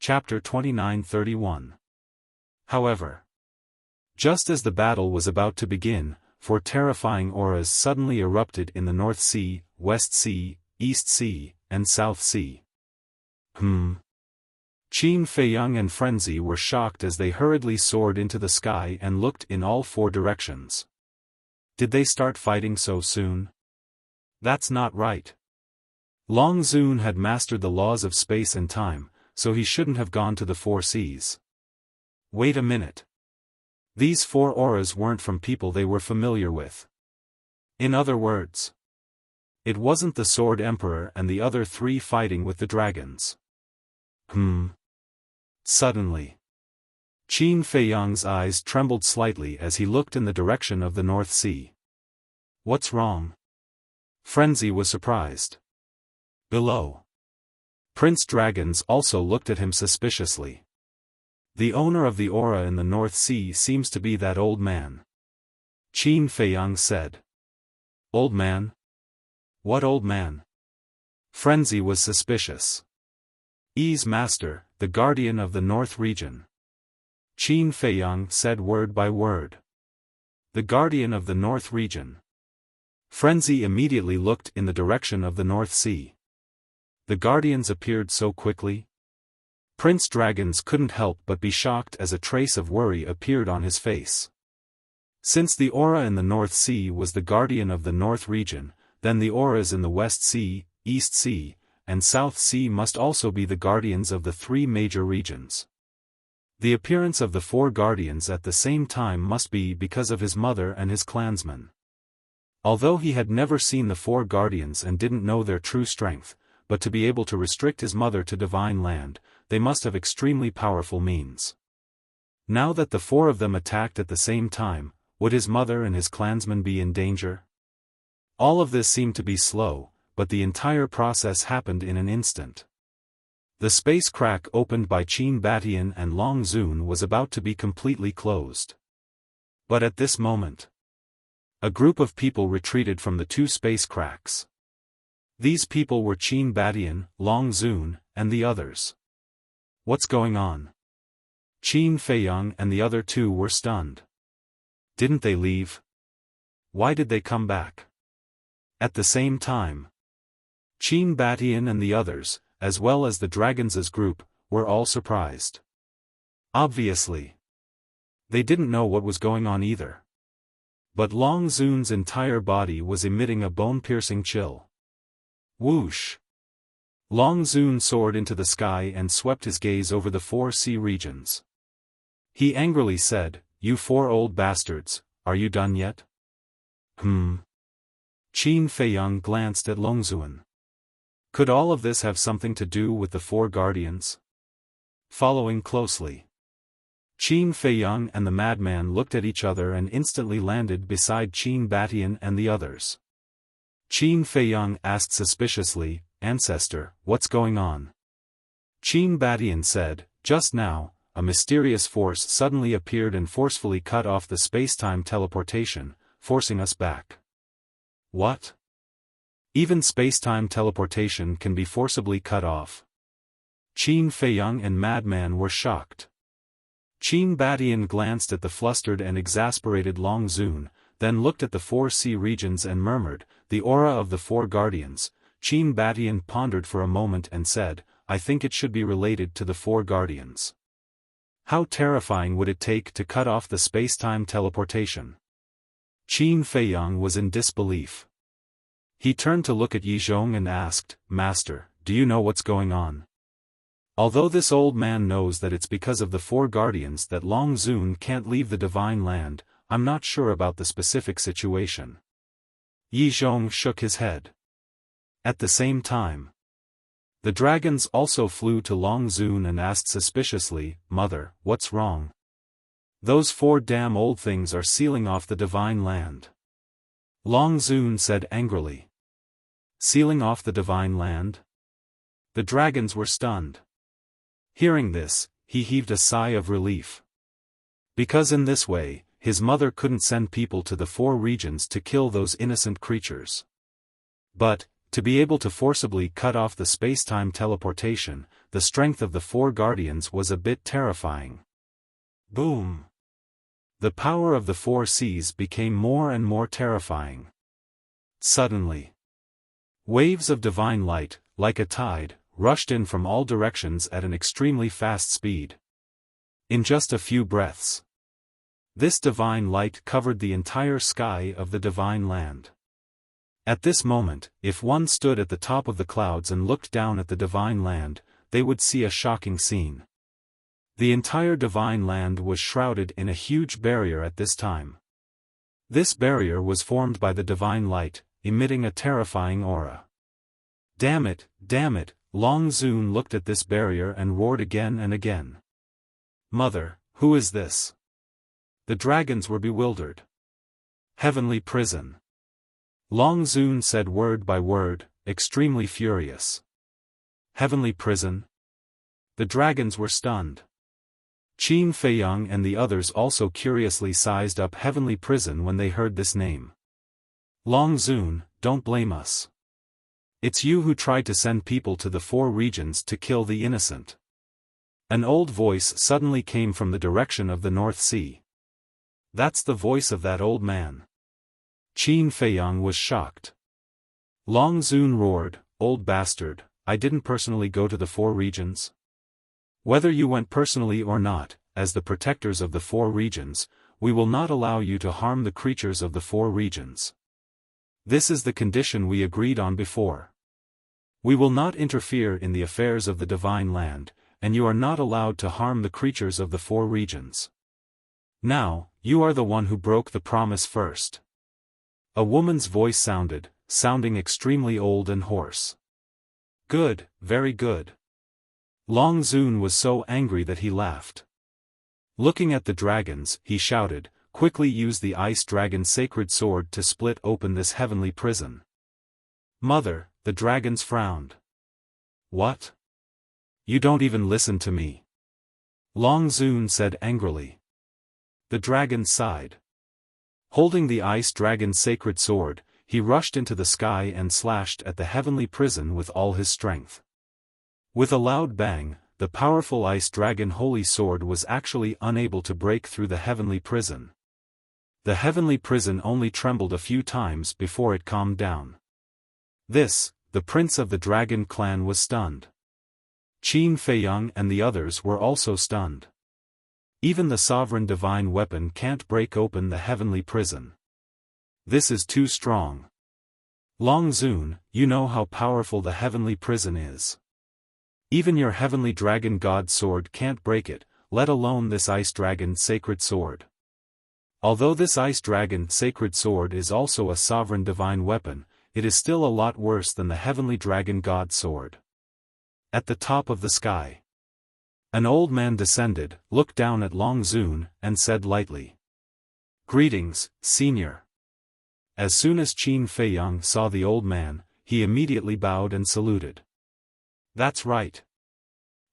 Chapter 29-31. However, just as the battle was about to begin, four terrifying auras suddenly erupted in the North Sea, West Sea, East Sea, and South Sea. Qin Feiyang and Frenzy were shocked as they hurriedly soared into the sky and looked in all four directions. Did they start fighting so soon? That's not right. Long Zun had mastered the laws of space and time, so he shouldn't have gone to the four seas. Wait a minute. These four auras weren't from people they were familiar with. In other words, it wasn't the Sword Emperor and the other three fighting with the dragons. Suddenly, Qin Feiyang's eyes trembled slightly as he looked in the direction of the North Sea. What's wrong? Frenzy was surprised. Below, Prince Dragons also looked at him suspiciously. The owner of the aura in the North Sea seems to be that old man. Qin Feiyang said. Old man? What old man? Frenzy was suspicious. Yi's master, the guardian of the North region. Qin Feiyang said word by word. The guardian of the North region. Frenzy immediately looked in the direction of the North Sea. The guardians appeared so quickly. Prince Dragons couldn't help but be shocked as a trace of worry appeared on his face. Since the aura in the North Sea was the guardian of the North region, then the auras in the West Sea, East Sea, and South Sea must also be the guardians of the three major regions. The appearance of the four guardians at the same time must be because of his mother and his clansmen. Although he had never seen the four guardians and didn't know their true strength, but to be able to restrict his mother to divine land, they must have extremely powerful means. Now that the four of them attacked at the same time, would his mother and his clansmen be in danger? All of this seemed to be slow, but the entire process happened in an instant. The space crack opened by Qin Batian and Long Zun was about to be completely closed. But at this moment, a group of people retreated from the two space cracks. These people were Qin Batian, Long Zun, and the others. What's going on? Qin Feiyang and the other two were stunned. Didn't they leave? Why did they come back? At the same time, Qin Batian and the others, as well as the Dragons' group, were all surprised. Obviously, they didn't know what was going on either. But Long Zun's entire body was emitting a bone-piercing chill. Whoosh! Long Zun soared into the sky and swept his gaze over the four sea regions. He angrily said, "You four old bastards, are you done yet?" Qin Feiyang glanced at Long Zun. Could all of this have something to do with the four guardians? Following closely, Qin Feiyang and the madman looked at each other and instantly landed beside Qin Batian and the others. Qin Feiyang asked suspiciously, "Ancestor, what's going on?" Qin Batian said, "Just now, a mysterious force suddenly appeared and forcefully cut off the space-time teleportation, forcing us back." What? Even space-time teleportation can be forcibly cut off? Qin Feiyang and madman were shocked. Qin Batian glanced at the flustered and exasperated Long Zun, then looked at the four sea regions and murmured, "The aura of the four guardians." Qin Batian pondered for a moment and said, "I think it should be related to the four guardians." How terrifying would it take to cut off the space-time teleportation? Qin Feiyang was in disbelief. He turned to look at Yi Zhong and asked, "Master, do you know what's going on?" Although this old man knows that it's because of the four guardians that Long Zun can't leave the divine land, I'm not sure about the specific situation. Yi Zhong shook his head. At the same time, the dragons also flew to Long Zun and asked suspiciously, "Mother, what's wrong?" "Those four damn old things are sealing off the divine land." Long Zun said angrily. Sealing off the divine land? The dragons were stunned. Hearing this, he heaved a sigh of relief. Because in this way, his mother couldn't send people to the four regions to kill those innocent creatures. But, To be able to forcibly cut off the space-time teleportation, the strength of the four guardians was a bit terrifying. Boom! The power of the four seas became more and more terrifying. Suddenly, waves of divine light, like a tide, rushed in from all directions at an extremely fast speed. In just a few breaths, this divine light covered the entire sky of the divine land. At this moment, if one stood at the top of the clouds and looked down at the divine land, they would see a shocking scene. The entire divine land was shrouded in a huge barrier at this time. This barrier was formed by the divine light, emitting a terrifying aura. Damn it, Long Zun looked at this barrier and roared again and again. Mother, who is this? The dragons were bewildered. Heavenly prison. Long Zun said word by word, extremely furious. Heavenly prison? The dragons were stunned. Qin Feiyang and the others also curiously sized up heavenly prison when they heard this name. Long Zun, don't blame us. It's you who tried to send people to the four regions to kill the innocent. An old voice suddenly came from the direction of the North Sea. That's the voice of that old man. Qin Feiyang was shocked. Long Zun roared, old bastard, I didn't personally go to the four regions. Whether you went personally or not, as the protectors of the four regions, we will not allow you to harm the creatures of the four regions. This is the condition we agreed on before. We will not interfere in the affairs of the divine land, and you are not allowed to harm the creatures of the four regions. Now, you are the one who broke the promise first. A woman's voice sounding extremely old and hoarse. Good, very good. Long Zun was so angry that he laughed. Looking at the dragons, he shouted, quickly use the ice dragon's sacred sword to split open this heavenly prison. Mother, the dragons frowned. What? You don't even listen to me. Long Zun said angrily. The dragon sighed. Holding the ice dragon's sacred sword, he rushed into the sky and slashed at the heavenly prison with all his strength. With a loud bang, the powerful ice dragon holy sword was actually unable to break through the heavenly prison. The heavenly prison only trembled a few times before it calmed down. The prince of the dragon clan was stunned. Qin Feiyang and the others were also stunned. Even the sovereign divine weapon can't break open the heavenly prison. This is too strong. Long Zun, you know how powerful the heavenly prison is. Even your heavenly dragon god sword can't break it, let alone this ice dragon sacred sword. Although this ice dragon sacred sword is also a sovereign divine weapon, it is still a lot worse than the heavenly dragon god sword. At the top of the sky, an old man descended, looked down at Long Zun, and said lightly, Greetings, senior. As soon as Qin Feiyang saw the old man, he immediately bowed and saluted. That's right.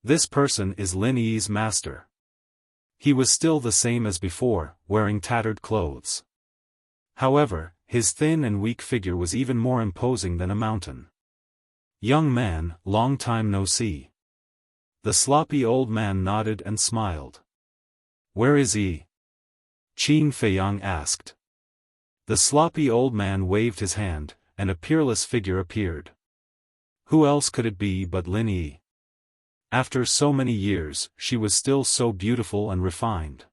This person is Lin Yi's master. He was still the same as before, wearing tattered clothes. However, his thin and weak figure was even more imposing than a mountain. Young man, long time no see. The sloppy old man nodded and smiled. Where is he? Qin Feiyang asked. The sloppy old man waved his hand, and a peerless figure appeared. Who else could it be but Lin Yi? After so many years, she was still so beautiful and refined.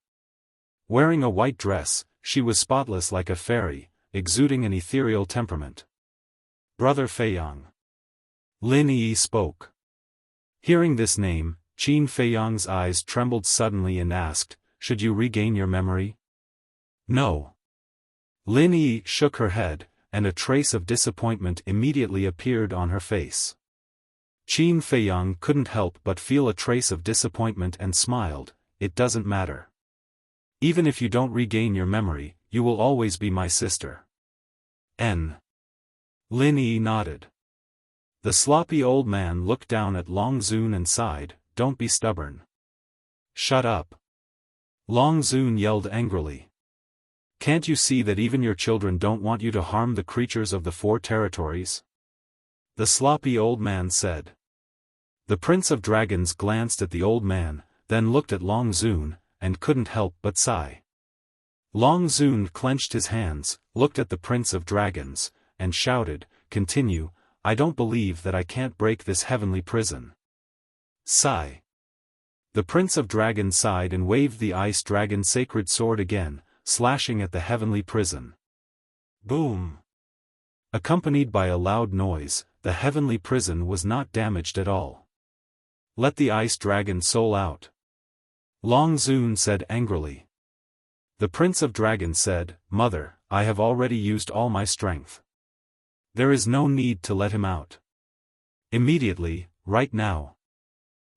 Wearing a white dress, she was spotless like a fairy, exuding an ethereal temperament. Brother Feiyang. Lin Yi spoke. Hearing this name, Qin Feiyang's eyes trembled suddenly and asked, should you regain your memory? No. Lin Yi shook her head, and a trace of disappointment immediately appeared on her face. Qin Feiyang couldn't help but feel a trace of disappointment and smiled, it doesn't matter. Even if you don't regain your memory, you will always be my sister. Lin Yi nodded. The sloppy old man looked down at Long Zun and sighed, don't be stubborn. Shut up. Long Zun yelled angrily. Can't you see that even your children don't want you to harm the creatures of the four territories? the sloppy old man said. The Prince of Dragons glanced at the old man, then looked at Long Zun, and couldn't help but sigh. Long Zun clenched his hands, looked at the Prince of Dragons, and shouted, "Continue, I don't believe that I can't break this heavenly prison." Sigh. The Prince of Dragons sighed and waved the Ice Dragon sacred sword again, slashing at the heavenly prison. Boom! Accompanied by a loud noise, the heavenly prison was not damaged at all. "Let the Ice Dragon soul out," Long Zun said angrily. The Prince of Dragons said, "Mother, I have already used all my strength. There is no need to let him out. Immediately, right now."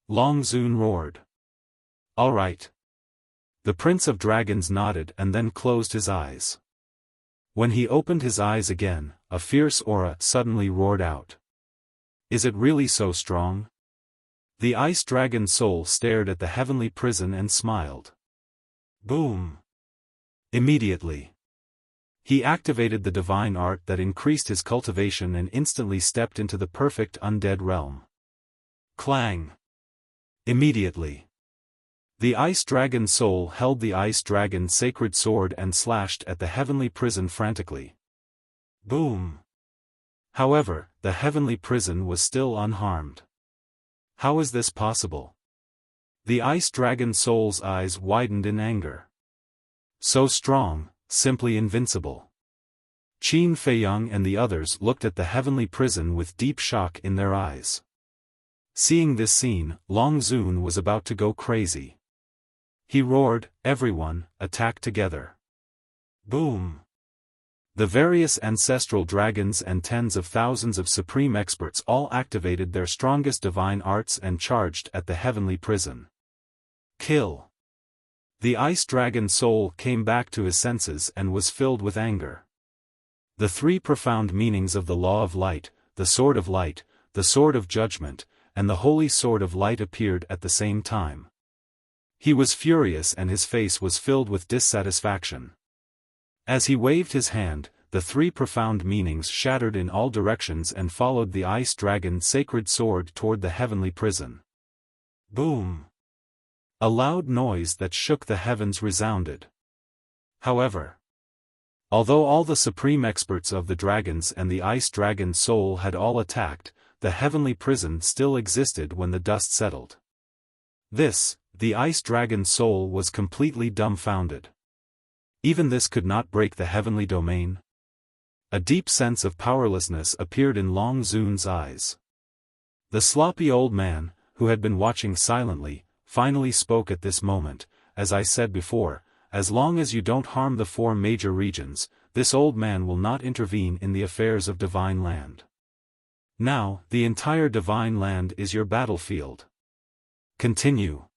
Long Zun roared. "All right." The Prince of Dragons nodded and then closed his eyes. When he opened his eyes again, a fierce aura suddenly roared out. "Is it really so strong?" The Ice Dragon soul stared at the heavenly prison and smiled. Boom! Immediately, he activated the divine art that increased his cultivation and instantly stepped into the perfect undead realm. Clang! Immediately, the Ice Dragon soul held the Ice Dragon sacred sword and slashed at the heavenly prison frantically. Boom! However, the heavenly prison was still unharmed. How is this possible? The Ice Dragon soul's eyes widened in anger. So strong, simply invincible. Qin Feiyang and the others looked at the heavenly prison with deep shock in their eyes. Seeing this scene, Long Zun was about to go crazy. He roared, "Everyone, attack together." Boom! The various ancestral dragons and tens of thousands of supreme experts all activated their strongest divine arts and charged at the heavenly prison. Kill! The Ice Dragon soul came back to his senses and was filled with anger. The three profound meanings of the Law of Light, the Sword of Light, the Sword of Judgment, and the Holy Sword of Light appeared at the same time. He was furious and his face was filled with dissatisfaction. As he waved his hand, the three profound meanings shattered in all directions and followed the Ice Dragon sacred sword toward the heavenly prison. Boom! A loud noise that shook the heavens resounded. However, although all the supreme experts of the dragons and the Ice Dragon soul had all attacked, the heavenly prison still existed when the dust settled. The Ice Dragon soul was completely dumbfounded. Even this could not break the heavenly domain? A deep sense of powerlessness appeared in Long Zun's eyes. The sloppy old man, who had been watching silently, finally spoke at this moment. "As I said before, as long as you don't harm the four major regions, this old man will not intervene in the affairs of Divine Land. Now, the entire Divine Land is your battlefield. Continue."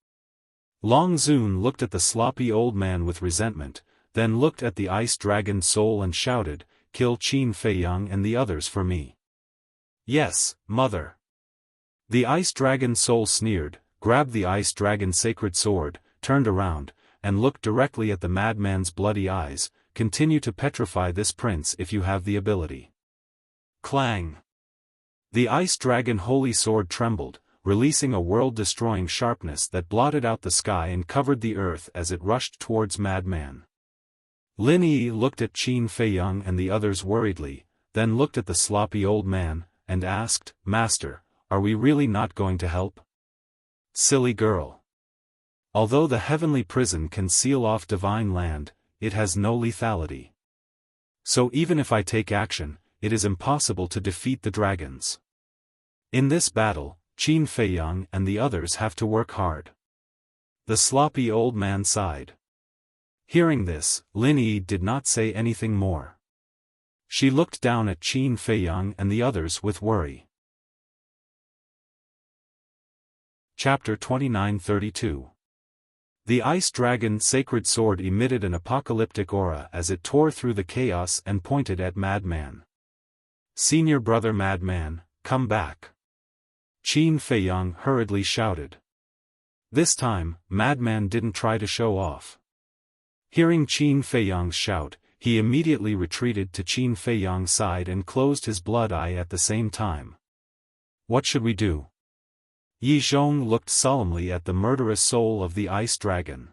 Long Zun looked at the sloppy old man with resentment, then looked at the Ice Dragon soul and shouted, "Kill Qin Feiyang and the others for me." "Yes, mother." The Ice Dragon soul sneered, grabbed the Ice Dragon sacred sword, turned around, and looked directly at the madman's bloody eyes. "Continue to petrify this prince if you have the ability." Clang! The Ice Dragon holy sword trembled, releasing a world-destroying sharpness that blotted out the sky and covered the earth as it rushed towards Madman. Lin Yi looked at Qin Feiyang and the others worriedly, then looked at the sloppy old man, and asked, "Master, are we really not going to help?" Silly girl. Although the heavenly prison can seal off Divine Land, it has no lethality. So even if I take action, it is impossible to defeat the dragons. In this battle, Qin Feiyang and the others have to work hard. The sloppy old man sighed. Hearing this, Lin Yi did not say anything more. She looked down at Qin Feiyang and the others with worry. Chapter 2932. The Ice Dragon sacred sword emitted an apocalyptic aura as it tore through the chaos and pointed at Madman. "Senior brother Madman, come back!" Qin Feiyang hurriedly shouted. This time, Madman didn't try to show off. Hearing Qin Feiyang's shout, he immediately retreated to Qin Feiyang's side and closed his blood eye at the same time. What should we do? Yi Zhong looked solemnly at the murderous soul of the ice dragon.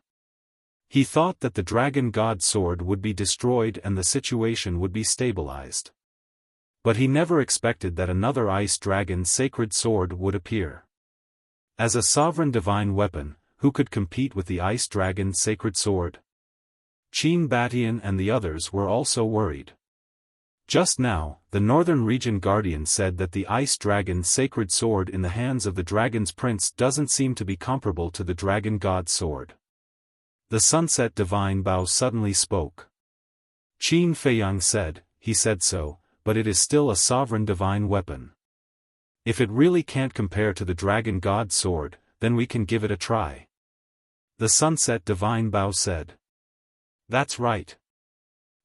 He thought that the dragon god sword would be destroyed and the situation would be stabilized. But he never expected that another ice dragon sacred sword would appear. As a sovereign divine weapon, who could compete with the ice dragon sacred sword? Qin Batian and the others were also worried. Just now, the Northern Region Guardian said that the ice dragon sacred sword in the hands of the dragon's prince doesn't seem to be comparable to the dragon god sword. The Sunset Divine Bao suddenly spoke. Qin Feiyang said, he said so, but it is still a sovereign divine weapon. If it really can't compare to the dragon god sword, then we can give it a try. The Sunset Divine Bao said. That's right.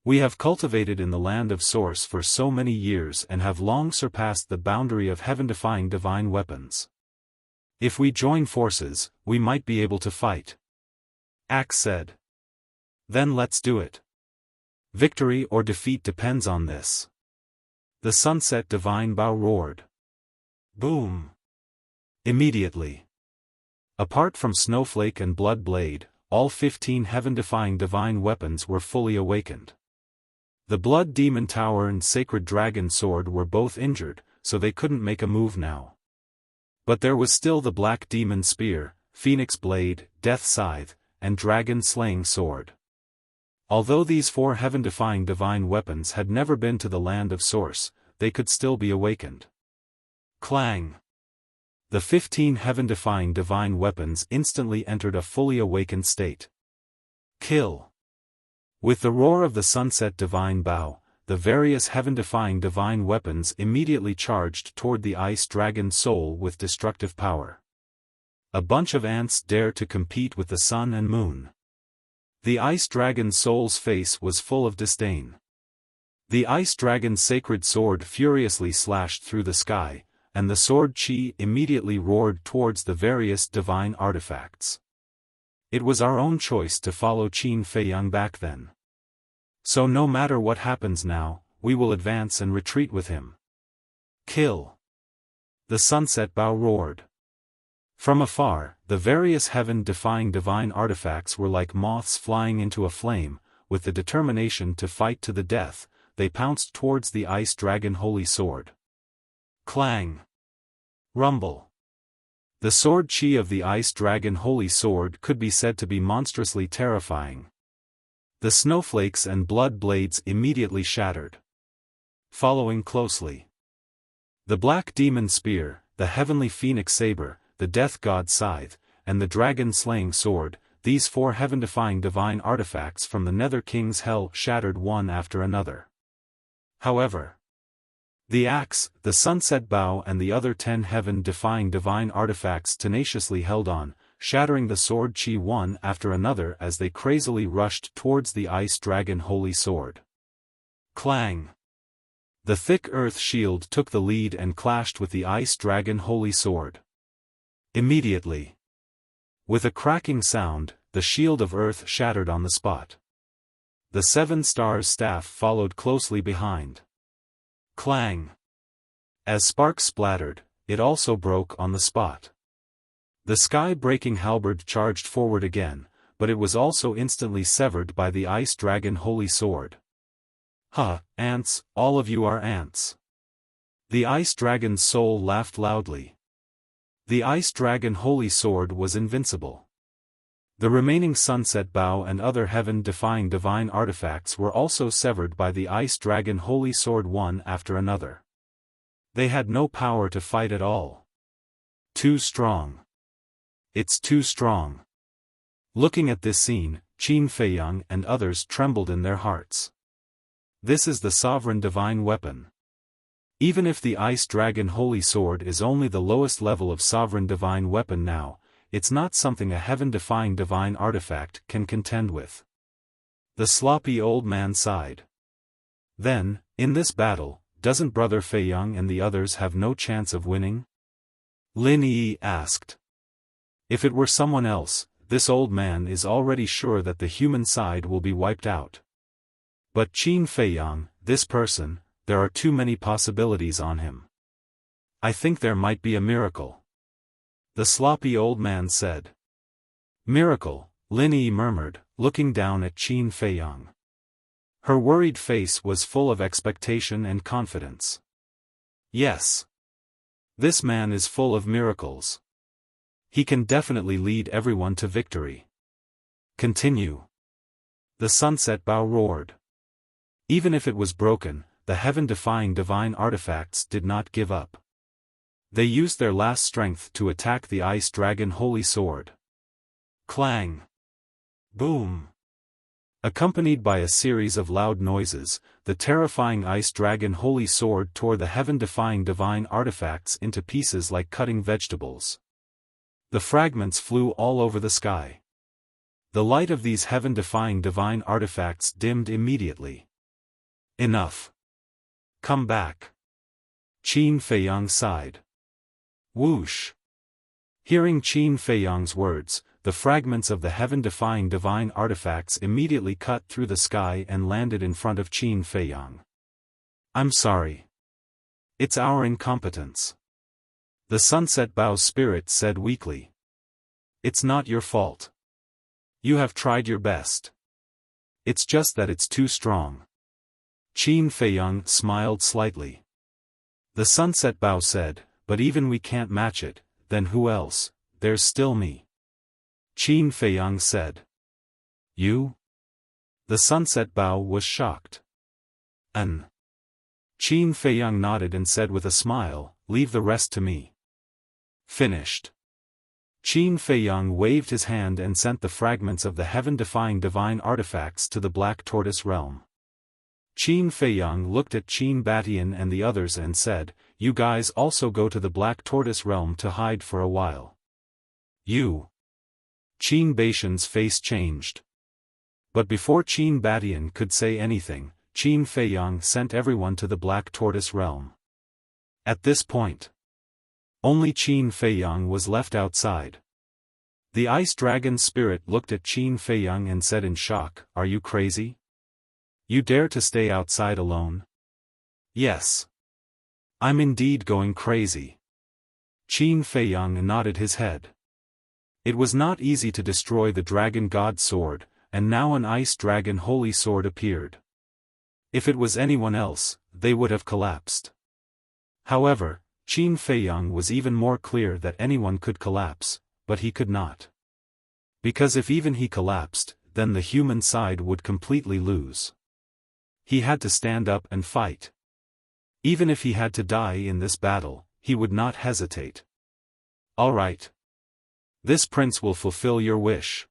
We have cultivated in the land of Source for so many years and have long surpassed the boundary of heaven-defying divine weapons. If we join forces, we might be able to fight. Axe said. Then let's do it. Victory or defeat depends on this. The Sunset Divine Bao roared. Boom! Immediately. Apart from Snowflake and Blood Blade, all 15 heaven-defying divine weapons were fully awakened. The Blood Demon Tower and Sacred Dragon Sword were both injured, so they couldn't make a move now. But there was still the Black Demon Spear, Phoenix Blade, Death Scythe, and Dragon Slaying Sword. Although these 4 heaven-defying divine weapons had never been to the land of Source, they could still be awakened. Clang! The 15 heaven-defying divine weapons instantly entered a fully awakened state. Kill! With the roar of the Sunset Divine Bao, the various heaven-defying divine weapons immediately charged toward the ice dragon soul with destructive power. A bunch of ants dare to compete with the sun and moon. The ice dragon soul's face was full of disdain. The ice dragon's sacred sword furiously slashed through the sky, and the sword chi immediately roared towards the various divine artifacts. It was our own choice to follow Qin Feiyang back then. So no matter what happens now, we will advance and retreat with him. Kill! The Sunset Bao roared. From afar, the various heaven-defying divine artifacts were like moths flying into a flame, with the determination to fight to the death, they pounced towards the ice dragon holy sword. Clang! Rumble! The sword chi of the ice dragon holy sword could be said to be monstrously terrifying. The snowflakes and blood blades immediately shattered. Following closely. The black demon spear, the heavenly phoenix saber, the death god scythe, and the dragon slaying sword, these 4 heaven-defying divine artifacts from the Nether King's hell shattered one after another. However, the axe, the Sunset Bao and the other 10 heaven-defying divine artifacts tenaciously held on, shattering the sword chi one after another as they crazily rushed towards the ice dragon holy sword. Clang! The thick earth shield took the lead and clashed with the ice dragon holy sword. Immediately. With a cracking sound, the shield of earth shattered on the spot. The 7 stars staff followed closely behind. Clang! As sparks splattered, it also broke on the spot. The sky-breaking halberd charged forward again, but it was also instantly severed by the ice dragon holy sword. Ha, ants, all of you are ants. The ice dragon's soul laughed loudly. The ice dragon holy sword was invincible. The remaining Sunset Bao and other heaven-defying divine artifacts were also severed by the ice dragon holy sword one after another. They had no power to fight at all. Too strong. It's too strong. Looking at this scene, Qin Feiyang and others trembled in their hearts. This is the sovereign divine weapon. Even if the ice dragon holy sword is only the lowest level of sovereign divine weapon now, it's not something a heaven-defying divine artifact can contend with. The sloppy old man sighed. Then, in this battle, doesn't Brother Feiyang and the others have no chance of winning? Lin Yi asked. If it were someone else, this old man is already sure that the human side will be wiped out. But Qin Feiyang, this person, there are too many possibilities on him. I think there might be a miracle. The sloppy old man said. Miracle, Lin Yi murmured, looking down at Qin Feiyang. Her worried face was full of expectation and confidence. Yes. This man is full of miracles. He can definitely lead everyone to victory. Continue. The sunset bow roared. Even if it was broken, the heaven-defying divine artifacts did not give up. They used their last strength to attack the ice dragon holy sword. Clang! Boom! Accompanied by a series of loud noises, the terrifying ice dragon holy sword tore the heaven-defying divine artifacts into pieces like cutting vegetables. The fragments flew all over the sky. The light of these heaven-defying divine artifacts dimmed immediately. Enough. Come back. Qin Feiyang sighed. Whoosh. Hearing Qin Feiyang's words, the fragments of the heaven-defying divine artifacts immediately cut through the sky and landed in front of Qin Feiyang. I'm sorry. It's our incompetence. The sunset bow's spirit said weakly. It's not your fault. You have tried your best. It's just that it's too strong. Qin Feiyang smiled slightly. The sunset bow said, but even we can't match it, then who else? There's still me. Qin Feiyang said. You? The sunset bow was shocked. Qin Feiyang nodded and said with a smile, leave the rest to me. Finished. Qin Feiyang waved his hand and sent the fragments of the heaven-defying divine artifacts to the Black Tortoise realm. Qin Feiyang looked at Qin Batian and the others and said, you guys also go to the Black Tortoise realm to hide for a while. You. Qin Batian's face changed. But before Qin Batian could say anything, Qin Feiyang sent everyone to the Black Tortoise realm. At this point, only Qin Feiyang was left outside. The ice dragon spirit looked at Qin Feiyang and said in shock, are you crazy? You dare to stay outside alone? Yes. I'm indeed going crazy. Qin Feiyang nodded his head. It was not easy to destroy the dragon god sword, and now an ice dragon holy sword appeared. If it was anyone else, they would have collapsed. However, Qin Feiyang was even more clear that anyone could collapse, but he could not. Because if even he collapsed, then the human side would completely lose. He had to stand up and fight. Even if he had to die in this battle, he would not hesitate. All right. This prince will fulfill your wish.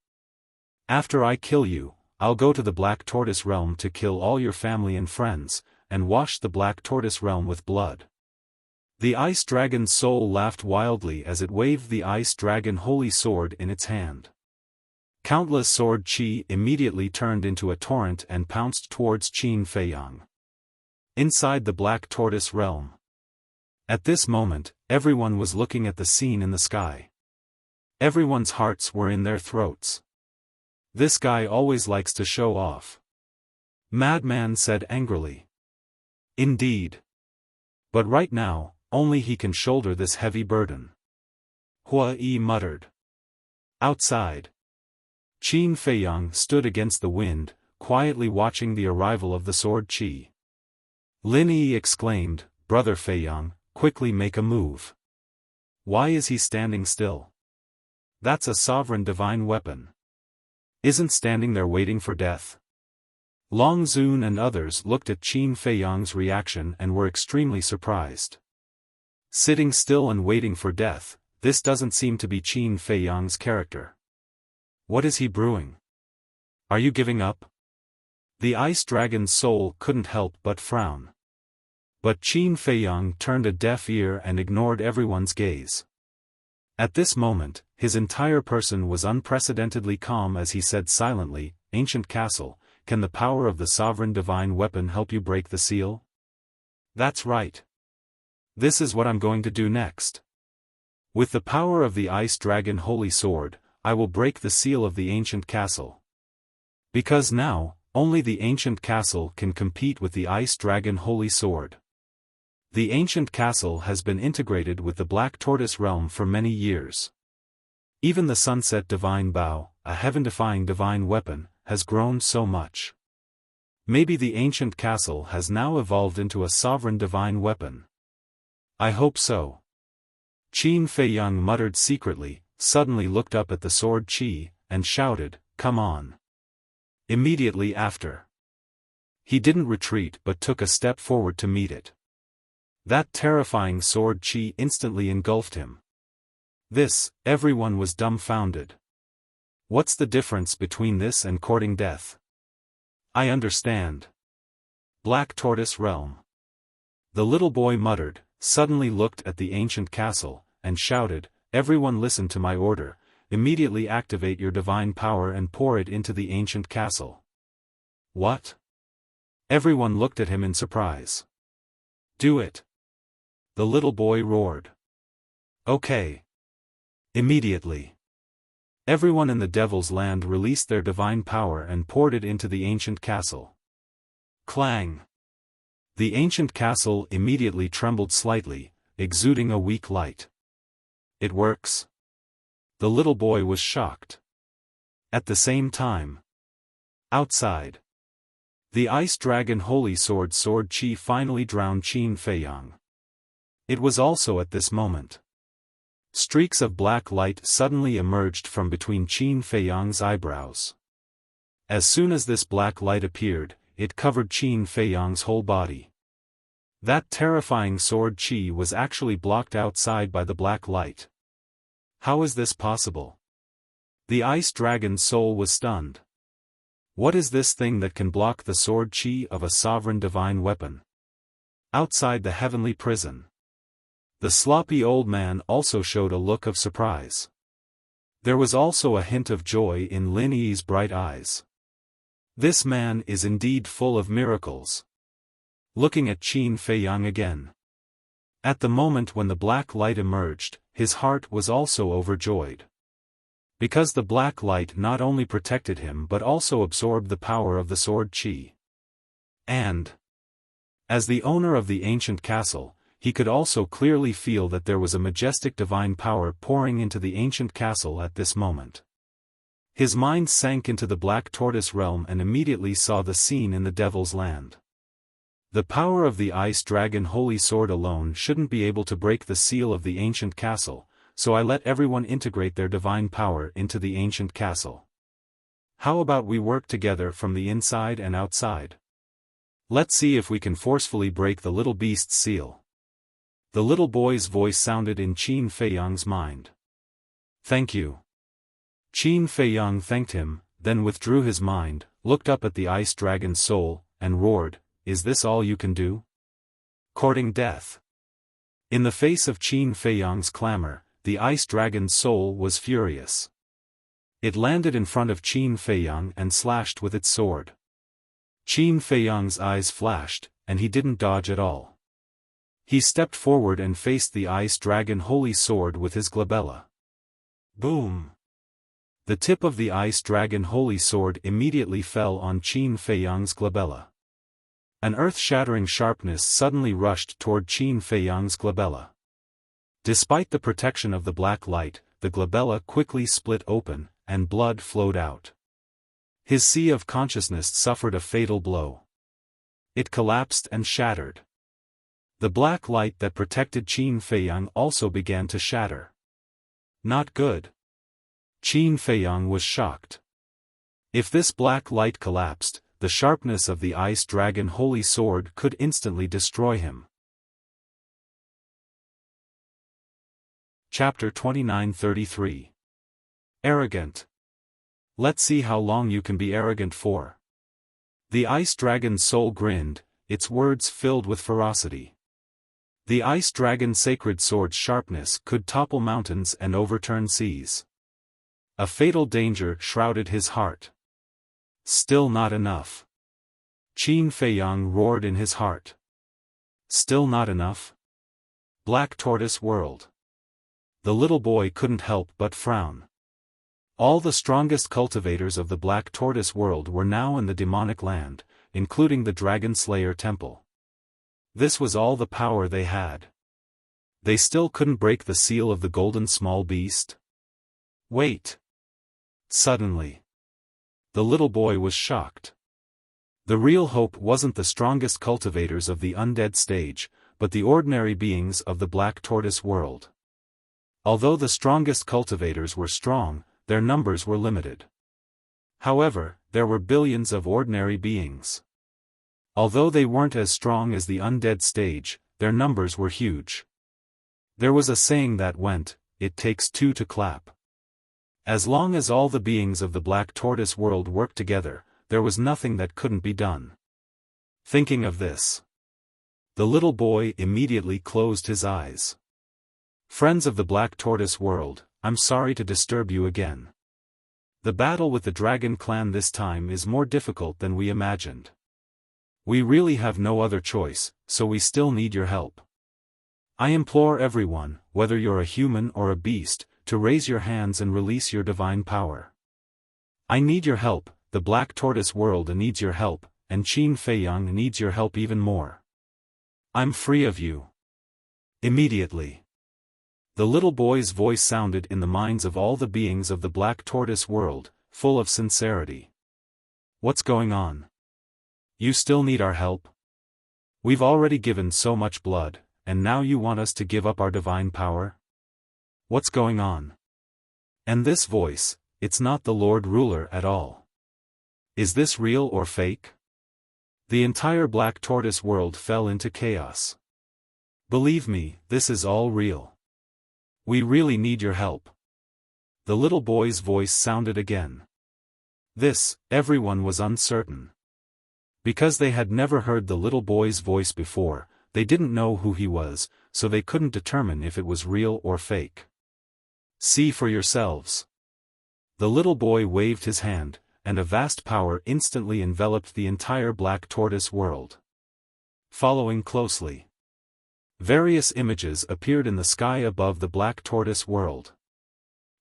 After I kill you, I'll go to the Black Tortoise realm to kill all your family and friends, and wash the Black Tortoise realm with blood. The ice dragon's soul laughed wildly as it waved the ice dragon holy sword in its hand. Countless sword chi immediately turned into a torrent and pounced towards Qin Feiyang. Inside the Black Tortoise realm. At this moment, everyone was looking at the scene in the sky. Everyone's hearts were in their throats. This guy always likes to show off. Madman said angrily. Indeed. But right now, only he can shoulder this heavy burden. Hua Yi muttered. Outside. Qin Feiyang stood against the wind, quietly watching the arrival of the sword chi. Lin Yi exclaimed, Brother Feiyang, quickly make a move. Why is he standing still? That's a sovereign divine weapon. Isn't standing there waiting for death? Long Zun and others looked at Qin Feiyang's reaction and were extremely surprised. Sitting still and waiting for death, this doesn't seem to be Qin Feiyang's character. What is he brewing? Are you giving up? The ice dragon's soul couldn't help but frown. But Qin Feiyang turned a deaf ear and ignored everyone's gaze. At this moment, his entire person was unprecedentedly calm as he said silently, Ancient Castle, can the power of the sovereign divine weapon help you break the seal? That's right. This is what I'm going to do next. With the power of the ice dragon holy sword, I will break the seal of the ancient castle. Because now, only the ancient castle can compete with the ice dragon holy sword. The ancient castle has been integrated with the Black Tortoise realm for many years. Even the Sunset Divine Bow, a heaven-defying divine weapon, has grown so much. Maybe the ancient castle has now evolved into a sovereign divine weapon. I hope so. Qin Feiyang muttered secretly, suddenly looked up at the sword Qi, and shouted, "Come on." Immediately after. He didn't retreat but took a step forward to meet it. That terrifying sword Qi instantly engulfed him. Everyone was dumbfounded. What's the difference between this and courting death? I understand. Black Tortoise Realm. The little boy muttered, suddenly looked at the ancient castle, and shouted, "Everyone listen to my order, immediately activate your divine power and pour it into the ancient castle." What? Everyone looked at him in surprise. Do it. The little boy roared. Okay. Immediately. Everyone in the Devil's Land released their divine power and poured it into the ancient castle. Clang! The ancient castle immediately trembled slightly, exuding a weak light. It works? The little boy was shocked. At the same time. Outside. The Ice Dragon Holy Sword Qi finally drowned Qin Feiyang. It was also at this moment. Streaks of black light suddenly emerged from between Qin Feiyang's eyebrows. As soon as this black light appeared, it covered Qin Feiyang's whole body. That terrifying sword Qi was actually blocked outside by the black light. How is this possible? The Ice Dragon's soul was stunned. What is this thing that can block the sword Qi of a sovereign divine weapon? Outside the heavenly prison. The sloppy old man also showed a look of surprise. There was also a hint of joy in Lin Yi's bright eyes. This man is indeed full of miracles. Looking at Qin Feiyang again. At the moment when the black light emerged, his heart was also overjoyed. Because the black light not only protected him but also absorbed the power of the sword Qi. And, as the owner of the ancient castle, he could also clearly feel that there was a majestic divine power pouring into the ancient castle at this moment. His mind sank into the Black Tortoise realm and immediately saw the scene in the Devil's Land. The power of the Ice Dragon Holy Sword alone shouldn't be able to break the seal of the ancient castle, so I let everyone integrate their divine power into the ancient castle. How about we work together from the inside and outside? Let's see if we can forcefully break the little beast's seal. The little boy's voice sounded in Qin Feiyang's mind. Thank you. Qin Feiyang thanked him, then withdrew his mind, looked up at the Ice Dragon's soul, and roared, "Is this all you can do? Courting death?" In the face of Qin Feiyang's clamor, the Ice Dragon's soul was furious. It landed in front of Qin Feiyang and slashed with its sword. Qin Feiyang's eyes flashed, and he didn't dodge at all. He stepped forward and faced the Ice Dragon Holy Sword with his glabella. Boom! The tip of the Ice Dragon Holy Sword immediately fell on Qin Feiyang's glabella. An earth-shattering sharpness suddenly rushed toward Qin Feiyang's glabella. Despite the protection of the black light, the glabella quickly split open, and blood flowed out. His sea of consciousness suffered a fatal blow. It collapsed and shattered. The black light that protected Qin Feiyang also began to shatter. Not good. Qin Feiyang was shocked. If this black light collapsed, the sharpness of the Ice Dragon Holy Sword could instantly destroy him. Chapter 29-33. Arrogant. Let's see how long you can be arrogant for. The Ice Dragon's soul grinned, its words filled with ferocity. The Ice Dragon Sacred Sword's sharpness could topple mountains and overturn seas. A fatal danger shrouded his heart. Still not enough. Qin Feiyang roared in his heart. Still not enough? Black Tortoise World. The little boy couldn't help but frown. All the strongest cultivators of the Black Tortoise World were now in the demonic land, including the Dragon Slayer Temple. This was all the power they had. They still couldn't break the seal of the golden small beast? Wait. Suddenly, the little boy was shocked. The real hope wasn't the strongest cultivators of the undead stage, but the ordinary beings of the Black Tortoise world. Although the strongest cultivators were strong, their numbers were limited. However, there were billions of ordinary beings. Although they weren't as strong as the undead stage, their numbers were huge. There was a saying that went, "It takes two to clap." As long as all the beings of the Black Tortoise world worked together, there was nothing that couldn't be done. Thinking of this, the little boy immediately closed his eyes. Friends of the Black Tortoise world, I'm sorry to disturb you again. The battle with the Dragon Clan this time is more difficult than we imagined. We really have no other choice, so we still need your help. I implore everyone, whether you're a human or a beast, to raise your hands and release your divine power. I need your help, the Black Tortoise world needs your help, and Qin Feiyang needs your help even more. I'm free of you. Immediately, the little boy's voice sounded in the minds of all the beings of the Black Tortoise world, full of sincerity. What's going on? You still need our help? We've already given so much blood, and now you want us to give up our divine power? What's going on? And this voice, it's not the Lord Ruler at all. Is this real or fake? The entire Black Tortoise world fell into chaos. Believe me, this is all real. We really need your help. The little boy's voice sounded again. Everyone was uncertain. Because they had never heard the little boy's voice before, they didn't know who he was, so they couldn't determine if it was real or fake. See for yourselves. The little boy waved his hand, and a vast power instantly enveloped the entire Black Tortoise world. Following closely, various images appeared in the sky above the Black Tortoise world.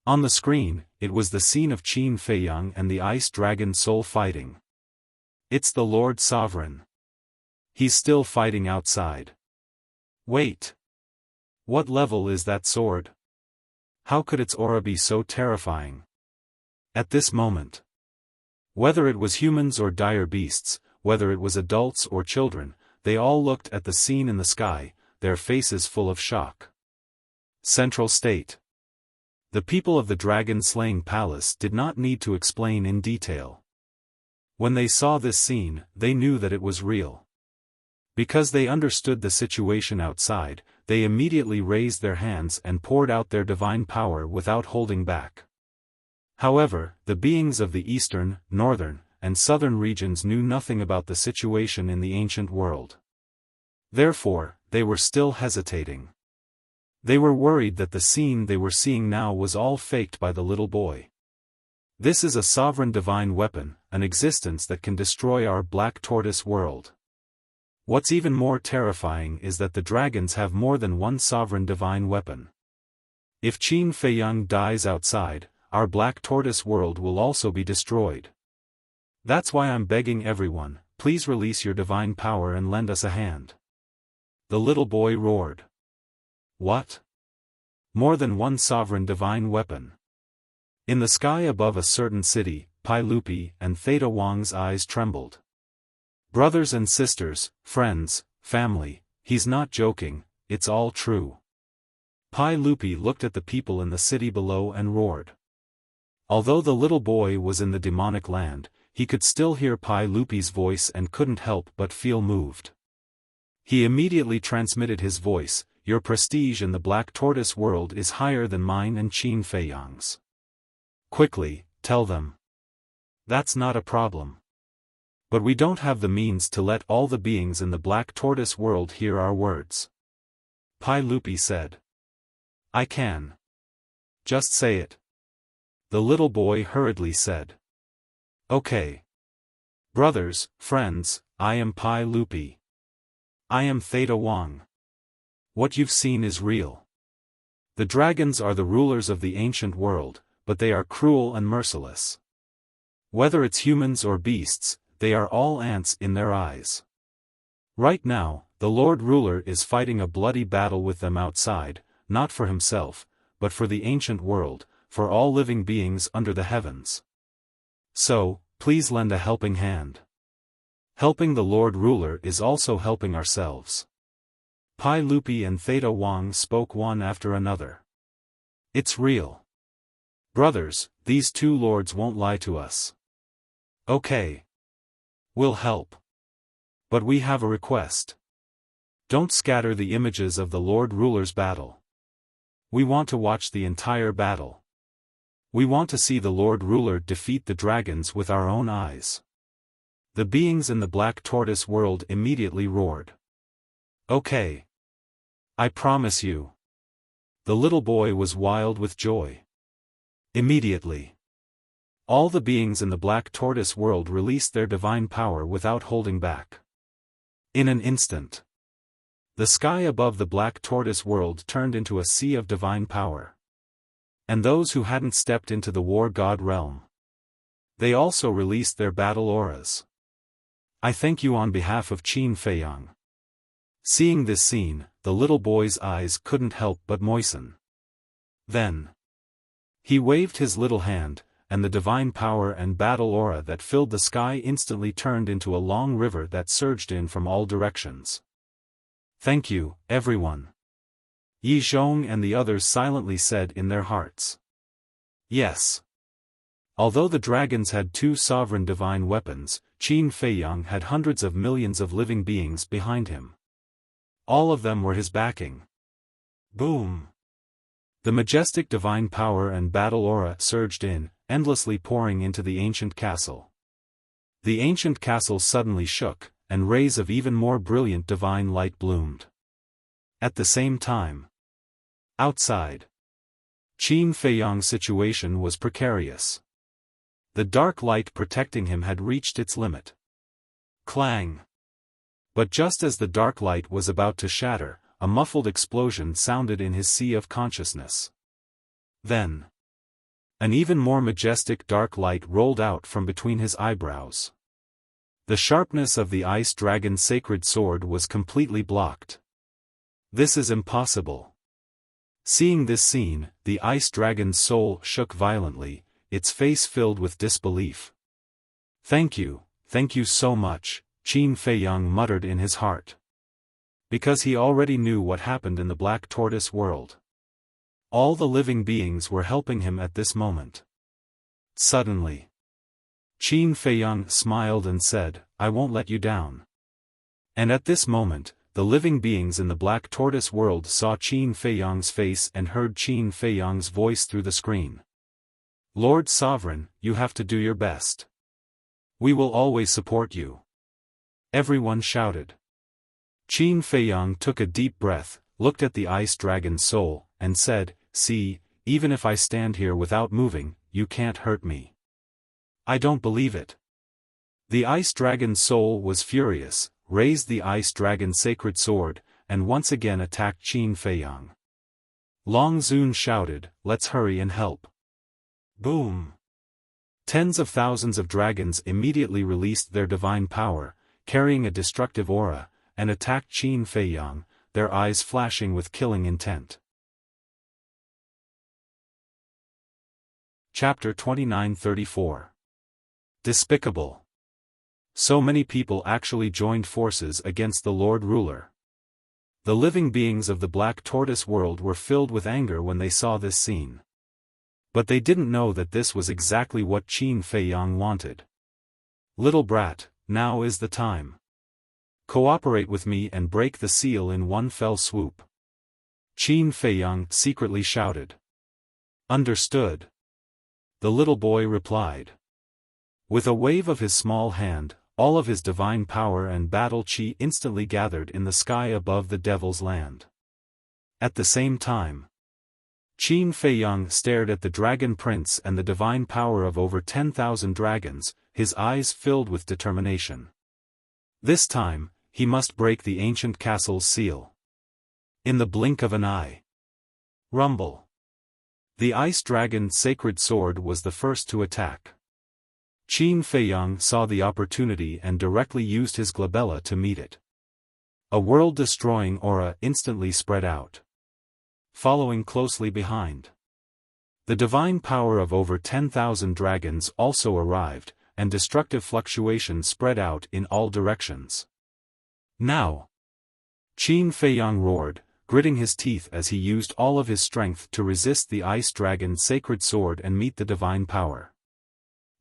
On the screen, it was the scene of Qin Feiyang and the Ice Dragon Soul fighting. It's the Lord Sovereign. He's still fighting outside. Wait. What level is that sword? How could its aura be so terrifying? At this moment, whether it was humans or dire beasts, whether it was adults or children, they all looked at the scene in the sky, their faces full of shock. Central State. The people of the dragon-slaying palace did not need to explain in detail. When they saw this scene, they knew that it was real. Because they understood the situation outside, they immediately raised their hands and poured out their divine power without holding back. However, the beings of the eastern, northern, and southern regions knew nothing about the situation in the ancient world. Therefore, they were still hesitating. They were worried that the scene they were seeing now was all faked by the little boy. This is a sovereign divine weapon, an existence that can destroy our Black Tortoise world. What's even more terrifying is that the dragons have more than one sovereign divine weapon. If Qin Feiyang dies outside, our Black Tortoise world will also be destroyed. That's why I'm begging everyone, please release your divine power and lend us a hand. The little boy roared. What? More than one sovereign divine weapon? In the sky above a certain city, Pai Lupi and Theta Wang's eyes trembled. Brothers and sisters, friends, family, he's not joking, it's all true. Pai Lupi looked at the people in the city below and roared. Although the little boy was in the demonic land, he could still hear Pai Lupi's voice and couldn't help but feel moved. He immediately transmitted his voice, your prestige in the Black Tortoise world is higher than mine and Qin Feiyang's. Quickly, tell them. That's not a problem. But we don't have the means to let all the beings in the Black Tortoise world hear our words. Pai Lupi said. I can. Just say it. The little boy hurriedly said. Okay. Brothers, friends, I am Pai Lupi. I am Theta Wang. What you've seen is real. The dragons are the rulers of the ancient world, but they are cruel and merciless. Whether it's humans or beasts, they are all ants in their eyes. Right now, The Lord Ruler is fighting a bloody battle with them outside, not for himself, but for the ancient world, for all living beings under the heavens. So, please lend a helping hand. Helping the Lord Ruler is also helping ourselves. Pai Lupi and Theta Wang spoke one after another. It's real. Brothers, these two lords won't lie to us. Okay. We'll help. But we have a request. Don't scatter the images of the Lord Ruler's battle. We want to watch the entire battle. We want to see the Lord Ruler defeat the dragons with our own eyes. The beings in the Black Tortoise world immediately roared. Okay. I promise you. The little boy was wild with joy. Immediately. All the beings in the Black Tortoise world released their divine power without holding back. In an instant. The sky above the Black Tortoise world turned into a sea of divine power. And those who hadn't stepped into the War God realm. They also released their battle auras. I thank you on behalf of Qin Feiyang. Seeing this scene, the little boy's eyes couldn't help but moisten. Then. He waved his little hand, and the divine power and battle aura that filled the sky instantly turned into a long river that surged in from all directions. Thank you, everyone. Yi Zhong and the others silently said in their hearts. Yes. Although the dragons had two sovereign divine weapons, Qin Feiyang had hundreds of millions of living beings behind him. All of them were his backing. Boom! The majestic divine power and battle aura surged in, endlessly pouring into the ancient castle. The ancient castle suddenly shook, and rays of even more brilliant divine light bloomed. At the same time. Outside. Qin Feiyang's situation was precarious. The dark light protecting him had reached its limit. Clang! But just as the dark light was about to shatter, a muffled explosion sounded in his sea of consciousness. Then. An even more majestic dark light rolled out from between his eyebrows. The sharpness of the ice dragon's sacred sword was completely blocked. This is impossible. Seeing this scene, the ice dragon's soul shook violently, its face filled with disbelief. Thank you so much, Qin Feiyang muttered in his heart. Because he already knew what happened in the Black Tortoise world. All the living beings were helping him at this moment. Suddenly. Qin Feiyang smiled and said, I won't let you down. And at this moment, the living beings in the Black Tortoise world saw Qin Feiyang's face and heard Qin Feiyang's voice through the screen. Lord Sovereign, you have to do your best. We will always support you. Everyone shouted. Qin Feiyang took a deep breath, looked at the ice dragon's soul, and said, See, even if I stand here without moving, you can't hurt me. I don't believe it. The ice dragon's soul was furious, raised the ice dragon's sacred sword, and once again attacked Qin Feiyang. Long Zun shouted, Let's hurry and help. Boom! Tens of thousands of dragons immediately released their divine power, carrying a destructive aura, and attacked Qin Feiyang, their eyes flashing with killing intent. Chapter 29-34. Despicable. So many people actually joined forces against the Lord Ruler. The living beings of the Black Tortoise world were filled with anger when they saw this scene. But they didn't know that this was exactly what Qin Feiyang wanted. Little brat, now is the time. Cooperate with me and break the seal in one fell swoop. Qin Feiyang secretly shouted. Understood. The little boy replied. With a wave of his small hand, all of his divine power and battle chi instantly gathered in the sky above the Devil's Land. At the same time, Qin Feiyang stared at the Dragon Prince and the divine power of over 10,000 dragons, his eyes filled with determination. This time, he must break the ancient castle's seal. In the blink of an eye. Rumble. The ice dragon's sacred sword was the first to attack. Qin Feiyang saw the opportunity and directly used his glabella to meet it. A world-destroying aura instantly spread out, following closely behind. The divine power of over 10,000 dragons also arrived, and destructive fluctuations spread out in all directions. Now! Qin Feiyang roared, gritting his teeth as he used all of his strength to resist the ice dragon's sacred sword and meet the divine power.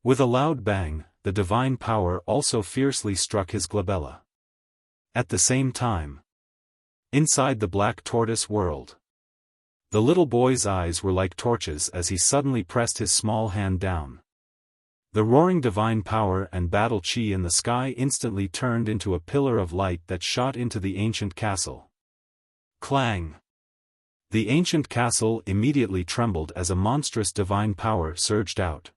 With a loud bang, the divine power also fiercely struck his glabella. At the same time, inside the black tortoise world, the little boy's eyes were like torches as he suddenly pressed his small hand down. The roaring divine power and battle chi in the sky instantly turned into a pillar of light that shot into the ancient castle. Clang! The ancient castle immediately trembled as a monstrous divine power surged out.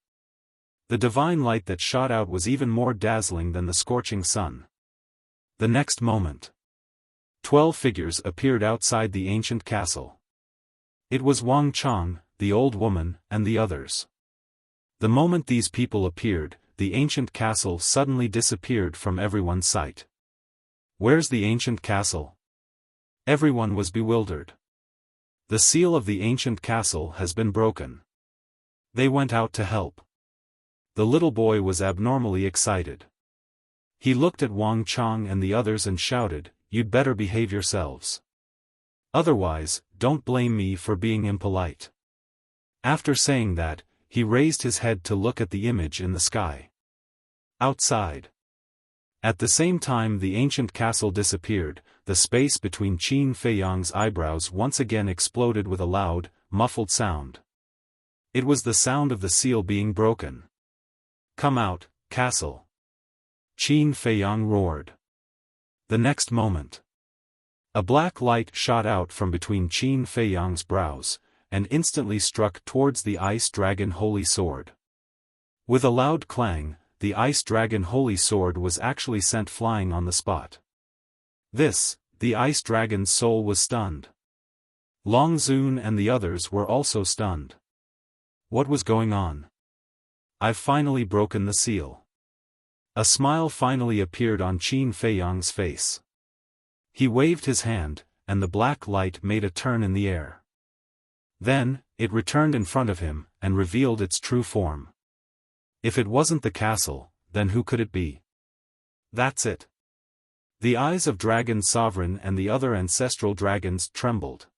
The divine light that shot out was even more dazzling than the scorching sun. The next moment, 12 figures appeared outside the ancient castle. It was Wang Chang, the old woman, and the others. The moment these people appeared, the ancient castle suddenly disappeared from everyone's sight. Where's the ancient castle? Everyone was bewildered. The seal of the ancient castle has been broken. They went out to help. The little boy was abnormally excited. He looked at Wang Chang and the others and shouted, "You'd better behave yourselves. Otherwise, don't blame me for being impolite." After saying that, he raised his head to look at the image in the sky. Outside. At the same time the ancient castle disappeared, the space between Qin Feiyang's eyebrows once again exploded with a loud, muffled sound. It was the sound of the seal being broken. "Come out, castle!" Qin Feiyang roared. The next moment, a black light shot out from between Qin Feiyang's brows, and instantly struck towards the ice dragon holy sword. With a loud clang, the ice dragon holy sword was actually sent flying on the spot. The ice dragon's soul was stunned. Long Zun and the others were also stunned. What was going on? I've finally broken the seal. A smile finally appeared on Qin Feiyang's face. He waved his hand, and the black light made a turn in the air. Then, it returned in front of him, and revealed its true form. If it wasn't the castle, then who could it be? That's it. The eyes of Dragon Sovereign and the other ancestral dragons trembled.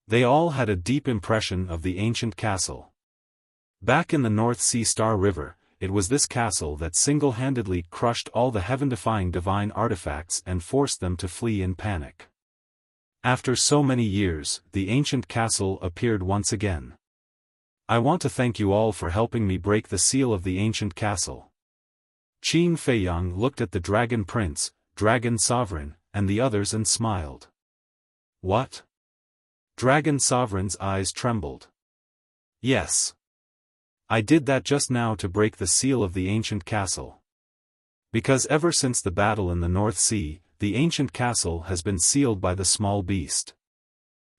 They all had a deep impression of the ancient castle. Back in the North Sea Star River, it was this castle that single-handedly crushed all the heaven-defying divine artifacts and forced them to flee in panic. After so many years, the ancient castle appeared once again. I want to thank you all for helping me break the seal of the ancient castle. Qin Feiyang looked at the Dragon Prince, Dragon Sovereign, and the others and smiled. What? Dragon Sovereign's eyes trembled. Yes. I did that just now to break the seal of the ancient castle. Because ever since the battle in the North Sea, the ancient castle has been sealed by the small beast.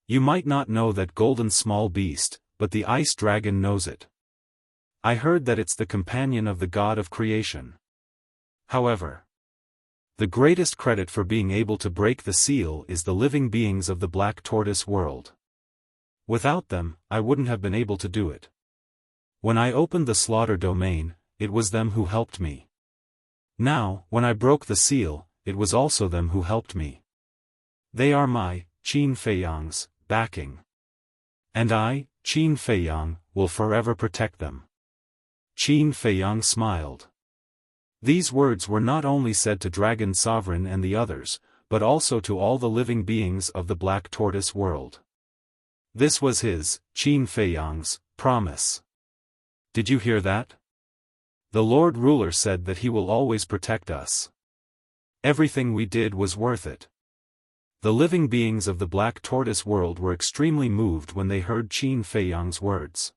You might not know that golden small beast, but the ice dragon knows it. I heard that it's the companion of the god of creation. However, the greatest credit for being able to break the seal is the living beings of the Black Tortoise world. Without them, I wouldn't have been able to do it. When I opened the slaughter domain, it was them who helped me. Now, when I broke the seal, it was also them who helped me. They are my, Qin Feiyang's, backing. And I, Qin Feiyang, will forever protect them. Qin Feiyang smiled. These words were not only said to Dragon Sovereign and the others, but also to all the living beings of the Black Tortoise world. This was his, Qin Feiyang's, promise. Did you hear that? The Lord Ruler said that he will always protect us. Everything we did was worth it. The living beings of the Black Tortoise world were extremely moved when they heard Qin Feiyang's words.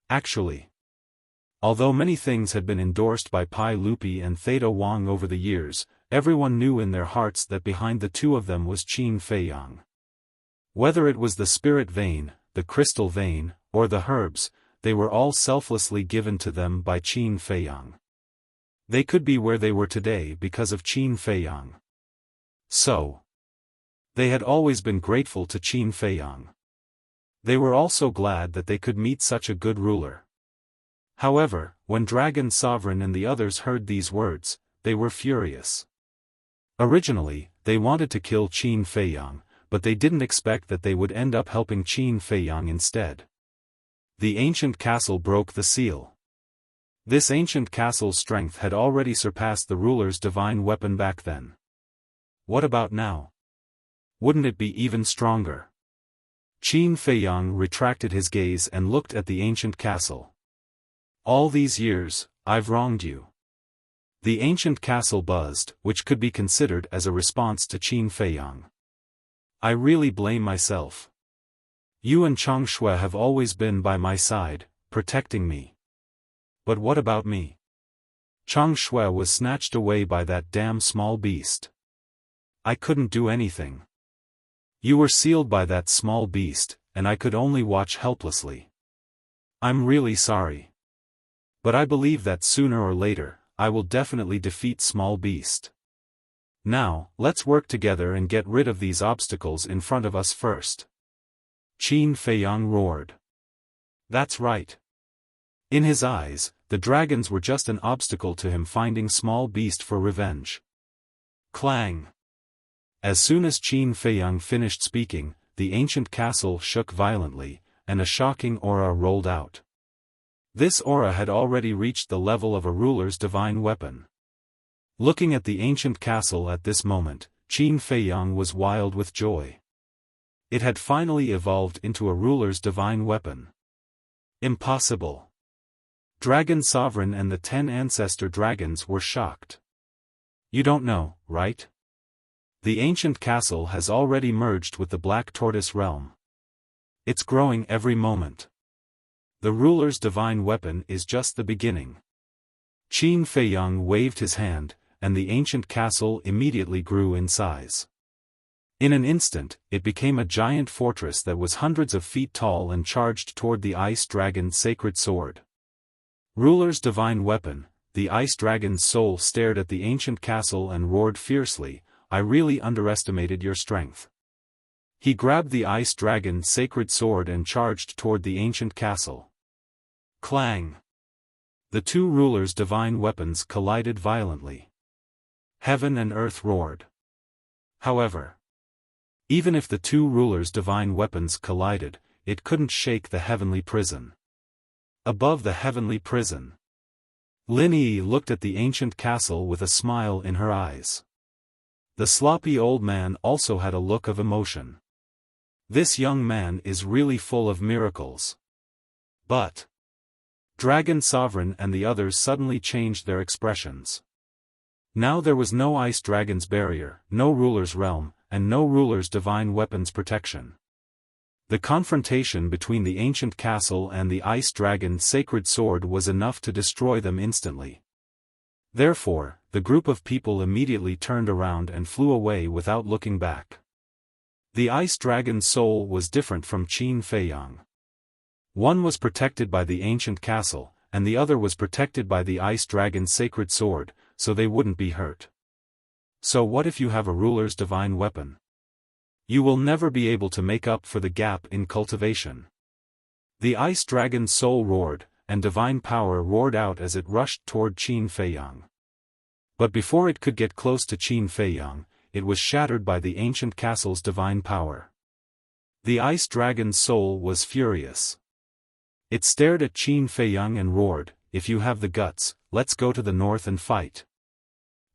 Actually, although many things had been endorsed by Pai Lupi and Theta Wang over the years, everyone knew in their hearts that behind the two of them was Qin Feiyang. Whether it was the spirit vein, the crystal vein, or the herbs, they were all selflessly given to them by Qin Feiyang. They could be where they were today because of Qin Feiyang. So, they had always been grateful to Qin Feiyang. They were also glad that they could meet such a good ruler. However, when Dragon Sovereign and the others heard these words, they were furious. Originally, they wanted to kill Qin Feiyang, but they didn't expect that they would end up helping Qin Feiyang instead. The ancient castle broke the seal. This ancient castle's strength had already surpassed the ruler's divine weapon back then. What about now? Wouldn't it be even stronger? Qin Feiyang retracted his gaze and looked at the ancient castle. All these years, I've wronged you. The ancient castle buzzed, which could be considered as a response to Qin Feiyang. I really blame myself. You and Chang Shui have always been by my side, protecting me. But what about me? Chang Shui was snatched away by that damn small beast. I couldn't do anything. You were sealed by that small beast, and I could only watch helplessly. I'm really sorry. But I believe that sooner or later, I will definitely defeat Small Beast. Now, let's work together and get rid of these obstacles in front of us first. Qin Feiyang roared. That's right. In his eyes, the dragons were just an obstacle to him finding Small Beast for revenge. Clang! As soon as Qin Feiyang finished speaking, the ancient castle shook violently, and a shocking aura rolled out. This aura had already reached the level of a ruler's divine weapon. Looking at the ancient castle at this moment, Qin Feiyang was wild with joy. It had finally evolved into a ruler's divine weapon. Impossible! Dragon Sovereign and the 10 ancestor dragons were shocked. You don't know, right? The ancient castle has already merged with the Black Tortoise realm. It's growing every moment. The ruler's divine weapon is just the beginning. Qin Feiyang waved his hand, and the ancient castle immediately grew in size. In an instant, it became a giant fortress that was hundreds of feet tall and charged toward the Ice Dragon's sacred sword. Ruler's divine weapon, the Ice Dragon's soul stared at the ancient castle and roared fiercely, I really underestimated your strength. He grabbed the Ice Dragon's sacred sword and charged toward the ancient castle. Clang! The two rulers' divine weapons collided violently. Heaven and earth roared. However, even if the two rulers' divine weapons collided, it couldn't shake the heavenly prison. Above the heavenly prison, Lin Yi looked at the ancient castle with a smile in her eyes. The sloppy old man also had a look of emotion. This young man is really full of miracles. But Dragon Sovereign and the others suddenly changed their expressions. Now there was no Ice Dragon's barrier, no ruler's realm, and no ruler's divine weapons protection. The confrontation between the ancient castle and the Ice Dragon's sacred sword was enough to destroy them instantly. Therefore, the group of people immediately turned around and flew away without looking back. The Ice Dragon's soul was different from Qin Feiyang. One was protected by the ancient castle, and the other was protected by the Ice Dragon's sacred sword, so they wouldn't be hurt. So what if you have a ruler's divine weapon? You will never be able to make up for the gap in cultivation. The Ice Dragon's soul roared, and divine power roared out as it rushed toward Qin Feiyang. But before it could get close to Qin Feiyang, it was shattered by the ancient castle's divine power. The Ice Dragon's soul was furious. It stared at Qin Feiyang and roared, if you have the guts, let's go to the north and fight.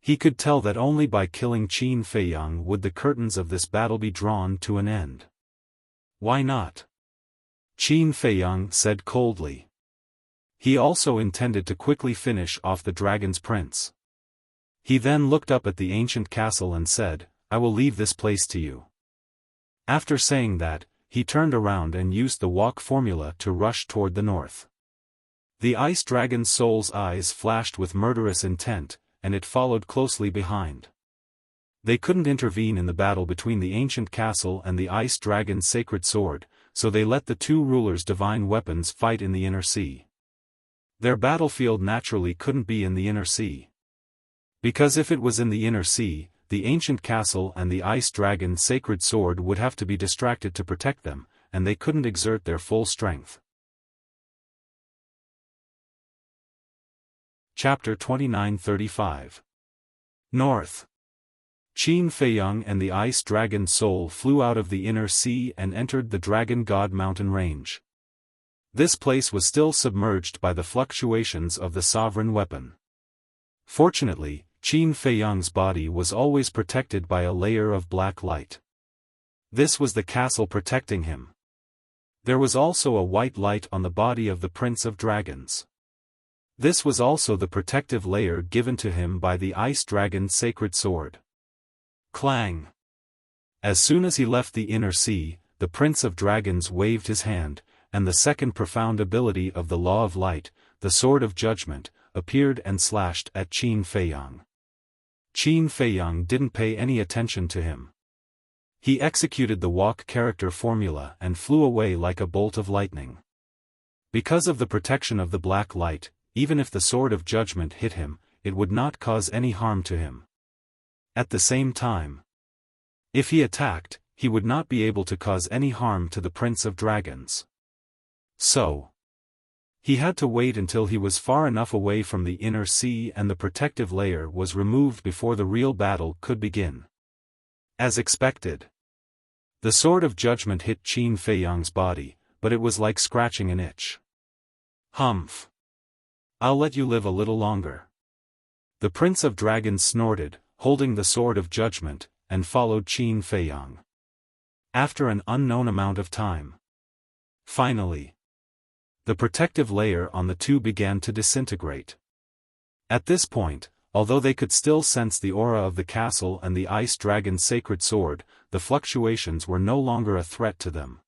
He could tell that only by killing Qin Feiyang would the curtains of this battle be drawn to an end. Why not? Qin Feiyang said coldly. He also intended to quickly finish off the dragon's prince. He then looked up at the ancient castle and said, I will leave this place to you. After saying that, he turned around and used the walk formula to rush toward the north. The Ice Dragon's soul's eyes flashed with murderous intent, and it followed closely behind. They couldn't intervene in the battle between the ancient castle and the Ice Dragon's sacred sword, so they let the two rulers' divine weapons fight in the inner sea. Their battlefield naturally couldn't be in the inner sea. Because if it was in the inner sea, the ancient castle and the ice dragon's sacred sword would have to be distracted to protect them, and they couldn't exert their full strength. Chapter 29:35 North. Qin Feiyang and the ice dragon soul flew out of the inner sea and entered the Dragon God mountain range. This place was still submerged by the fluctuations of the sovereign weapon. Fortunately, Qin Feiyang's body was always protected by a layer of black light. This was the castle protecting him. There was also a white light on the body of the Prince of Dragons. This was also the protective layer given to him by the ice dragon's sacred sword. Clang! As soon as he left the inner sea, the Prince of Dragons waved his hand, and the second profound ability of the Law of Light, the Sword of Judgment, appeared and slashed at Qin Feiyang. Qin Feiyang didn't pay any attention to him. He executed the walk character formula and flew away like a bolt of lightning. Because of the protection of the black light, even if the Sword of Judgment hit him, it would not cause any harm to him. At the same time, if he attacked, he would not be able to cause any harm to the Prince of Dragons. So, he had to wait until he was far enough away from the inner sea and the protective layer was removed before the real battle could begin. As expected, the Sword of Judgment hit Qin Feiyang's body, but it was like scratching an itch. Humph! I'll let you live a little longer. The Prince of Dragons snorted, holding the Sword of Judgment, and followed Qin Feiyang. After an unknown amount of time, finally, the protective layer on the two began to disintegrate. At this point, although they could still sense the aura of the castle and the ice dragon's sacred sword, the fluctuations were no longer a threat to them.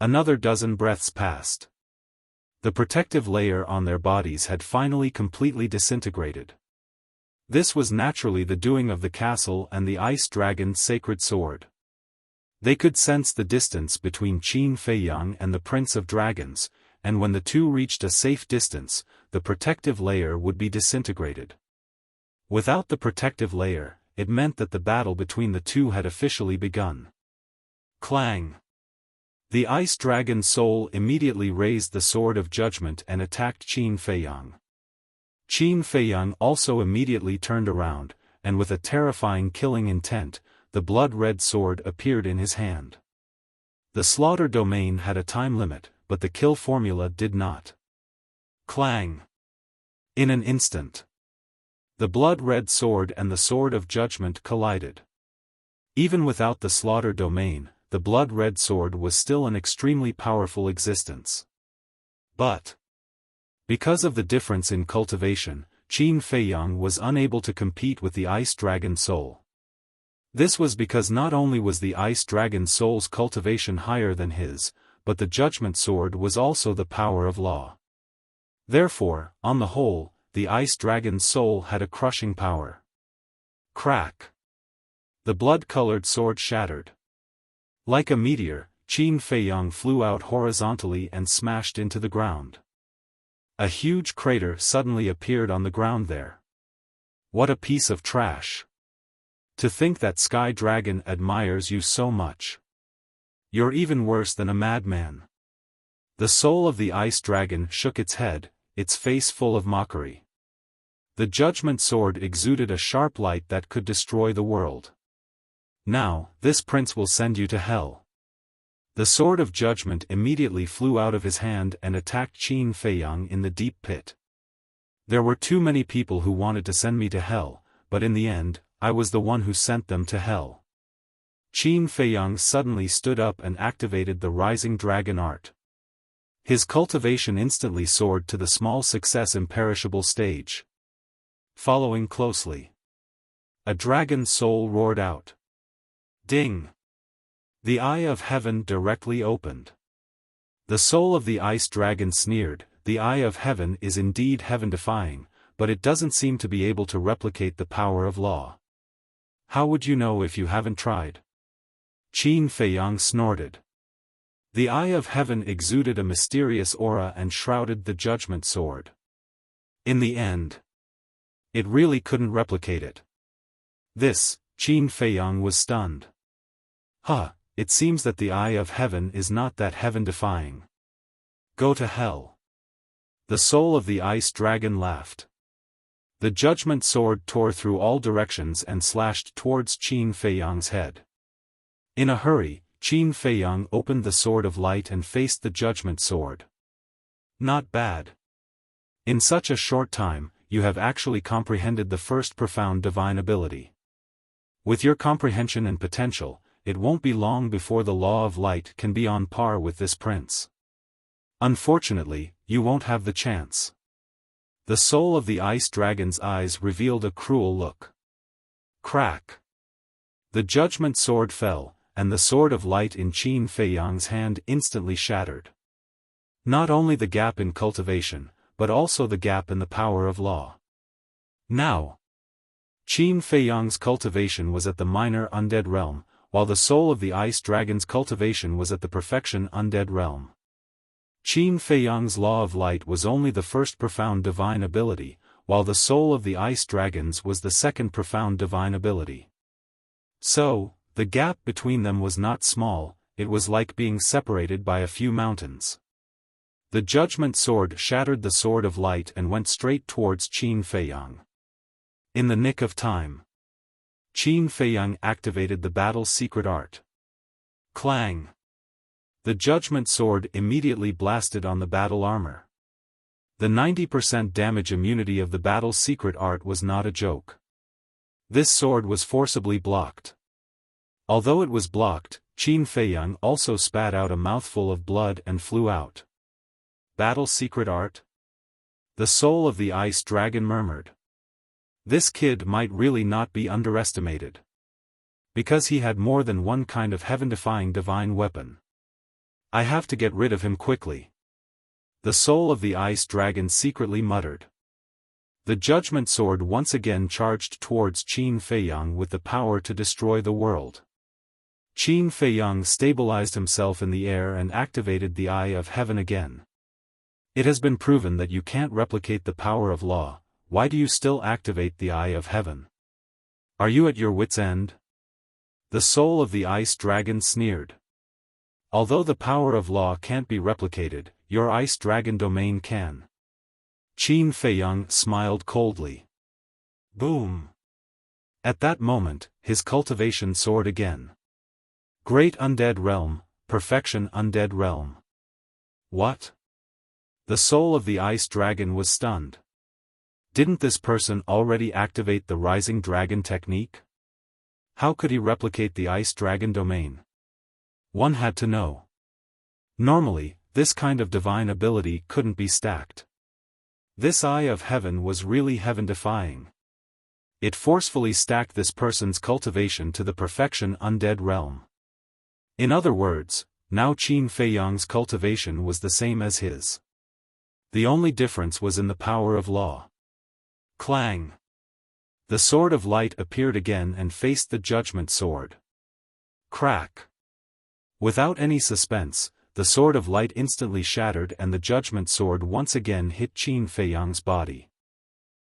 Another dozen breaths passed. The protective layer on their bodies had finally completely disintegrated. This was naturally the doing of the castle and the ice dragon's sacred sword. They could sense the distance between Qin Feiyang and the Prince of Dragons, and when the two reached a safe distance, the protective layer would be disintegrated. Without the protective layer, it meant that the battle between the two had officially begun. Clang! The ice dragon's soul immediately raised the Sword of Judgment and attacked Qin Feiyang. Qin Feiyang also immediately turned around, and with a terrifying killing intent, the blood-red sword appeared in his hand. The slaughter domain had a time limit, but the kill formula did not. Clang! In an instant, the blood-red sword and the Sword of Judgment collided. Even without the slaughter domain, the blood-red sword was still an extremely powerful existence. But, because of the difference in cultivation, Qin Feiyang was unable to compete with the ice dragon soul. This was because not only was the ice dragon soul's cultivation higher than his, but the judgment sword was also the power of law. Therefore, on the whole, the ice dragon's soul had a crushing power. Crack! The blood-colored sword shattered. Like a meteor, Qin Feiyang flew out horizontally and smashed into the ground. A huge crater suddenly appeared on the ground there. What a piece of trash! To think that Sky Dragon admires you so much. You're even worse than a madman. The soul of the ice dragon shook its head, its face full of mockery. The judgment sword exuded a sharp light that could destroy the world. Now, this prince will send you to hell. The Sword of Judgment immediately flew out of his hand and attacked Qin Feiyang in the deep pit. There were too many people who wanted to send me to hell, but in the end, I was the one who sent them to hell. Qin Feiyang suddenly stood up and activated the Rising Dragon art. His cultivation instantly soared to the small success imperishable stage. Following closely, a dragon soul roared out. Ding! The eye of heaven directly opened. The soul of the ice dragon sneered, "The eye of heaven is indeed heaven-defying, but it doesn't seem to be able to replicate the power of law. How would you know if you haven't tried?" Qin Feiyang snorted. The eye of heaven exuded a mysterious aura and shrouded the judgment sword. In the end, it really couldn't replicate it. This Qin Feiyang was stunned. Huh, it seems that the eye of heaven is not that heaven-defying. Go to hell. The soul of the ice dragon laughed. The judgment sword tore through all directions and slashed towards Qin Feiyang's head. In a hurry, Qin Feiyang opened the sword of light and faced the judgment sword. Not bad. In such a short time, you have actually comprehended the first profound divine ability. With your comprehension and potential, it won't be long before the law of light can be on par with this prince. Unfortunately, you won't have the chance. The soul of the ice dragon's eyes revealed a cruel look. Crack. The judgment sword fell, and the sword of light in Qin Feiyang's hand instantly shattered. Not only the gap in cultivation, but also the gap in the power of law. Now, Qin Feiyang's cultivation was at the minor undead realm, while the soul of the ice dragon's cultivation was at the perfection undead realm. Qin Feiyang's law of light was only the first profound divine ability, while the soul of the ice dragons was the second profound divine ability. So, the gap between them was not small, it was like being separated by a few mountains. The judgment sword shattered the sword of light and went straight towards Qin Feiyang. In the nick of time, Qin Feiyang activated the battle's secret art. Clang! The judgment sword immediately blasted on the battle armor. The 90% damage immunity of the battle's secret art was not a joke. This sword was forcibly blocked. Although it was blocked, Qin Feiyang also spat out a mouthful of blood and flew out. Battle secret art? The soul of the ice dragon murmured. This kid might really not be underestimated. Because he had more than one kind of heaven-defying divine weapon. I have to get rid of him quickly. The soul of the ice dragon secretly muttered. The judgment sword once again charged towards Qin Feiyang with the power to destroy the world. Qin Feiyang stabilized himself in the air and activated the eye of heaven again. It has been proven that you can't replicate the power of law, why do you still activate the eye of heaven? Are you at your wits' end? The soul of the ice dragon sneered. Although the power of law can't be replicated, your ice dragon domain can. Qin Feiyang smiled coldly. Boom! At that moment, his cultivation soared again. Great undead realm, perfection undead realm. What? The soul of the ice dragon was stunned. Didn't this person already activate the rising dragon technique? How could he replicate the ice dragon domain? One had to know. Normally, this kind of divine ability couldn't be stacked. This eye of heaven was really heaven-defying. It forcefully stacked this person's cultivation to the perfection undead realm. In other words, now Qin Feiyang's cultivation was the same as his. The only difference was in the power of law. Clang! The sword of light appeared again and faced the judgment sword. Crack! Without any suspense, the sword of light instantly shattered and the judgment sword once again hit Qin Feiyang's body.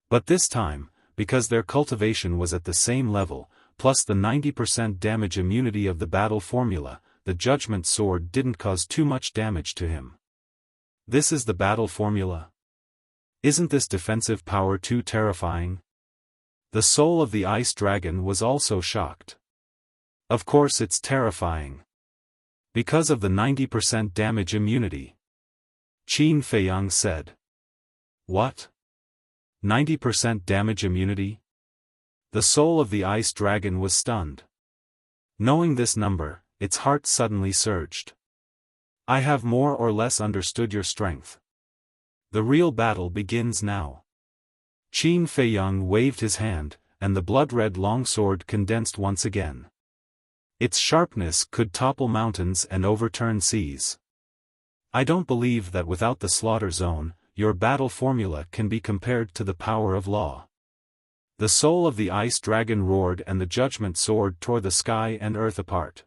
But this time, because their cultivation was at the same level, plus the 90% damage immunity of the battle formula, the judgment sword didn't cause too much damage to him. This is the battle formula? Isn't this defensive power too terrifying? The soul of the ice dragon was also shocked. Of course it's terrifying. Because of the 90% damage immunity. Qin Feiyang said. What? 90% damage immunity? The soul of the ice dragon was stunned. Knowing this number, its heart suddenly surged. I have more or less understood your strength. The real battle begins now. Qin Feiyang waved his hand, and the blood-red longsword condensed once again. Its sharpness could topple mountains and overturn seas. I don't believe that without the slaughter zone, your battle formula can be compared to the power of law. The soul of the ice dragon roared and the judgment sword tore the sky and earth apart.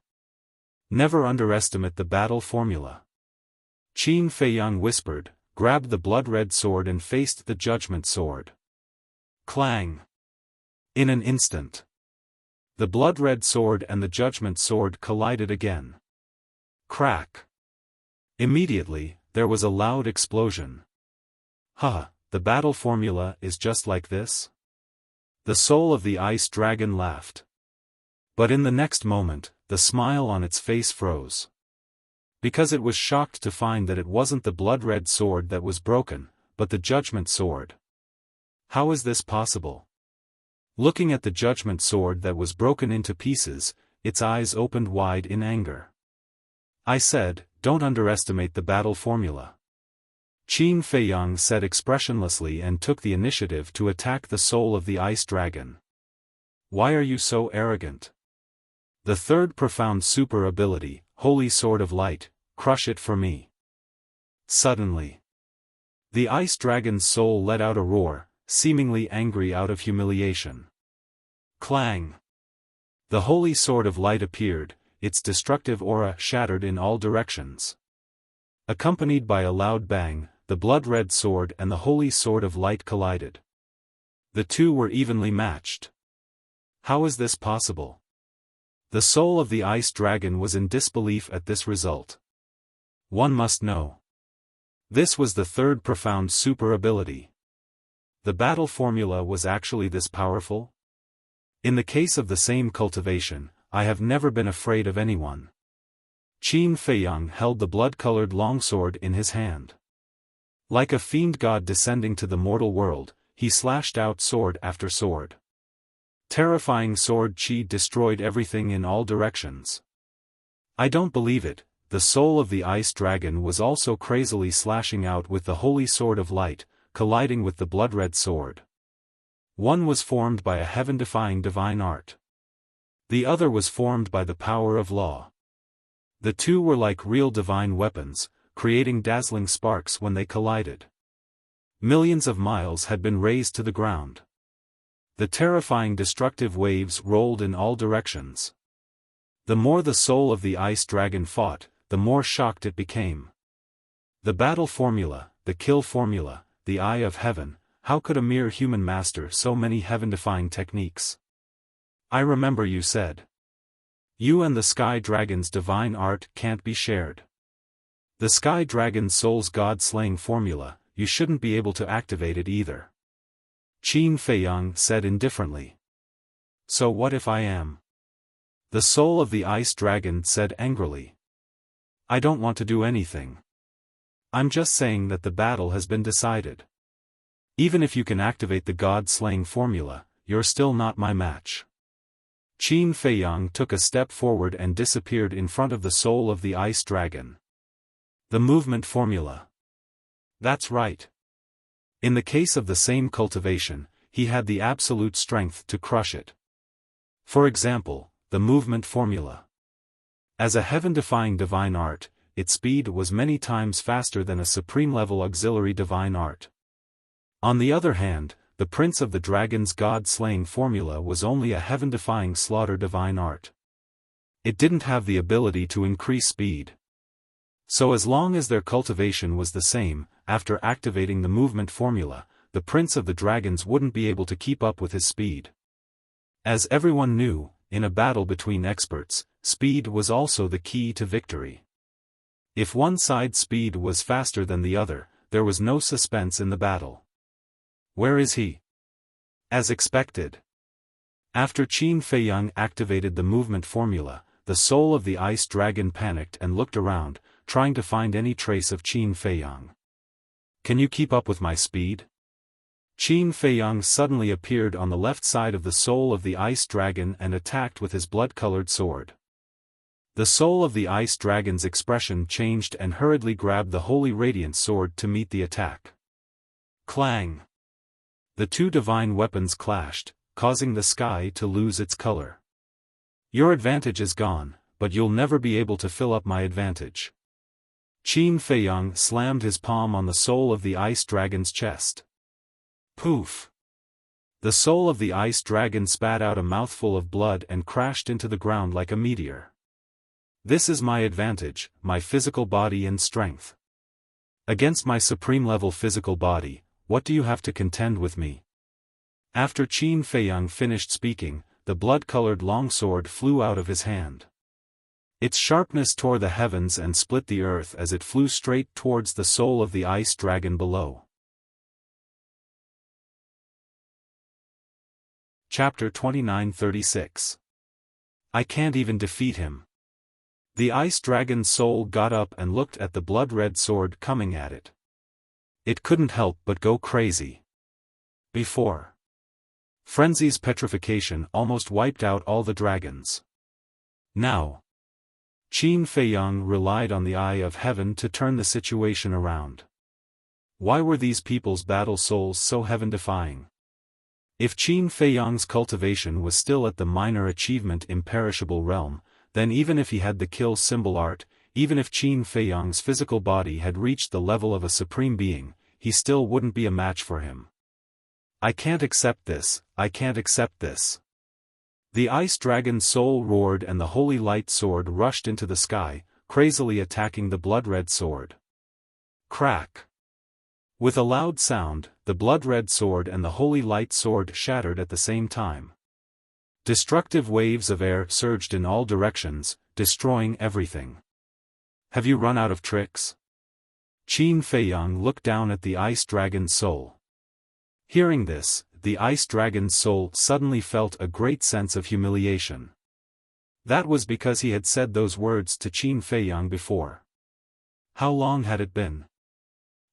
Never underestimate the battle formula. Qin Feiyang whispered, grabbed the blood-red sword and faced the judgment sword. Clang! In an instant. The blood-red sword and the judgment sword collided again. Crack! Immediately, there was a loud explosion. Haha, the battle formula is just like this? The soul of the ice dragon laughed. But in the next moment, the smile on its face froze. Because it was shocked to find that it wasn't the blood-red sword that was broken, but the judgment sword. How is this possible? Looking at the judgment sword that was broken into pieces, its eyes opened wide in anger. I said, don't underestimate the battle formula. Qin Feiyang said expressionlessly and took the initiative to attack the soul of the ice dragon. Why are you so arrogant? The third profound super ability, Holy Sword of Light, crush it for me. Suddenly, the ice dragon's soul let out a roar, seemingly angry out of humiliation. Clang! The Holy Sword of Light appeared, its destructive aura shattered in all directions. Accompanied by a loud bang, the blood-red sword and the Holy Sword of Light collided. The two were evenly matched. How is this possible? The soul of the ice dragon was in disbelief at this result. One must know. This was the third profound super ability. The battle formula was actually this powerful? In the case of the same cultivation, I have never been afraid of anyone. Qin Feiyang held the blood-colored longsword in his hand. Like a fiend god descending to the mortal world, he slashed out sword after sword. Terrifying sword chi destroyed everything in all directions. I don't believe it, the soul of the ice dragon was also crazily slashing out with the Holy Sword of Light, colliding with the blood-red sword. One was formed by a heaven-defying divine art. The other was formed by the power of law. The two were like real divine weapons, creating dazzling sparks when they collided. Millions of miles had been razed to the ground. The terrifying destructive waves rolled in all directions. The more the soul of the ice dragon fought, the more shocked it became. The battle formula, the kill formula, the eye of heaven, how could a mere human master so many heaven-defying techniques? I remember you said. You and the Sky Dragon's divine art can't be shared. The Sky Dragon's soul's god-slaying formula, you shouldn't be able to activate it either. Qin Feiyang said indifferently. So what if I am? The soul of the ice dragon said angrily. I don't want to do anything. I'm just saying that the battle has been decided. Even if you can activate the god-slaying formula, you're still not my match. Qin Feiyang took a step forward and disappeared in front of the soul of the ice dragon. The movement formula. That's right. In the case of the same cultivation, he had the absolute strength to crush it. For example, the movement formula. As a heaven-defying divine art, its speed was many times faster than a supreme-level auxiliary divine art. On the other hand, the Prince of the Dragon's god-slaying formula was only a heaven-defying slaughter divine art. It didn't have the ability to increase speed. So as long as their cultivation was the same, after activating the movement formula, the Prince of the Dragons wouldn't be able to keep up with his speed. As everyone knew, in a battle between experts, speed was also the key to victory. If one side's speed was faster than the other, there was no suspense in the battle. Where is he? As expected. After Qin Feiyang activated the movement formula, the soul of the ice dragon panicked and looked around, trying to find any trace of Qin Feiyang. Can you keep up with my speed? Qin Feiyang suddenly appeared on the left side of the soul of the ice dragon and attacked with his blood-colored sword. The soul of the ice dragon's expression changed and hurriedly grabbed the holy radiant sword to meet the attack. Clang! The two divine weapons clashed, causing the sky to lose its color. Your advantage is gone, but you'll never be able to fill up my advantage. Qin Feiyang slammed his palm on the soul of the ice dragon's chest. Poof! The soul of the ice dragon spat out a mouthful of blood and crashed into the ground like a meteor. This is my advantage, my physical body and strength. Against my supreme-level physical body, what do you have to contend with me? After Qin Feiyang finished speaking, the blood-colored longsword flew out of his hand. Its sharpness tore the heavens and split the earth as it flew straight towards the soul of the ice dragon below. Chapter 29:36. I can't even defeat him. The ice dragon's soul got up and looked at the blood-red sword coming at it. It couldn't help but go crazy. Before Frenzy's petrification almost wiped out all the dragons. Now Qin Feiyang relied on the eye of heaven to turn the situation around. Why were these people's battle souls so heaven-defying? If Qin Feiyang's cultivation was still at the minor achievement imperishable realm, then even if he had the kill symbol art, even if Qin Feiyang's physical body had reached the level of a supreme being, he still wouldn't be a match for him. I can't accept this, I can't accept this. The ice dragon's soul roared and the holy light sword rushed into the sky, crazily attacking the blood-red sword. Crack! With a loud sound, the blood-red sword and the holy light sword shattered at the same time. Destructive waves of air surged in all directions, destroying everything. Have you run out of tricks? Qin Feiyang looked down at the ice dragon's soul. Hearing this, the ice dragon's soul suddenly felt a great sense of humiliation. That was because he had said those words to Qin Feiyang before. How long had it been?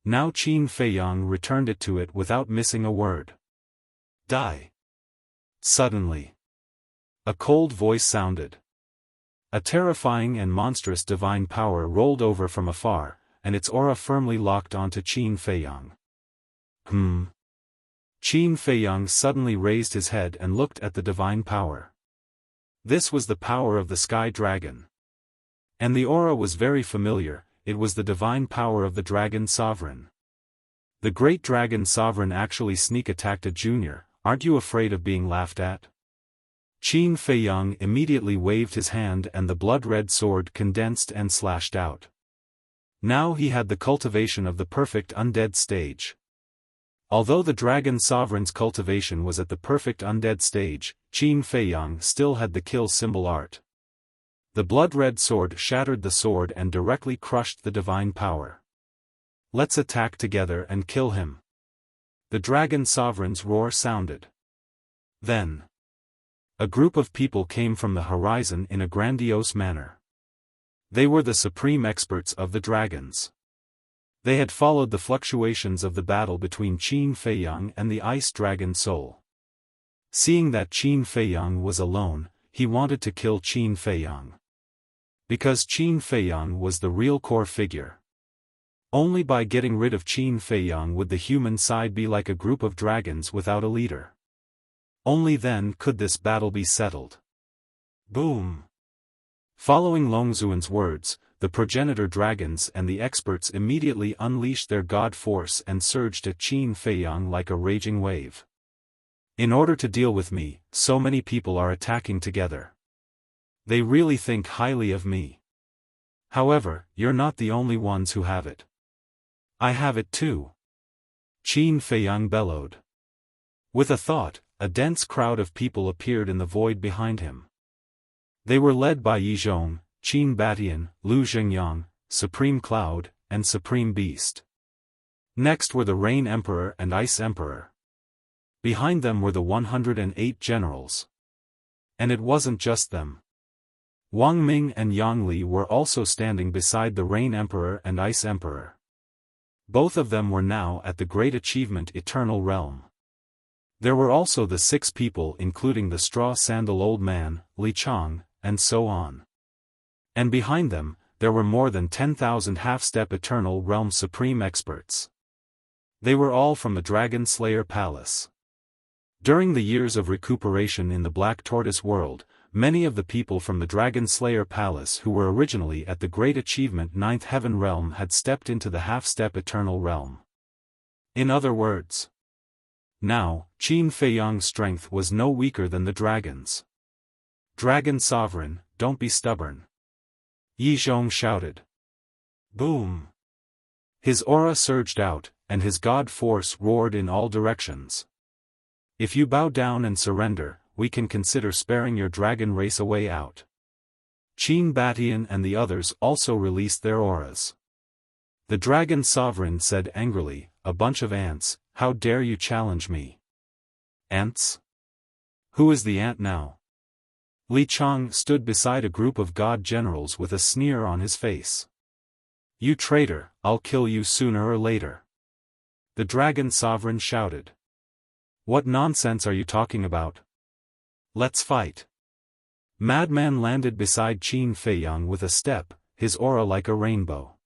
Now Qin Feiyang returned it to it without missing a word. Die. Suddenly, a cold voice sounded. A terrifying and monstrous divine power rolled over from afar, and its aura firmly locked onto Qin Feiyang. Qin Feiyang suddenly raised his head and looked at the divine power. This was the power of the sky dragon. And the aura was very familiar. It was the divine power of the dragon sovereign. The great dragon sovereign actually sneak-attacked a junior. Aren't you afraid of being laughed at? Qin Feiyang immediately waved his hand and the blood-red sword condensed and slashed out. Now he had the cultivation of the perfect undead stage. Although the dragon sovereign's cultivation was at the perfect undead stage, Qin Feiyang still had the kill symbol art. The blood-red sword shattered the sword and directly crushed the divine power. Let's attack together and kill him. The dragon sovereign's roar sounded. Then a group of people came from the horizon in a grandiose manner. They were the supreme experts of the dragons. They had followed the fluctuations of the battle between Qin Feiyang and the ice dragon soul. Seeing that Qin Feiyang was alone, he wanted to kill Qin Feiyang. Because Qin Feiyang was the real core figure. Only by getting rid of Qin Feiyang would the human side be like a group of dragons without a leader. Only then could this battle be settled. Boom! Following Longzuan's words, the progenitor dragons and the experts immediately unleashed their god force and surged at Qin Feiyang like a raging wave. In order to deal with me, so many people are attacking together. They really think highly of me. However, you're not the only ones who have it. I have it too. Qin Feiyang bellowed. With a thought, a dense crowd of people appeared in the void behind him. They were led by Yizhong, Qin Batian, Lu Zhengyang, Supreme Cloud, and Supreme Beast. Next were the Rain Emperor and Ice Emperor. Behind them were the 108 generals. And it wasn't just them. Wang Ming and Yang Li were also standing beside the Rain Emperor and Ice Emperor. Both of them were now at the great achievement Eternal Realm. There were also the 6 people including the Straw Sandal Old Man, Li Chang, and so on. And behind them, there were more than 10,000 half-step Eternal Realm Supreme Experts. They were all from the Dragon Slayer Palace. During the years of recuperation in the Black Tortoise world, many of the people from the Dragon Slayer Palace who were originally at the Great Achievement Ninth Heaven Realm had stepped into the half-step Eternal Realm. In other words, now, Qin Feiyang's strength was no weaker than the dragons. Dragon Sovereign, don't be stubborn. Yizhong shouted. Boom! His aura surged out, and his god force roared in all directions. If you bow down and surrender, we can consider sparing your dragon race a way out. Qin Batian and the others also released their auras. The dragon sovereign said angrily, "A bunch of ants, how dare you challenge me?" Ants? Who is the ant now? Li Chang stood beside a group of god generals with a sneer on his face. "You traitor, I'll kill you sooner or later." The dragon sovereign shouted. "What nonsense are you talking about? Let's fight." Madman landed beside Qin Feiyang with a step, his aura like a rainbow.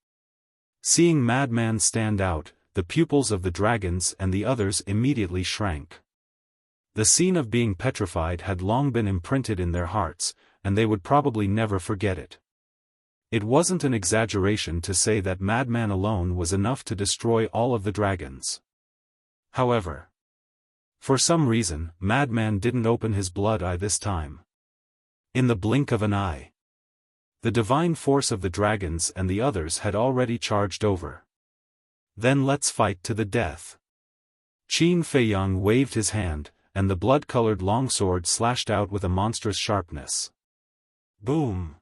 Seeing Madman stand out, the pupils of the dragons and the others immediately shrank. The scene of being petrified had long been imprinted in their hearts, and they would probably never forget it. It wasn't an exaggeration to say that Madman alone was enough to destroy all of the dragons. However, for some reason, Madman didn't open his blood eye this time. In the blink of an eye, the divine force of the dragons and the others had already charged over. "Then let's fight to the death." Qin Feiyang waved his hand, and the blood-colored longsword slashed out with a monstrous sharpness. Boom!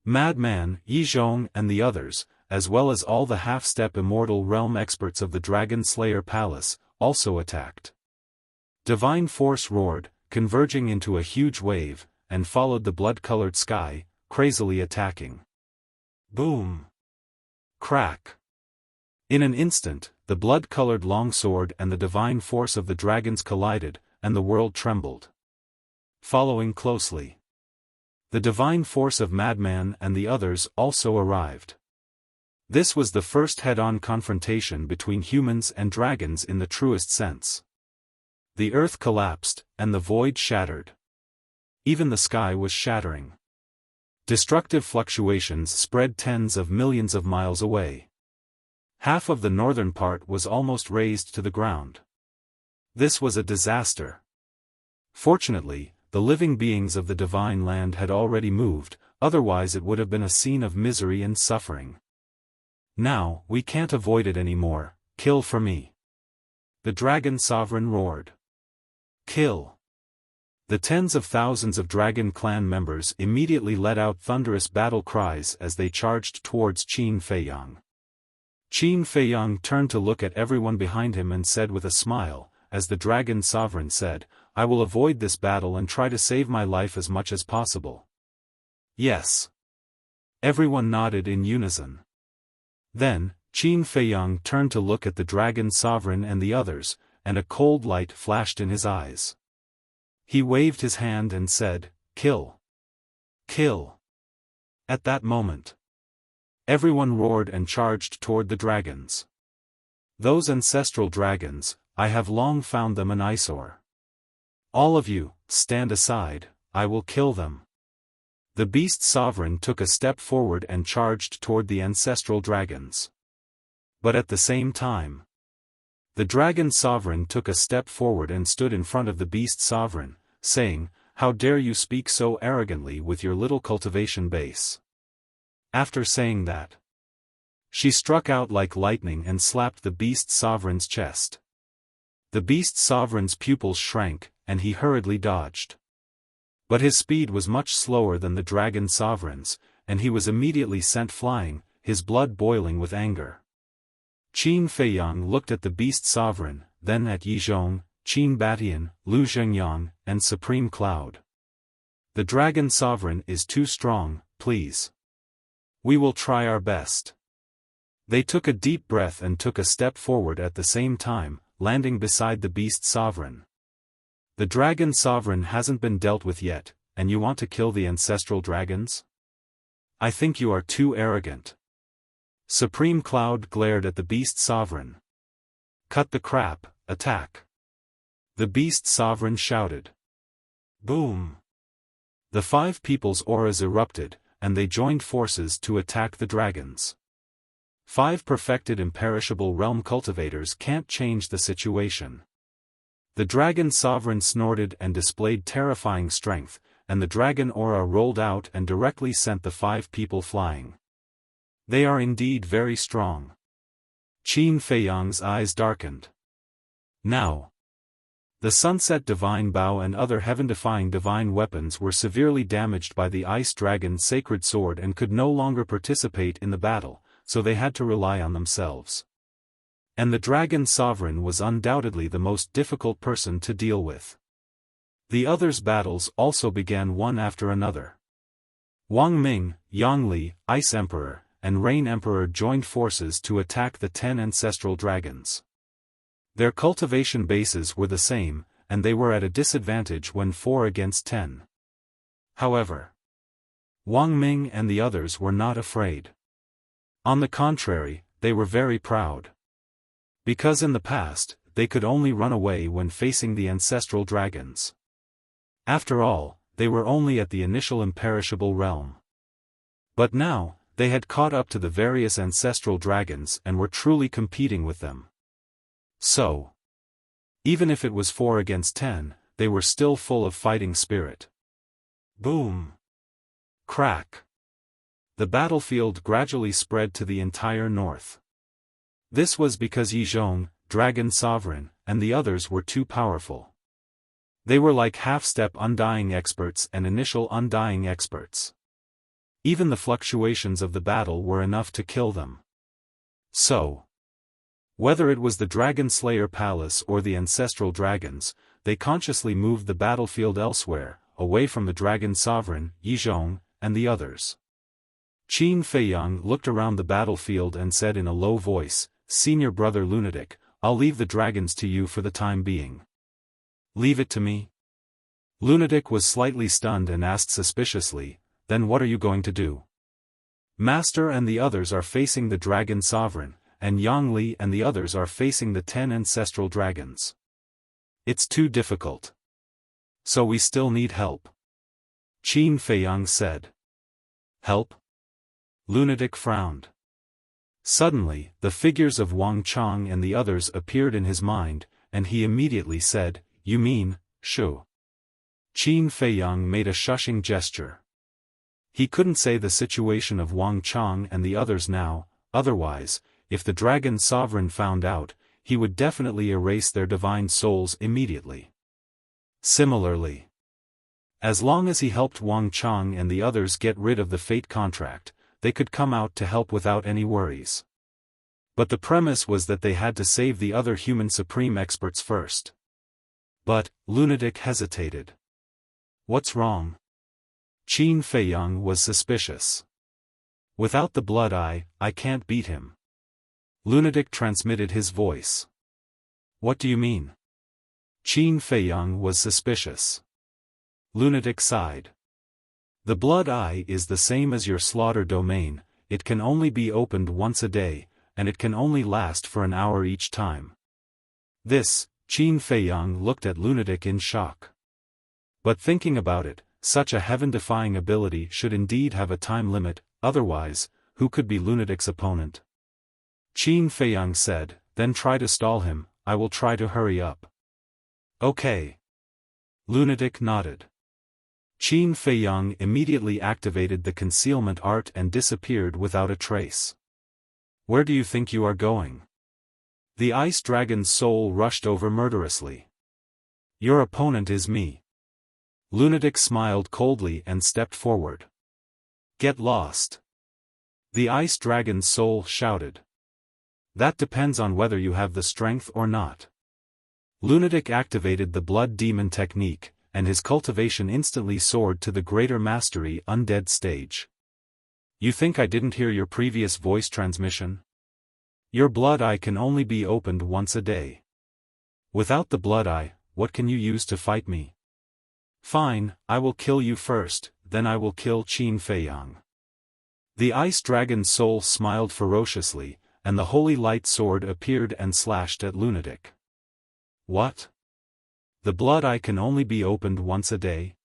Madman, Yizhong and the others, as well as all the half-step immortal realm experts of the Dragon Slayer Palace, also attacked. Divine force roared, converging into a huge wave, and followed the blood-colored sky, crazily attacking. Boom! Crack! In an instant, the blood-colored longsword and the divine force of the dragons collided, and the world trembled. Following closely, the divine force of Madman and the others also arrived. This was the first head-on confrontation between humans and dragons in the truest sense. The earth collapsed, and the void shattered. Even the sky was shattering. Destructive fluctuations spread tens of millions of miles away. Half of the northern part was almost razed to the ground. This was a disaster. Fortunately, the living beings of the divine land had already moved, otherwise it would have been a scene of misery and suffering. "Now, we can't avoid it anymore, kill for me." The dragon sovereign roared. "Kill!" The tens of thousands of dragon clan members immediately let out thunderous battle cries as they charged towards Qin Feiyang. Qin Feiyang turned to look at everyone behind him and said with a smile, as the dragon sovereign said, "I will avoid this battle and try to save my life as much as possible." "Yes." Everyone nodded in unison. Then, Qin Feiyang turned to look at the dragon sovereign and the others, and a cold light flashed in his eyes. He waved his hand and said, "Kill! Kill!" At that moment, everyone roared and charged toward the dragons. "Those ancestral dragons, I have long found them an eyesore. All of you, stand aside, I will kill them." The beast sovereign took a step forward and charged toward the ancestral dragons. But at the same time, the dragon sovereign took a step forward and stood in front of the beast sovereign, saying, "How dare you speak so arrogantly with your little cultivation base?" After saying that, she struck out like lightning and slapped the beast sovereign's chest. The beast sovereign's pupils shrank, and he hurriedly dodged. But his speed was much slower than the dragon sovereign's, and he was immediately sent flying, his blood boiling with anger. Qin Feiyang looked at the beast sovereign, then at Yizhong, Qin Batian, Lu Zhengyang, and Supreme Cloud. "The dragon sovereign is too strong, please. We will try our best." They took a deep breath and took a step forward at the same time, landing beside the beast sovereign. "The dragon sovereign hasn't been dealt with yet, and you want to kill the ancestral dragons? I think you are too arrogant." Supreme Cloud glared at the beast sovereign. "Cut the crap, attack!" The beast sovereign shouted. Boom! The five people's auras erupted, and they joined forces to attack the dragons. 5 perfected imperishable realm cultivators can't change the situation. The dragon sovereign snorted and displayed terrifying strength, and the dragon aura rolled out and directly sent the 5 people flying. They are indeed very strong. Qin Feiyang's eyes darkened. Now, The Sunset Divine Bow and other heaven-defying divine weapons were severely damaged by the Ice Dragon's sacred sword and could no longer participate in the battle, so they had to rely on themselves. And the Dragon Sovereign was undoubtedly the most difficult person to deal with. The others' battles also began one after another. Wang Ming, Yang Li, Ice Emperor, and Rain Emperor joined forces to attack the 10 ancestral dragons. Their cultivation bases were the same, and they were at a disadvantage when 4 against 10. However, Wang Ming and the others were not afraid. On the contrary, they were very proud. Because in the past, they could only run away when facing the ancestral dragons. After all, they were only at the initial imperishable realm. But now, they had caught up to the various ancestral dragons and were truly competing with them. So, even if it was 4 against 10, they were still full of fighting spirit. Boom! Crack! The battlefield gradually spread to the entire north. This was because Yi Zhong, Dragon Sovereign, and the others were too powerful. They were like half-step undying experts and initial undying experts. Even the fluctuations of the battle were enough to kill them. So, whether it was the Dragon Slayer Palace or the ancestral dragons, they consciously moved the battlefield elsewhere, away from the Dragon Sovereign, Yi Zhong, and the others. Qin Feiyang looked around the battlefield and said in a low voice, "Senior brother Lunatic, I'll leave the dragons to you for the time being." "Leave it to me?" Lunatic was slightly stunned and asked suspiciously, "Then what are you going to do?" "Master and the others are facing the Dragon Sovereign, and Yang Li and the others are facing the 10 ancestral dragons. It's too difficult. So we still need help." Qin Feiyang said. "Help?" Lunatic frowned. Suddenly, the figures of Wang Chang and the others appeared in his mind, and he immediately said, "You mean, Shu?" Qin Feiyang made a shushing gesture. He couldn't say the situation of Wang Chang and the others now, otherwise, if the Dragon Sovereign found out, he would definitely erase their divine souls immediately. Similarly, as long as he helped Wang Chang and the others get rid of the fate contract, they could come out to help without any worries. But the premise was that they had to save the other human supreme experts first. But, Lunatic hesitated. "What's wrong?" Qin Feiyang was suspicious. "Without the Blood Eye, I can't beat him." Lunatic transmitted his voice. "What do you mean?" Qin Feiyang was suspicious. Lunatic sighed. "The Blood Eye is the same as your slaughter domain, it can only be opened once a day, and it can only last for an hour each time." This, Qin Feiyang looked at Lunatic in shock. But thinking about it, such a heaven-defying ability should indeed have a time limit, otherwise, who could be Lunatic's opponent? Qin Feiyang said, "Then try to stall him, I will try to hurry up." "Okay." Lunatic nodded. Qin Feiyang immediately activated the concealment art and disappeared without a trace. "Where do you think you are going?" The Ice Dragon's soul rushed over murderously. "Your opponent is me." Lunatic smiled coldly and stepped forward. "Get lost." The Ice Dragon's soul shouted. "That depends on whether you have the strength or not." Lunatic activated the Blood Demon technique, and his cultivation instantly soared to the Greater Mastery Undead stage. "You think I didn't hear your previous voice transmission? Your Blood Eye can only be opened once a day. Without the Blood Eye, what can you use to fight me?" "Fine, I will kill you first, then I will kill Qin Feiyang." The Ice Dragon's soul smiled ferociously, and the Holy Light Sword appeared and slashed at Lunatic. "What? The Blood Eye can only be opened once a day?"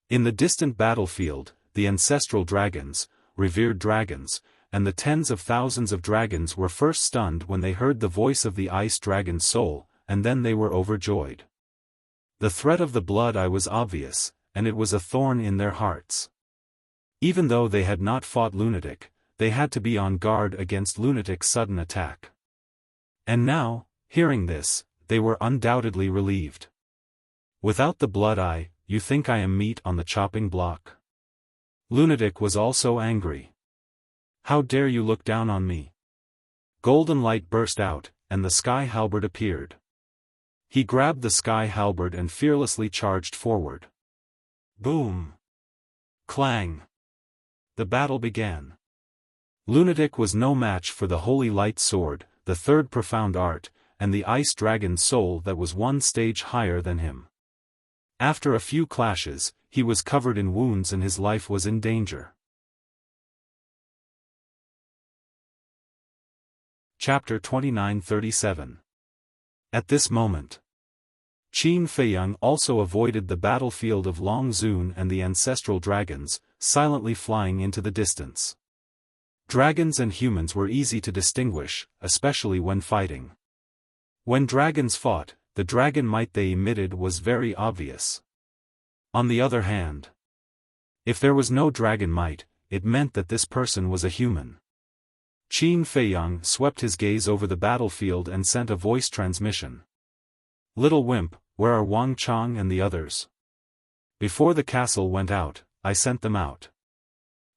In the distant battlefield, the ancestral dragons, revered dragons, and the tens of thousands of dragons were first stunned when they heard the voice of the Ice Dragon's soul, and then they were overjoyed. The threat of the Blood Eye was obvious, and it was a thorn in their hearts. Even though they had not fought Lunatic, they had to be on guard against Lunatic's sudden attack. And now, hearing this, they were undoubtedly relieved. Without the blood eye, you think I am meat on the chopping block? Lunatic was also angry. How dare you look down on me? Golden light burst out, and the sky halberd appeared. He grabbed the sky halberd and fearlessly charged forward. Boom! Clang! The battle began. Lunatic was no match for the holy light sword, the third profound art, and the ice dragon's soul that was one stage higher than him. After a few clashes, he was covered in wounds and his life was in danger. Chapter 29:37. At this moment, Qin Feiyang also avoided the battlefield of Long Zun and the ancestral dragons, silently flying into the distance. Dragons and humans were easy to distinguish, especially when fighting. When dragons fought, the dragon might they emitted was very obvious. On the other hand, if there was no dragon might, it meant that this person was a human. Qin Feiyang swept his gaze over the battlefield and sent a voice transmission. Little wimp, where are Wang Chang and the others? Before the castle went out, I sent them out.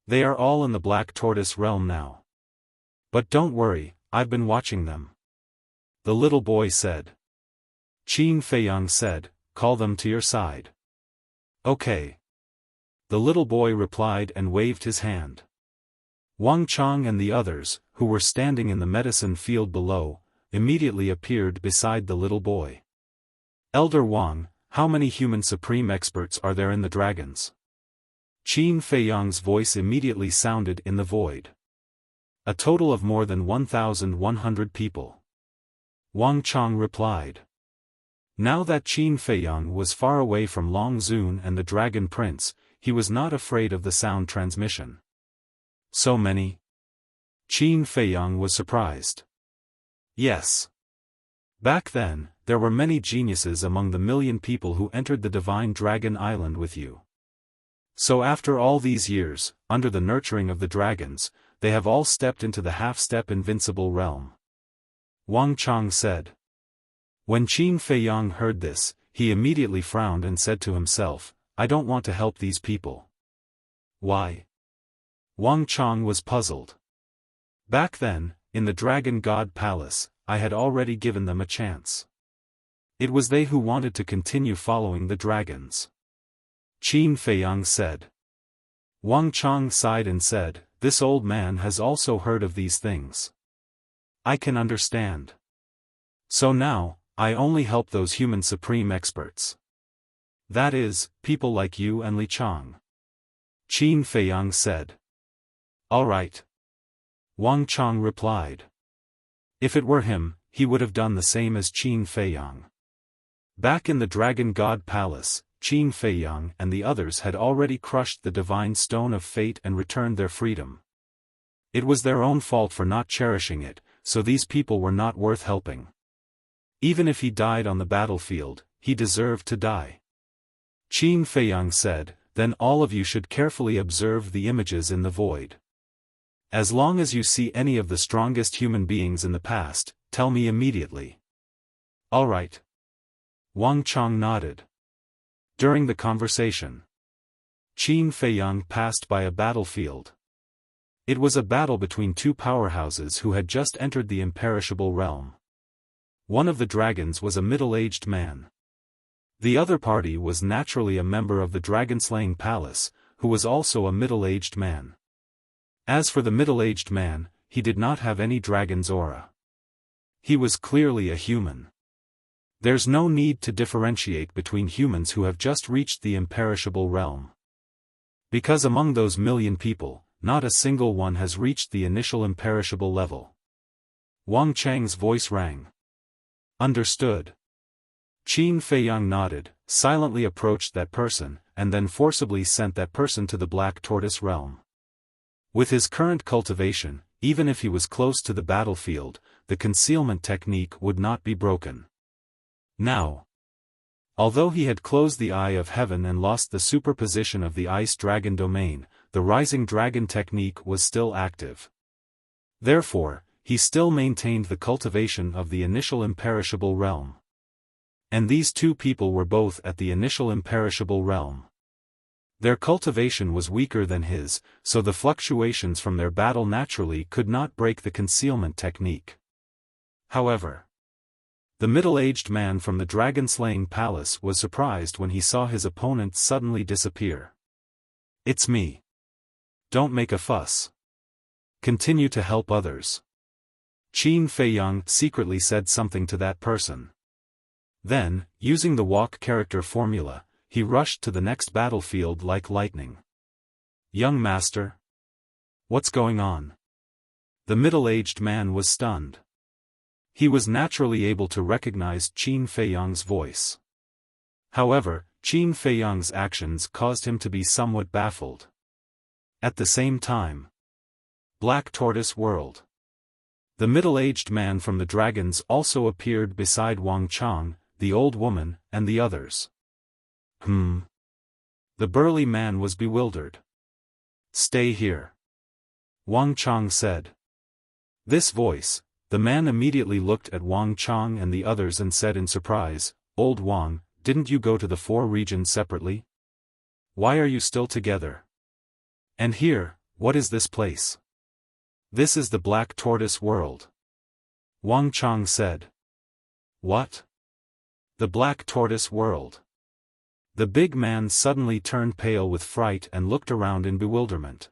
They are all in the Black Tortoise realm now. But don't worry, I've been watching them. The little boy said. Qin Feiyang said, call them to your side. Okay. The little boy replied and waved his hand. Wang Chang and the others, who were standing in the medicine field below, immediately appeared beside the little boy. Elder Wang, how many human supreme experts are there in the dragons? Qin Feiyang's voice immediately sounded in the void. A total of more than 1,100 people. Wang Chang replied. Now that Qin Feiyang was far away from Long Zun and the Dragon Prince, he was not afraid of the sound transmission. So many? Qin Feiyang was surprised. Yes. Back then, there were many geniuses among the million people who entered the Divine Dragon Island with you. So after all these years, under the nurturing of the dragons, they have all stepped into the half-step invincible realm. Wang Chang said. When Qin Feiyang heard this, he immediately frowned and said to himself, I don't want to help these people. Why? Wang Chang was puzzled. Back then, in the Dragon God Palace, I had already given them a chance. It was they who wanted to continue following the dragons. Qin Feiyang said. Wang Chang sighed and said, this old man has also heard of these things. I can understand. So now, I only help those human supreme experts. That is, people like you and Li Chang. Qin Feiyang said. All right. Wang Chang replied. If it were him, he would have done the same as Qin Feiyang. Back in the Dragon God Palace, Qin Feiyang and the others had already crushed the divine stone of fate and returned their freedom. It was their own fault for not cherishing it, so these people were not worth helping. Even if he died on the battlefield, he deserved to die. Qin Feiyang said, then all of you should carefully observe the images in the void. As long as you see any of the strongest human beings in the past, tell me immediately. All right. Wang Chang nodded. During the conversation, Qin Feiyang passed by a battlefield. It was a battle between two powerhouses who had just entered the imperishable realm. One of the dragons was a middle-aged man. The other party was naturally a member of the dragon-slaying palace, who was also a middle-aged man. As for the middle-aged man, he did not have any dragon's aura. He was clearly a human. There's no need to differentiate between humans who have just reached the imperishable realm. Because among those million people, not a single one has reached the initial imperishable level. Wang Chang's voice rang. Understood. Qin Feiyang nodded, silently approached that person, and then forcibly sent that person to the Black Tortoise realm. With his current cultivation, even if he was close to the battlefield, the concealment technique would not be broken. Now, although he had closed the Eye of Heaven and lost the superposition of the Ice Dragon domain, the Rising Dragon technique was still active. Therefore, he still maintained the cultivation of the initial imperishable realm. And these two people were both at the initial imperishable realm. Their cultivation was weaker than his, so the fluctuations from their battle naturally could not break the concealment technique. However, the middle-aged man from the dragon-slaying palace was surprised when he saw his opponent suddenly disappear. "It's me. Don't make a fuss. Continue to help others." Qin Feiyang secretly said something to that person. Then, using the walk character formula, he rushed to the next battlefield like lightning. "Young master? What's going on?" The middle-aged man was stunned. He was naturally able to recognize Qin Feiyang's voice. However, Qin Feiyang's actions caused him to be somewhat baffled. At the same time, Black Tortoise World. The middle-aged man from the dragons also appeared beside Wang Chang, the old woman, and the others. The burly man was bewildered. "Stay here," Wang Chang said. This voice, the man immediately looked at Wang Chang and the others and said in surprise, "Old Wang, didn't you go to the four regions separately? Why are you still together? And here, what is this place?" "This is the Black Tortoise World," Wang Chang said. "What? The Black Tortoise World?" The big man suddenly turned pale with fright and looked around in bewilderment.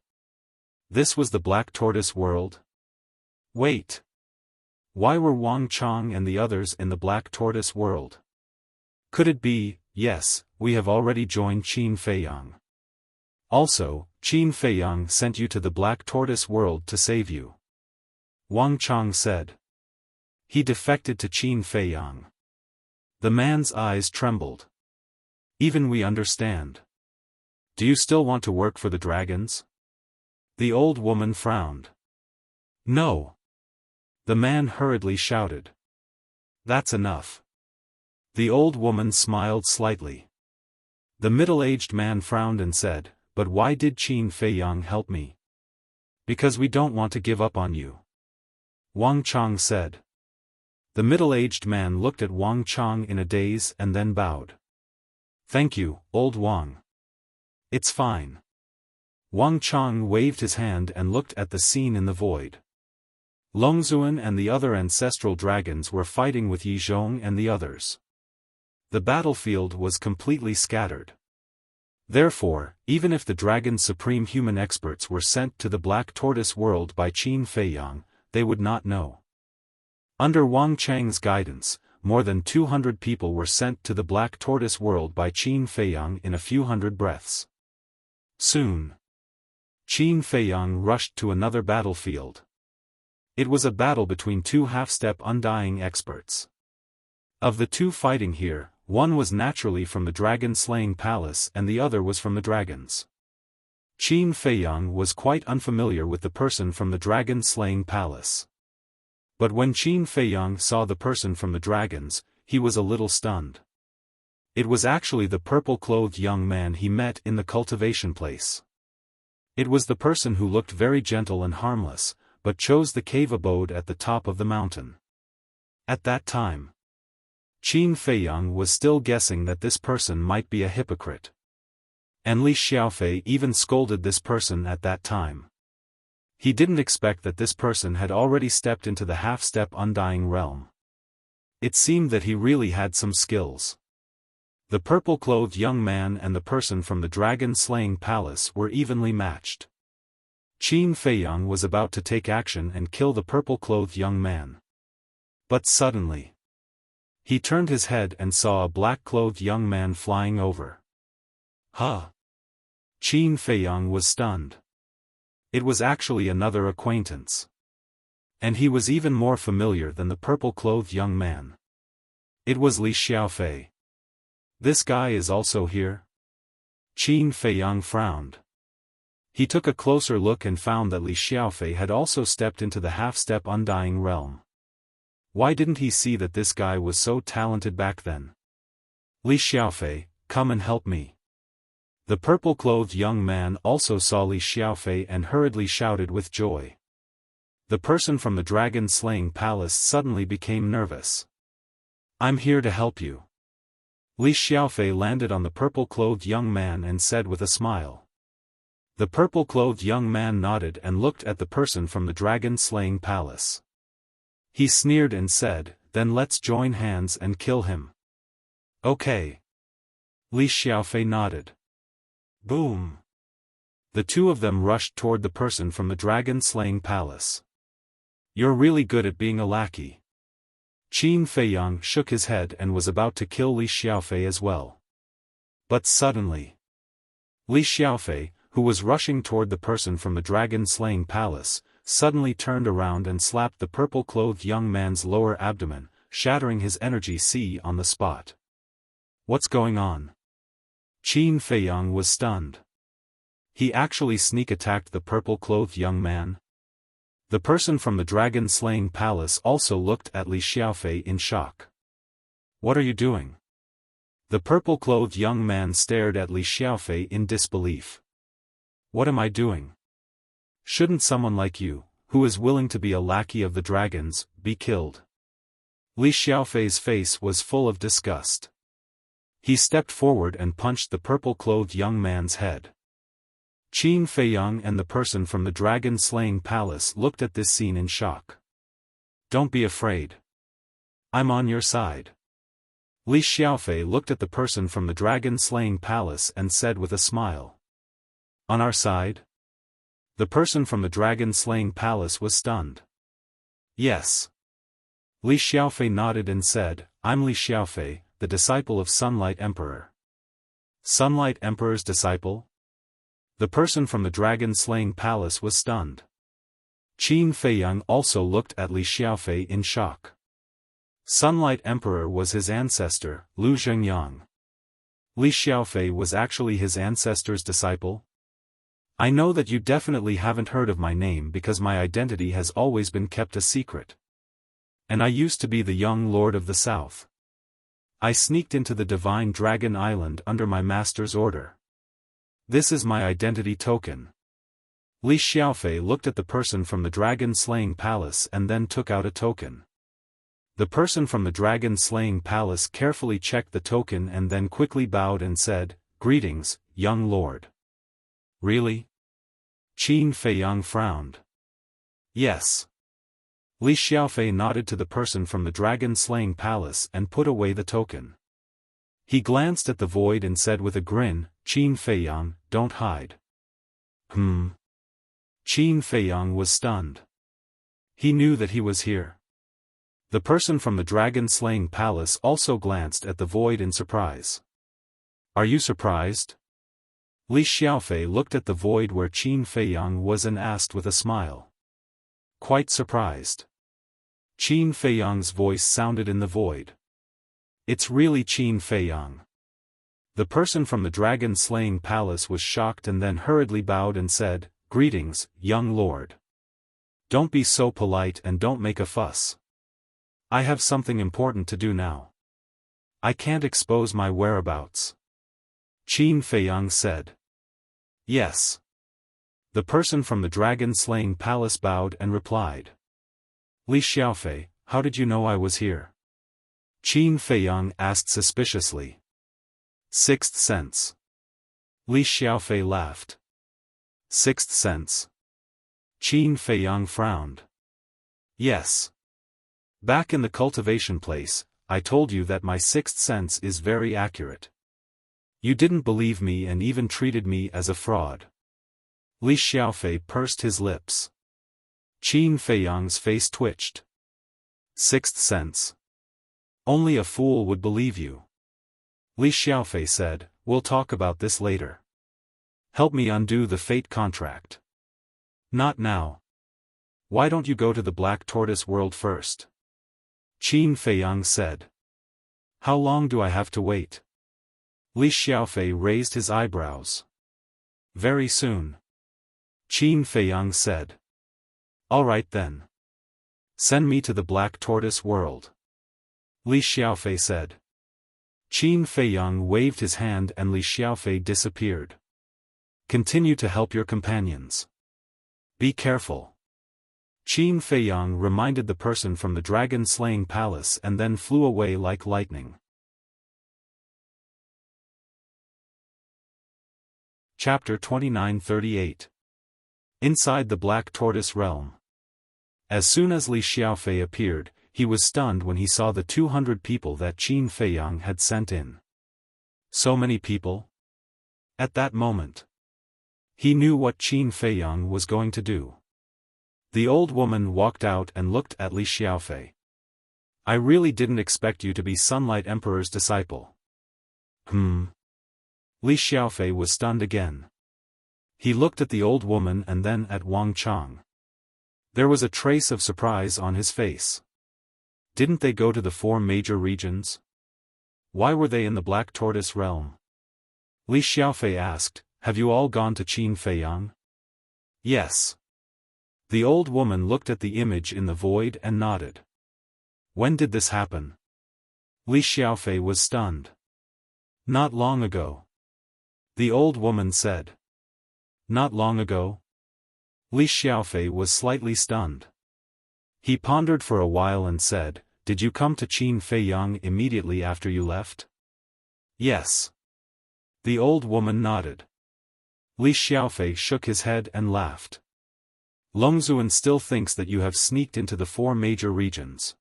This was the Black Tortoise World? Wait. Why were Wang Chang and the others in the Black Tortoise World? Could it be, yes, we have already joined Qin Feiyang. Also, Qin Feiyang sent you to the Black Tortoise World to save you, Wang Chang said. He defected to Qin Feiyang. The man's eyes trembled. Even we understand. Do you still want to work for the dragons? The old woman frowned. No. The man hurriedly shouted. That's enough. The old woman smiled slightly. The middle-aged man frowned and said, But why did Qin Feiyang help me? Because we don't want to give up on you, Wang Chang said. The middle-aged man looked at Wang Chang in a daze and then bowed. Thank you, old Wang. It's fine. Wang Chang waved his hand and looked at the scene in the void. Longzuan and the other ancestral dragons were fighting with Yizhong and the others. The battlefield was completely scattered. Therefore, even if the dragon's supreme human experts were sent to the Black Tortoise World by Qin Feiyang, they would not know. Under Wang Chang's guidance, more than 200 people were sent to the Black Tortoise World by Qin Feiyang in a few hundred breaths. Soon, Qin Feiyang rushed to another battlefield. It was a battle between two half-step undying experts. Of the two fighting here, one was naturally from the dragon-slaying palace and the other was from the dragons. Qin Feiyang was quite unfamiliar with the person from the dragon-slaying palace. But when Qin Feiyang saw the person from the dragons, he was a little stunned. It was actually the purple-clothed young man he met in the cultivation place. It was the person who looked very gentle and harmless, but chose the cave abode at the top of the mountain. At that time, Qin Feiyang was still guessing that this person might be a hypocrite. And Li Xiaofei even scolded this person at that time. He didn't expect that this person had already stepped into the half-step undying realm. It seemed that he really had some skills. The purple-clothed young man and the person from the dragon-slaying palace were evenly matched. Qin Feiyang was about to take action and kill the purple-clothed young man. But suddenly, he turned his head and saw a black-clothed young man flying over. Huh! Qin Feiyang was stunned. It was actually another acquaintance. And he was even more familiar than the purple-clothed young man. It was Li Xiaofei. This guy is also here? Qin Feiyang frowned. He took a closer look and found that Li Xiaofei had also stepped into the half-step undying realm. Why didn't he see that this guy was so talented back then? Li Xiaofei, come and help me. The purple-clothed young man also saw Li Xiaofei and hurriedly shouted with joy. The person from the dragon-slaying palace suddenly became nervous. I'm here to help you. Li Xiaofei landed on the purple-clothed young man and said with a smile. The purple-clothed young man nodded and looked at the person from the dragon-slaying palace. He sneered and said, "Then let's join hands and kill him." "Okay." Li Xiaofei nodded. Boom! The two of them rushed toward the person from the dragon-slaying palace. "You're really good at being a lackey." Qin Feiyang shook his head and was about to kill Li Xiaofei as well. But suddenly, Li Xiaofei, who was rushing toward the person from the dragon-slaying palace, suddenly turned around and slapped the purple-clothed young man's lower abdomen, shattering his energy sea on the spot. "What's going on?" Qin Feiyang was stunned. He actually sneak-attacked the purple-clothed young man? The person from the dragon-slaying palace also looked at Li Xiaofei in shock. "What are you doing?" The purple-clothed young man stared at Li Xiaofei in disbelief. "What am I doing? Shouldn't someone like you, who is willing to be a lackey of the dragons, be killed?" Li Xiaofei's face was full of disgust. He stepped forward and punched the purple-clothed young man's head. Qin Feiyang and the person from the dragon-slaying palace looked at this scene in shock. "Don't be afraid. I'm on your side." Li Xiaofei looked at the person from the dragon-slaying palace and said with a smile. "On our side?" The person from the dragon-slaying palace was stunned. "Yes." Li Xiaofei nodded and said, "I'm Li Xiaofei, the disciple of Sunlight Emperor." "Sunlight Emperor's disciple?" The person from the dragon-slaying palace was stunned. Qin Feiyang also looked at Li Xiaofei in shock. Sunlight Emperor was his ancestor, Lu Zhengyang. Li Xiaofei was actually his ancestor's disciple? "I know that you definitely haven't heard of my name because my identity has always been kept a secret. And I used to be the young lord of the south. I sneaked into the divine dragon island under my master's order. This is my identity token." Li Xiaofei looked at the person from the dragon-slaying palace and then took out a token. The person from the dragon-slaying palace carefully checked the token and then quickly bowed and said, "Greetings, young lord." "Really?" Qin Feiyang frowned. "Yes." Li Xiaofei nodded to the person from the dragon-slaying palace and put away the token. He glanced at the void and said with a grin, "Qin Feiyang, don't hide." Qin Feiyang was stunned. He knew that he was here. The person from the dragon-slaying palace also glanced at the void in surprise. "Are you surprised?" Li Xiaofei looked at the void where Qin Feiyang was and asked with a smile. "Quite surprised." Qin Feiyang's voice sounded in the void. "It's really Qin Feiyang." The person from the dragon-slaying palace was shocked and then hurriedly bowed and said, "Greetings, young lord. Don't be so polite and don't make a fuss. I have something important to do now. I can't expose my whereabouts." Qin Feiyang said. "Yes." The person from the dragon-slaying palace bowed and replied. "Li Xiaofei, how did you know I was here?" Qin Feiyang asked suspiciously. "Sixth sense." Li Xiaofei laughed. "Sixth sense?" Qin Feiyang frowned. "Yes. Back in the cultivation place, I told you that my sixth sense is very accurate. You didn't believe me and even treated me as a fraud." Li Xiaofei pursed his lips. Qin Feiyang's face twitched. "Sixth sense? Only a fool would believe you." Li Xiaofei said, "We'll talk about this later. Help me undo the fate contract." "Not now. Why don't you go to the Black Tortoise world first?" Qin Feiyang said. "How long do I have to wait?" Li Xiaofei raised his eyebrows. "Very soon." Qin Feiyang said. "All right then. Send me to the Black Tortoise world." Li Xiaofei said. Qin Feiyang waved his hand and Li Xiaofei disappeared. "Continue to help your companions. Be careful." Qin Feiyang reminded the person from the dragon-slaying palace and then flew away like lightning. Chapter 2938. Inside the Black Tortoise Realm. As soon as Li Xiaofei appeared, he was stunned when he saw the 200 people that Qin Feiyang had sent in. So many people? At that moment, he knew what Qin Feiyang was going to do. The old woman walked out and looked at Li Xiaofei. I really didn't expect you to be Sunlight Emperor's disciple. Li Xiaofei was stunned again. He looked at the old woman and then at Wang Chang. There was a trace of surprise on his face. Didn't they go to the 4 major regions? Why were they in the Black Tortoise Realm? Li Xiaofei asked, have you all gone to Qin Feiyang? Yes. The old woman looked at the image in the void and nodded. When did this happen? Li Xiaofei was stunned. Not long ago. The old woman said. Not long ago? Li Xiaofei was slightly stunned. He pondered for a while and said, did you come to Qin Feiyang immediately after you left? Yes. The old woman nodded. Li Xiaofei shook his head and laughed. Longzuan still thinks that you have sneaked into the 4 major regions.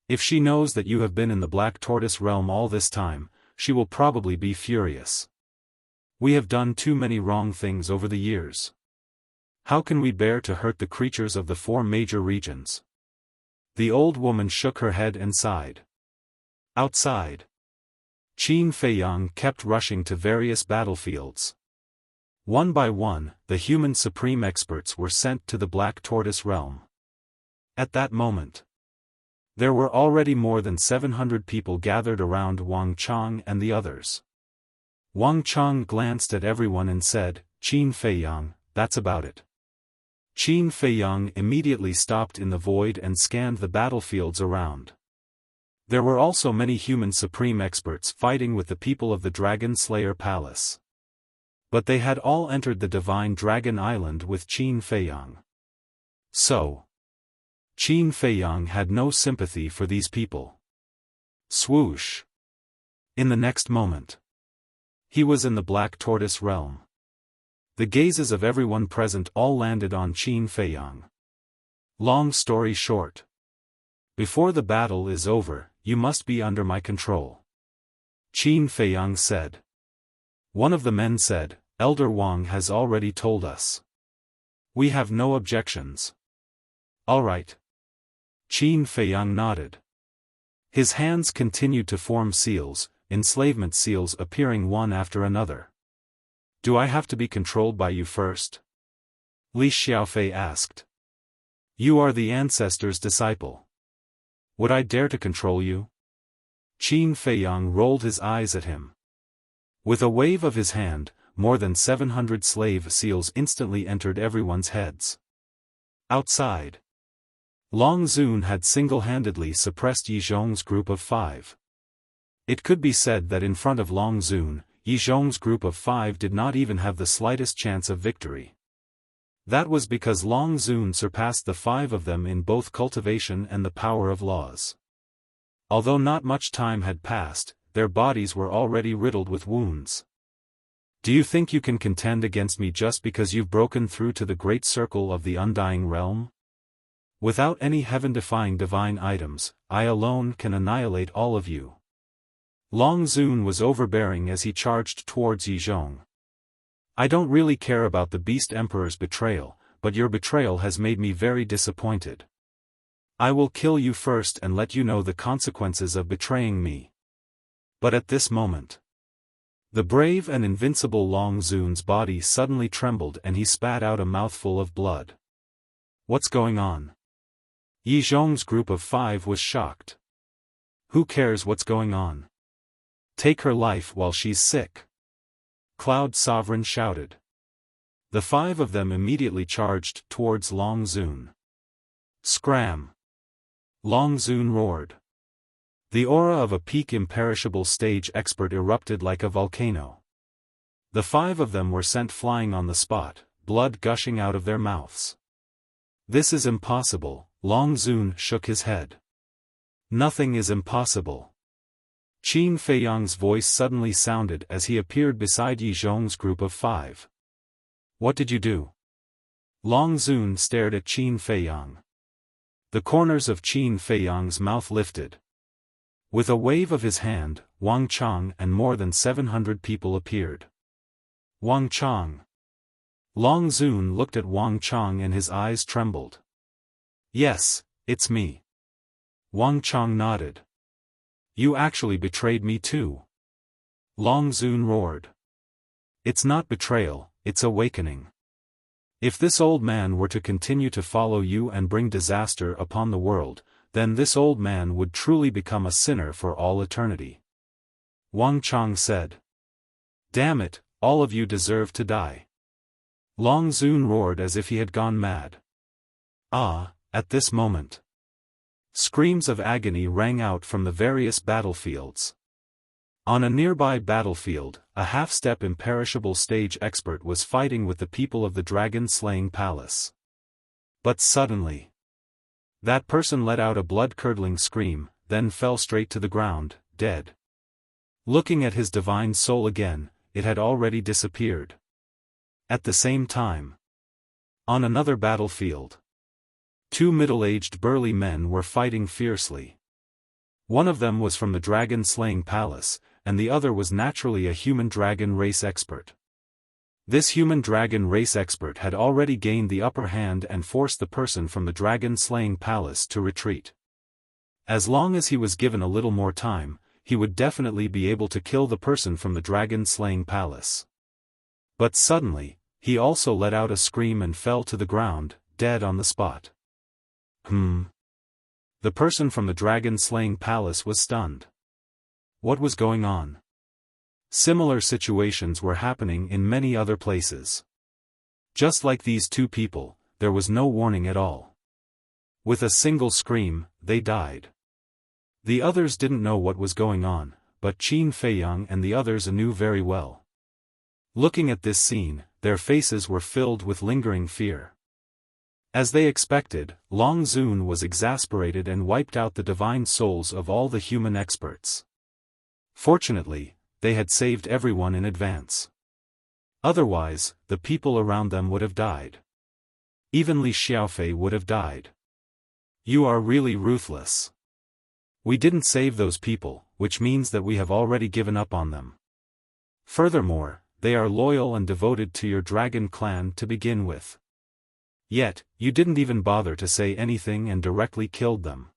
If she knows that you have been in the Black Tortoise Realm all this time, she will probably be furious. We have done too many wrong things over the years. How can we bear to hurt the creatures of the 4 major regions? The old woman shook her head and sighed. Outside, Qin Feiyang kept rushing to various battlefields. One by one, the human supreme experts were sent to the Black Tortoise Realm. At that moment, there were already more than 700 people gathered around Wang Chang and the others. Wang Chang glanced at everyone and said, Qin Feiyang, that's about it. Qin Feiyang immediately stopped in the void and scanned the battlefields around. There were also many human supreme experts fighting with the people of the Dragon Slayer Palace. But they had all entered the Divine Dragon Island with Qin Feiyang. So, Qin Feiyang had no sympathy for these people. Swoosh! In the next moment, he was in the Black Tortoise Realm. The gazes of everyone present all landed on Qin Feiyang. Long story short. Before the battle is over, you must be under my control. Qin Feiyang said. One of the men said, Elder Wang has already told us. We have no objections. All right. Qin Feiyang nodded. His hands continued to form seals, enslavement seals appearing one after another. Do I have to be controlled by you first? Li Xiaofei asked. You are the ancestor's disciple. Would I dare to control you? Qin Feiyang rolled his eyes at him. With a wave of his hand, more than 700 slave seals instantly entered everyone's heads. Outside, Long Zun had single-handedly suppressed Yi Zhong's group of 5. It could be said that in front of Long Zun, Yi Zhong's group of 5 did not even have the slightest chance of victory. That was because Long Zun surpassed the 5 of them in both cultivation and the power of laws. Although not much time had passed, their bodies were already riddled with wounds. Do you think you can contend against me just because you've broken through to the great circle of the Undying Realm? Without any heaven-defying divine items, I alone can annihilate all of you. Long Zun was overbearing as he charged towards Yi Zhong. I don't really care about the Beast Emperor's betrayal, but your betrayal has made me very disappointed. I will kill you first and let you know the consequences of betraying me. But at this moment, the brave and invincible Long Zun's body suddenly trembled and he spat out a mouthful of blood. What's going on? Yi Zhong's group of 5 was shocked. Who cares what's going on? Take her life while she's sick. Cloud Sovereign shouted. The 5 of them immediately charged towards Long Zun. Scram! Long Zun roared. The aura of a peak imperishable stage expert erupted like a volcano. The 5 of them were sent flying on the spot, blood gushing out of their mouths. This is impossible, Long Zun shook his head. Nothing is impossible. Qin Feiyang's voice suddenly sounded as he appeared beside Yi Zhong's group of 5. What did you do? Long Zun stared at Qin Feiyang. The corners of Qin Feiyang's mouth lifted. With a wave of his hand, Wang Chang and more than 700 people appeared. Wang Chang. Long Zun looked at Wang Chang and his eyes trembled. Yes, it's me. Wang Chang nodded. You actually betrayed me too. Long Zun roared. It's not betrayal, it's awakening. If this old man were to continue to follow you and bring disaster upon the world, then this old man would truly become a sinner for all eternity. Wang Chang said. Damn it, all of you deserve to die. Long Zun roared as if he had gone mad. At this moment, screams of agony rang out from the various battlefields. On a nearby battlefield, a half-step imperishable stage expert was fighting with the people of the dragon-slaying palace. But suddenly, that person let out a blood-curdling scream, then fell straight to the ground, dead. Looking at his divine soul again, it had already disappeared. At the same time, on another battlefield, 2 middle-aged burly men were fighting fiercely. One of them was from the dragon-slaying palace, and the other was naturally a human dragon race expert. This human dragon race expert had already gained the upper hand and forced the person from the dragon-slaying palace to retreat. As long as he was given a little more time, he would definitely be able to kill the person from the dragon-slaying palace. But suddenly, he also let out a scream and fell to the ground, dead on the spot. The person from the dragon-slaying palace was stunned. What was going on? Similar situations were happening in many other places. Just like these 2 people, there was no warning at all. With a single scream, they died. The others didn't know what was going on, but Qin Feiyang and the others knew very well. Looking at this scene, their faces were filled with lingering fear. As they expected, Long Zun was exasperated and wiped out the divine souls of all the human experts. Fortunately, they had saved everyone in advance. Otherwise, the people around them would have died. Even Li Xiaofei would have died. You are really ruthless. We didn't save those people, which means that we have already given up on them. Furthermore, they are loyal and devoted to your dragon clan to begin with. Yet, you didn't even bother to say anything and directly killed them.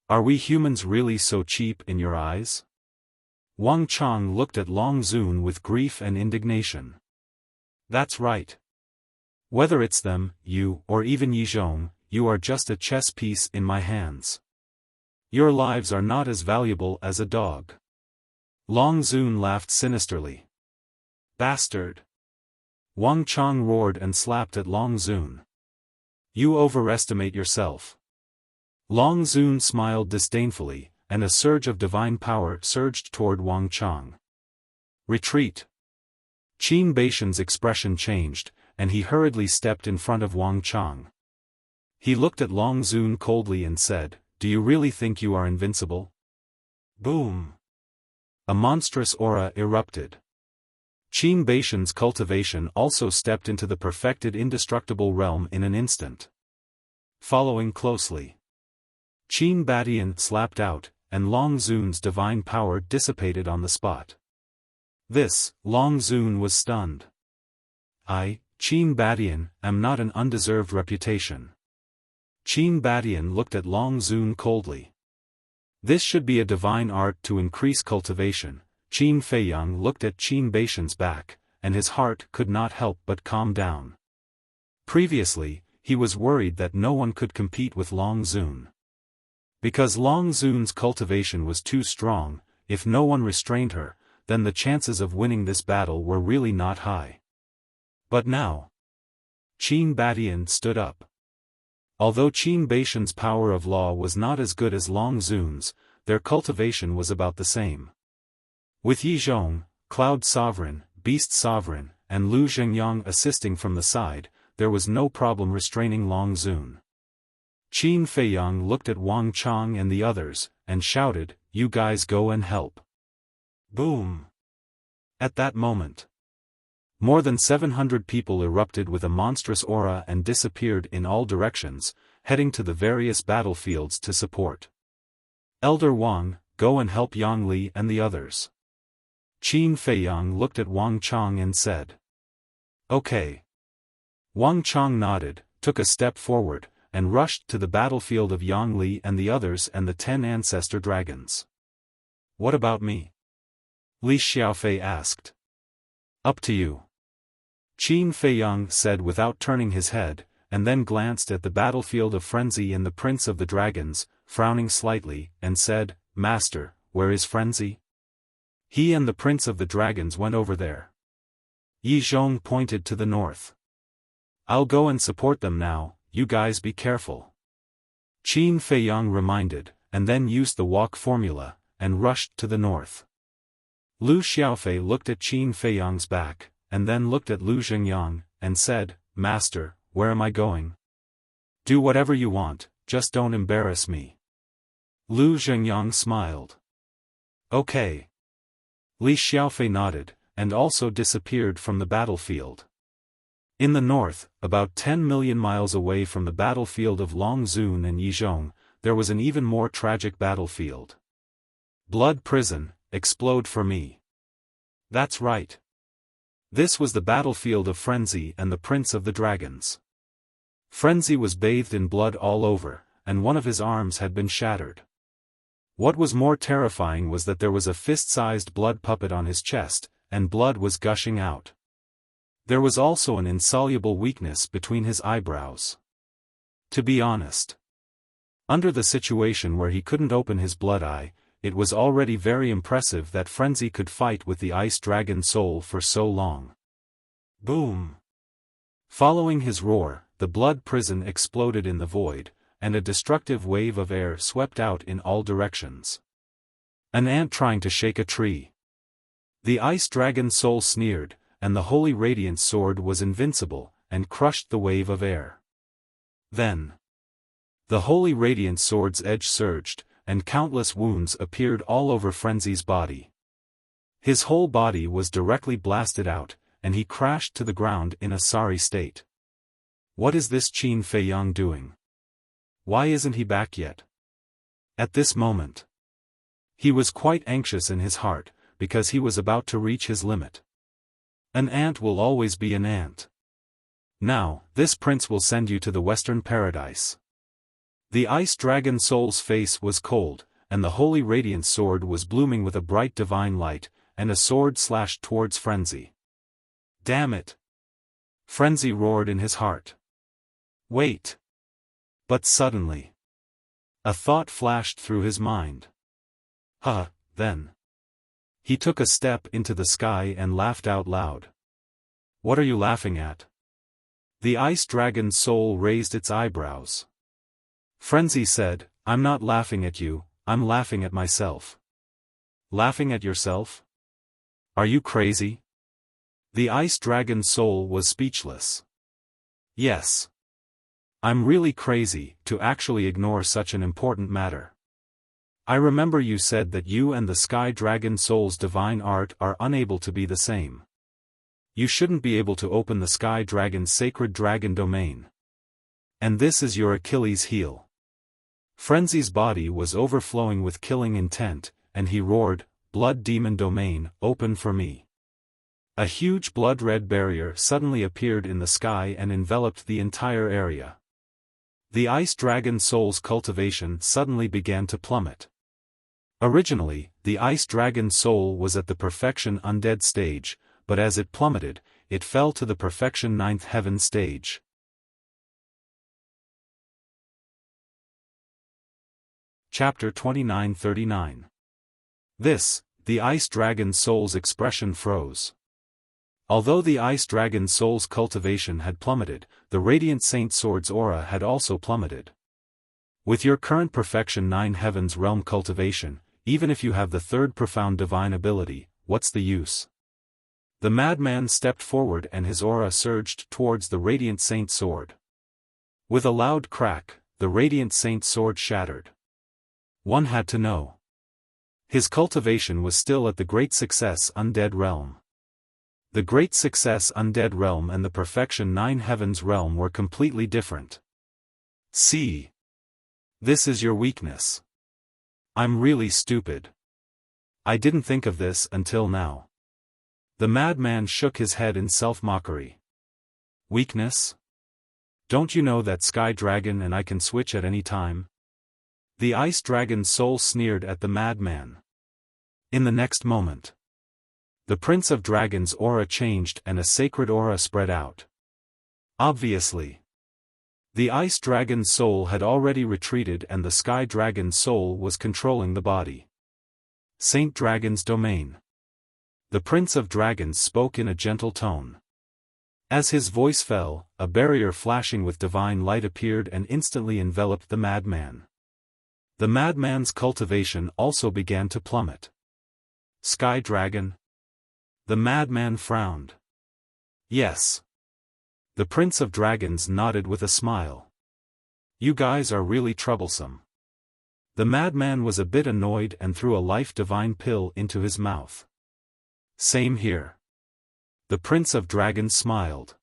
Are we humans really so cheap in your eyes? Wang Chang looked at Long Zun with grief and indignation. That's right. Whether it's them, you, or even Yi Zhong, you are just a chess piece in my hands. Your lives are not as valuable as a dog. Long Zun laughed sinisterly. Bastard! Wang Chang roared and slapped at Long Zun. You overestimate yourself. Long Zun smiled disdainfully, and a surge of divine power surged toward Wang Chang. Retreat! Qin Baishan's expression changed, and he hurriedly stepped in front of Wang Chang. He looked at Long Zun coldly and said, Do you really think you are invincible? Boom! A monstrous aura erupted. Qin Baishan's cultivation also stepped into the perfected indestructible realm in an instant. Following closely, Qin Badian slapped out, and Long Zun's divine power dissipated on the spot. Long Zun was stunned. I, Qin Badian, am not an undeserved reputation. Qin Badian looked at Long Zun coldly. This should be a divine art to increase cultivation. Qin Feiyang looked at Qin Baishan's back, and his heart could not help but calm down. Previously, he was worried that no one could compete with Long Zun. Because Long Zun's cultivation was too strong, if no one restrained her, then the chances of winning this battle were really not high. But now, Qin Badian stood up. Although Qin Baishan's power of law was not as good as Long Zun's, their cultivation was about the same. With Yi Zhong, Cloud Sovereign, Beast Sovereign, and Lu Zhengyang assisting from the side, there was no problem restraining Long Zun. Qin Feiyang looked at Wang Chang and the others, and shouted, you guys go and help. Boom! At that moment, more than 700 people erupted with a monstrous aura and disappeared in all directions, heading to the various battlefields to support. Elder Wang, go and help Yang Li and the others. Qin Feiyang looked at Wang Chong and said. Okay. Wang Chong nodded, took a step forward, and rushed to the battlefield of Yang Li and the others and the 10 ancestor dragons. What about me? Li Xiaofei asked. Up to you. Qin Feiyang said without turning his head, and then glanced at the battlefield of Frenzy and the Prince of the Dragons, frowning slightly, and said, Master, where is Frenzy? He and the Prince of the Dragons went over there. Yi Zhong pointed to the north. I'll go and support them now, you guys be careful. Qin Feiyang reminded, and then used the walk formula, and rushed to the north. Lu Xiaofei looked at Qin Feiyang's back, and then looked at Lu Zhengyang, and said, Master, where am I going? Do whatever you want, just don't embarrass me. Lu Zhengyang smiled. Okay. Li Xiaofei nodded, and also disappeared from the battlefield. In the north, about 10 million miles away from the battlefield of Longzun and Yizhong, there was an even more tragic battlefield. Blood Prison, explode for me. That's right. This was the battlefield of Frenzy and the Prince of the Dragons. Frenzy was bathed in blood all over, and one of his arms had been shattered. What was more terrifying was that there was a fist-sized blood puppet on his chest, and blood was gushing out. There was also an insoluble weakness between his eyebrows. To be honest, under the situation where he couldn't open his blood eye, it was already very impressive that Frenzy could fight with the Ice Dragon Soul for so long. Boom! Following his roar, the blood prison exploded in the void, and a destructive wave of air swept out in all directions. An ant trying to shake a tree. The Ice Dragon Soul sneered, and the Holy Radiant Sword was invincible, and crushed the wave of air. Then, the Holy Radiant Sword's edge surged, and countless wounds appeared all over Frenzy's body. His whole body was directly blasted out, and he crashed to the ground in a sorry state. What is this Qin Feiyang doing? Why isn't he back yet? At this moment, he was quite anxious in his heart, because he was about to reach his limit. An ant will always be an ant. Now, this prince will send you to the Western Paradise. The Ice Dragon Soul's face was cold, and the Holy Radiant Sword was blooming with a bright divine light, and a sword slashed towards Frenzy. Damn it! Frenzy roared in his heart. Wait! But suddenly, a thought flashed through his mind. Then. He took a step into the sky and laughed out loud. What are you laughing at? The Ice Dragon's soul raised its eyebrows. Frenzy said, I'm not laughing at you, I'm laughing at myself. Laughing at yourself? Are you crazy? The Ice Dragon's soul was speechless. Yes. I'm really crazy to actually ignore such an important matter. I remember you said that you and the Sky Dragon Soul's divine art are unable to be the same. You shouldn't be able to open the Sky Dragon's sacred dragon domain. And this is your Achilles heel. Frenzy's body was overflowing with killing intent, and he roared, Blood Demon Domain, open for me. A huge blood-red barrier suddenly appeared in the sky and enveloped the entire area. The Ice Dragon Soul's cultivation suddenly began to plummet. Originally, the Ice Dragon Soul was at the Perfection Undead stage, but as it plummeted, it fell to the Perfection Ninth Heaven stage. Chapter 2939. The Ice Dragon Soul's expression froze. Although the Ice Dragon Soul's cultivation had plummeted, the Radiant Saint Sword's aura had also plummeted. With your current Perfection 9 Heavens realm cultivation, even if you have the third profound divine ability, what's the use? The madman stepped forward and his aura surged towards the Radiant Saint Sword. With a loud crack, the Radiant Saint Sword shattered. One had to know. His cultivation was still at the Great Success Undead Realm. The Great Success Undead Realm and the Perfection Nine Heavens Realm were completely different. See? This is your weakness. I'm really stupid. I didn't think of this until now. The madman shook his head in self-mockery. Weakness? Don't you know that Sky Dragon and I can switch at any time? The Ice Dragon's soul sneered at the madman. In the next moment, the Prince of Dragons' aura changed and a sacred aura spread out. Obviously, the Ice Dragon's soul had already retreated and the Sky Dragon's soul was controlling the body. Saint Dragon's domain. The Prince of Dragons spoke in a gentle tone. As his voice fell, a barrier flashing with divine light appeared and instantly enveloped the madman. The madman's cultivation also began to plummet. Sky Dragon? The madman frowned. Yes. The Prince of Dragons nodded with a smile. You guys are really troublesome. The madman was a bit annoyed and threw a life divine pill into his mouth. Same here. The Prince of Dragons smiled.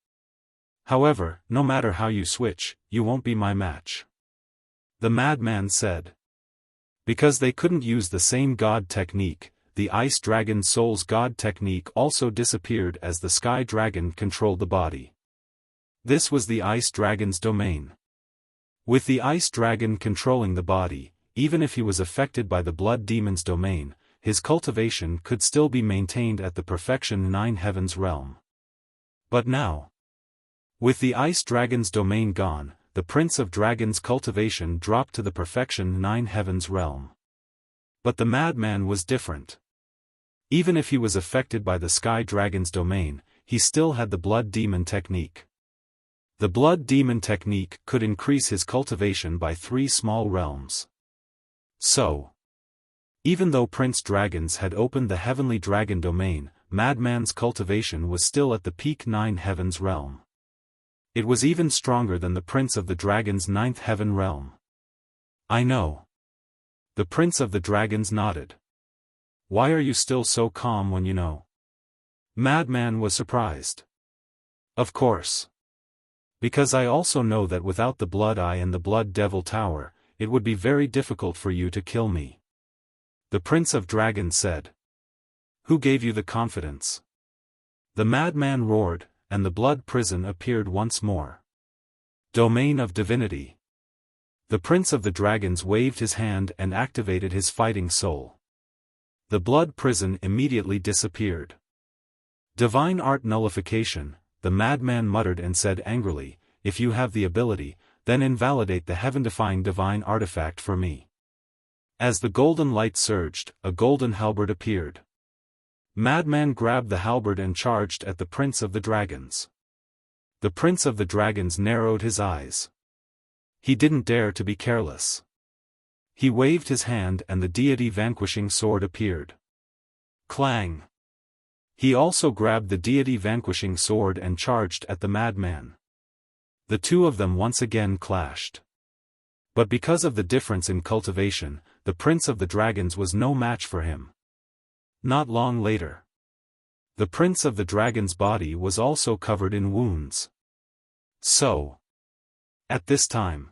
However, no matter how you switch, you won't be my match. The madman said. Because they couldn't use the same god technique, the Ice Dragon's soul's god technique also disappeared as the Sky Dragon controlled the body. This was the Ice Dragon's domain. With the Ice Dragon controlling the body, even if he was affected by the Blood Demon's domain, his cultivation could still be maintained at the Perfection Nine Heavens realm. But now, with the Ice Dragon's domain gone, the Prince of Dragons' cultivation dropped to the Perfection Nine Heavens realm. But the madman was different. Even if he was affected by the Sky Dragon's domain, he still had the Blood Demon technique. The Blood Demon technique could increase his cultivation by 3 small realms. So, even though Prince Dragons had opened the Heavenly Dragon domain, Madman's cultivation was still at the peak Nine Heavens realm. It was even stronger than the Prince of the Dragons' Ninth Heaven realm. I know. The Prince of the Dragons nodded. Why are you still so calm when you know? Madman was surprised. Of course. Because I also know that without the Blood Eye and the Blood Devil Tower, it would be very difficult for you to kill me. The Prince of Dragons said. Who gave you the confidence? The madman roared, and the blood prison appeared once more. Domain of Divinity. The Prince of the Dragons waved his hand and activated his fighting soul. The blood prison immediately disappeared. Divine Art Nullification, the madman muttered and said angrily, if you have the ability, then invalidate the heaven-defying divine artifact for me. As the golden light surged, a golden halberd appeared. Madman grabbed the halberd and charged at the Prince of the Dragons. The Prince of the Dragons narrowed his eyes. He didn't dare to be careless. He waved his hand and the deity vanquishing sword appeared. Clang! He also grabbed the deity vanquishing sword and charged at the madman. The two of them once again clashed. But because of the difference in cultivation, the Prince of the Dragons was no match for him. Not long later, the Prince of the Dragons' body was also covered in wounds. So, at this time,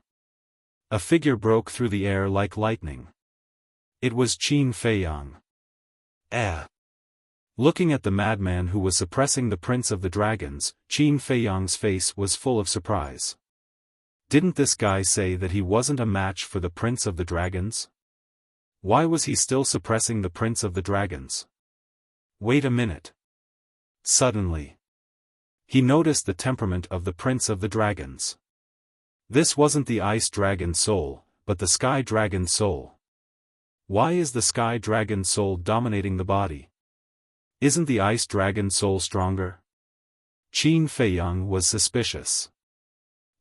a figure broke through the air like lightning. It was Qin Feiyang. Looking at the madman who was suppressing the Prince of the Dragons, Qin Feiyang's face was full of surprise. Didn't this guy say that he wasn't a match for the Prince of the Dragons? Why was he still suppressing the Prince of the Dragons? Wait a minute. Suddenly, he noticed the temperament of the Prince of the Dragons. This wasn't the Ice Dragon's soul, but the Sky Dragon's soul. Why is the Sky Dragon's soul dominating the body? Isn't the Ice Dragon's soul stronger? Qin Feiyang was suspicious.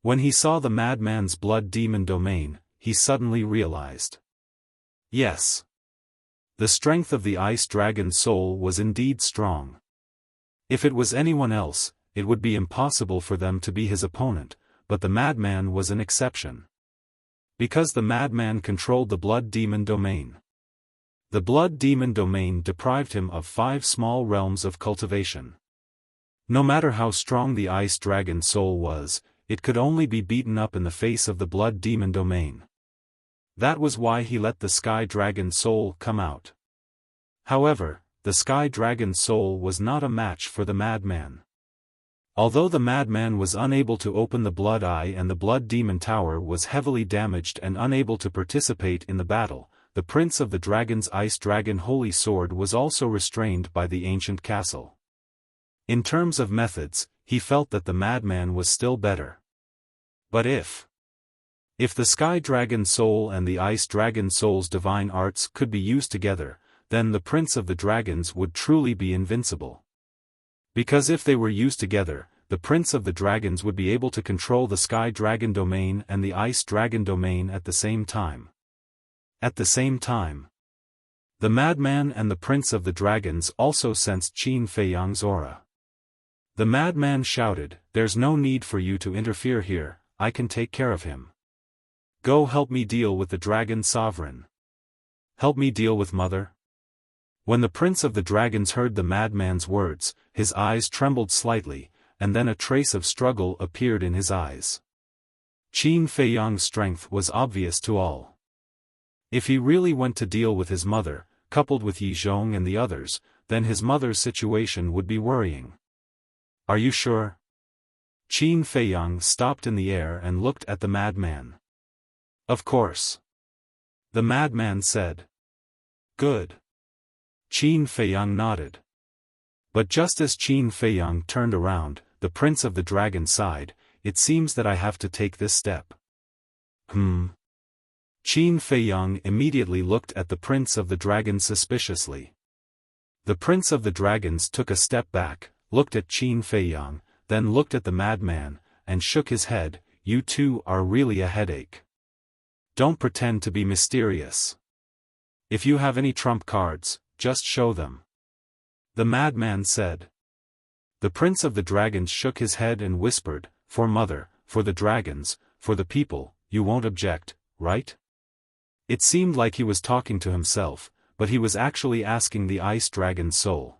When he saw the madman's blood demon domain, he suddenly realized. Yes. The strength of the Ice Dragon's soul was indeed strong. If it was anyone else, it would be impossible for them to be his opponent, but the madman was an exception. Because the madman controlled the blood demon domain. The blood demon domain deprived him of 5 small realms of cultivation. No matter how strong the ice dragon soul was, it could only be beaten up in the face of the blood demon domain. That was why he let the sky dragon soul come out. However, the sky dragon soul was not a match for the madman. Although the madman was unable to open the blood eye and the blood demon tower was heavily damaged and unable to participate in the battle, the prince of the dragon's ice dragon holy sword was also restrained by the ancient castle. In terms of methods, he felt that the madman was still better. But if the sky dragon soul and the ice dragon soul's divine arts could be used together, then the prince of the dragons would truly be invincible. Because if they were used together, the prince of the dragons would be able to control the sky dragon domain and the ice dragon domain at the same time. At the same time, the madman and the prince of the dragons also sensed Qin Feiyang's aura. The madman shouted, "There's no need for you to interfere here, I can take care of him. Go help me deal with the dragon sovereign. Help me deal with mother." When the prince of the dragons heard the madman's words, his eyes trembled slightly, and then a trace of struggle appeared in his eyes. Qin Feiyang's strength was obvious to all. If he really went to deal with his mother, coupled with Yi Zhong and the others, then his mother's situation would be worrying. "Are you sure?" Qin Feiyang stopped in the air and looked at the madman. "Of course." The madman said. "Good." Qin Feiyang nodded. But just as Qin Feiyang turned around, the prince of the dragon sighed, "It seems that I have to take this step." Qin Feiyang immediately looked at the prince of the dragons suspiciously. The prince of the dragons took a step back, looked at Qin Feiyang, then looked at the madman, and shook his head. "You two are really a headache. Don't pretend to be mysterious. If you have any trump cards, just show them." The madman said. The prince of the dragons shook his head and whispered, "For mother, for the dragons, for the people, you won't object, right?" It seemed like he was talking to himself, but he was actually asking the ice dragon's soul.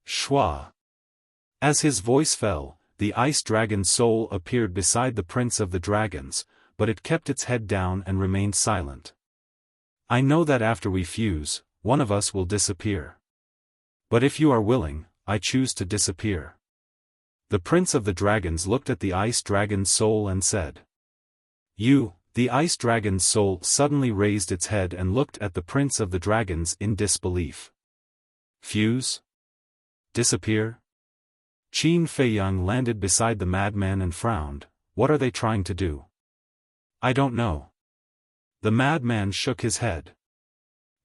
Shua. As his voice fell, the ice dragon's soul appeared beside the prince of the dragons, but it kept its head down and remained silent. "I know that after we fuse, one of us will disappear. But if you are willing, I choose to disappear." The prince of the dragons looked at the ice dragon's soul and said. "You." The ice dragon's soul suddenly raised its head and looked at the prince of the dragons in disbelief. "Fuse? Disappear?" Qin Feiyang landed beside the madman and frowned. "What are they trying to do?" "I don't know." The madman shook his head.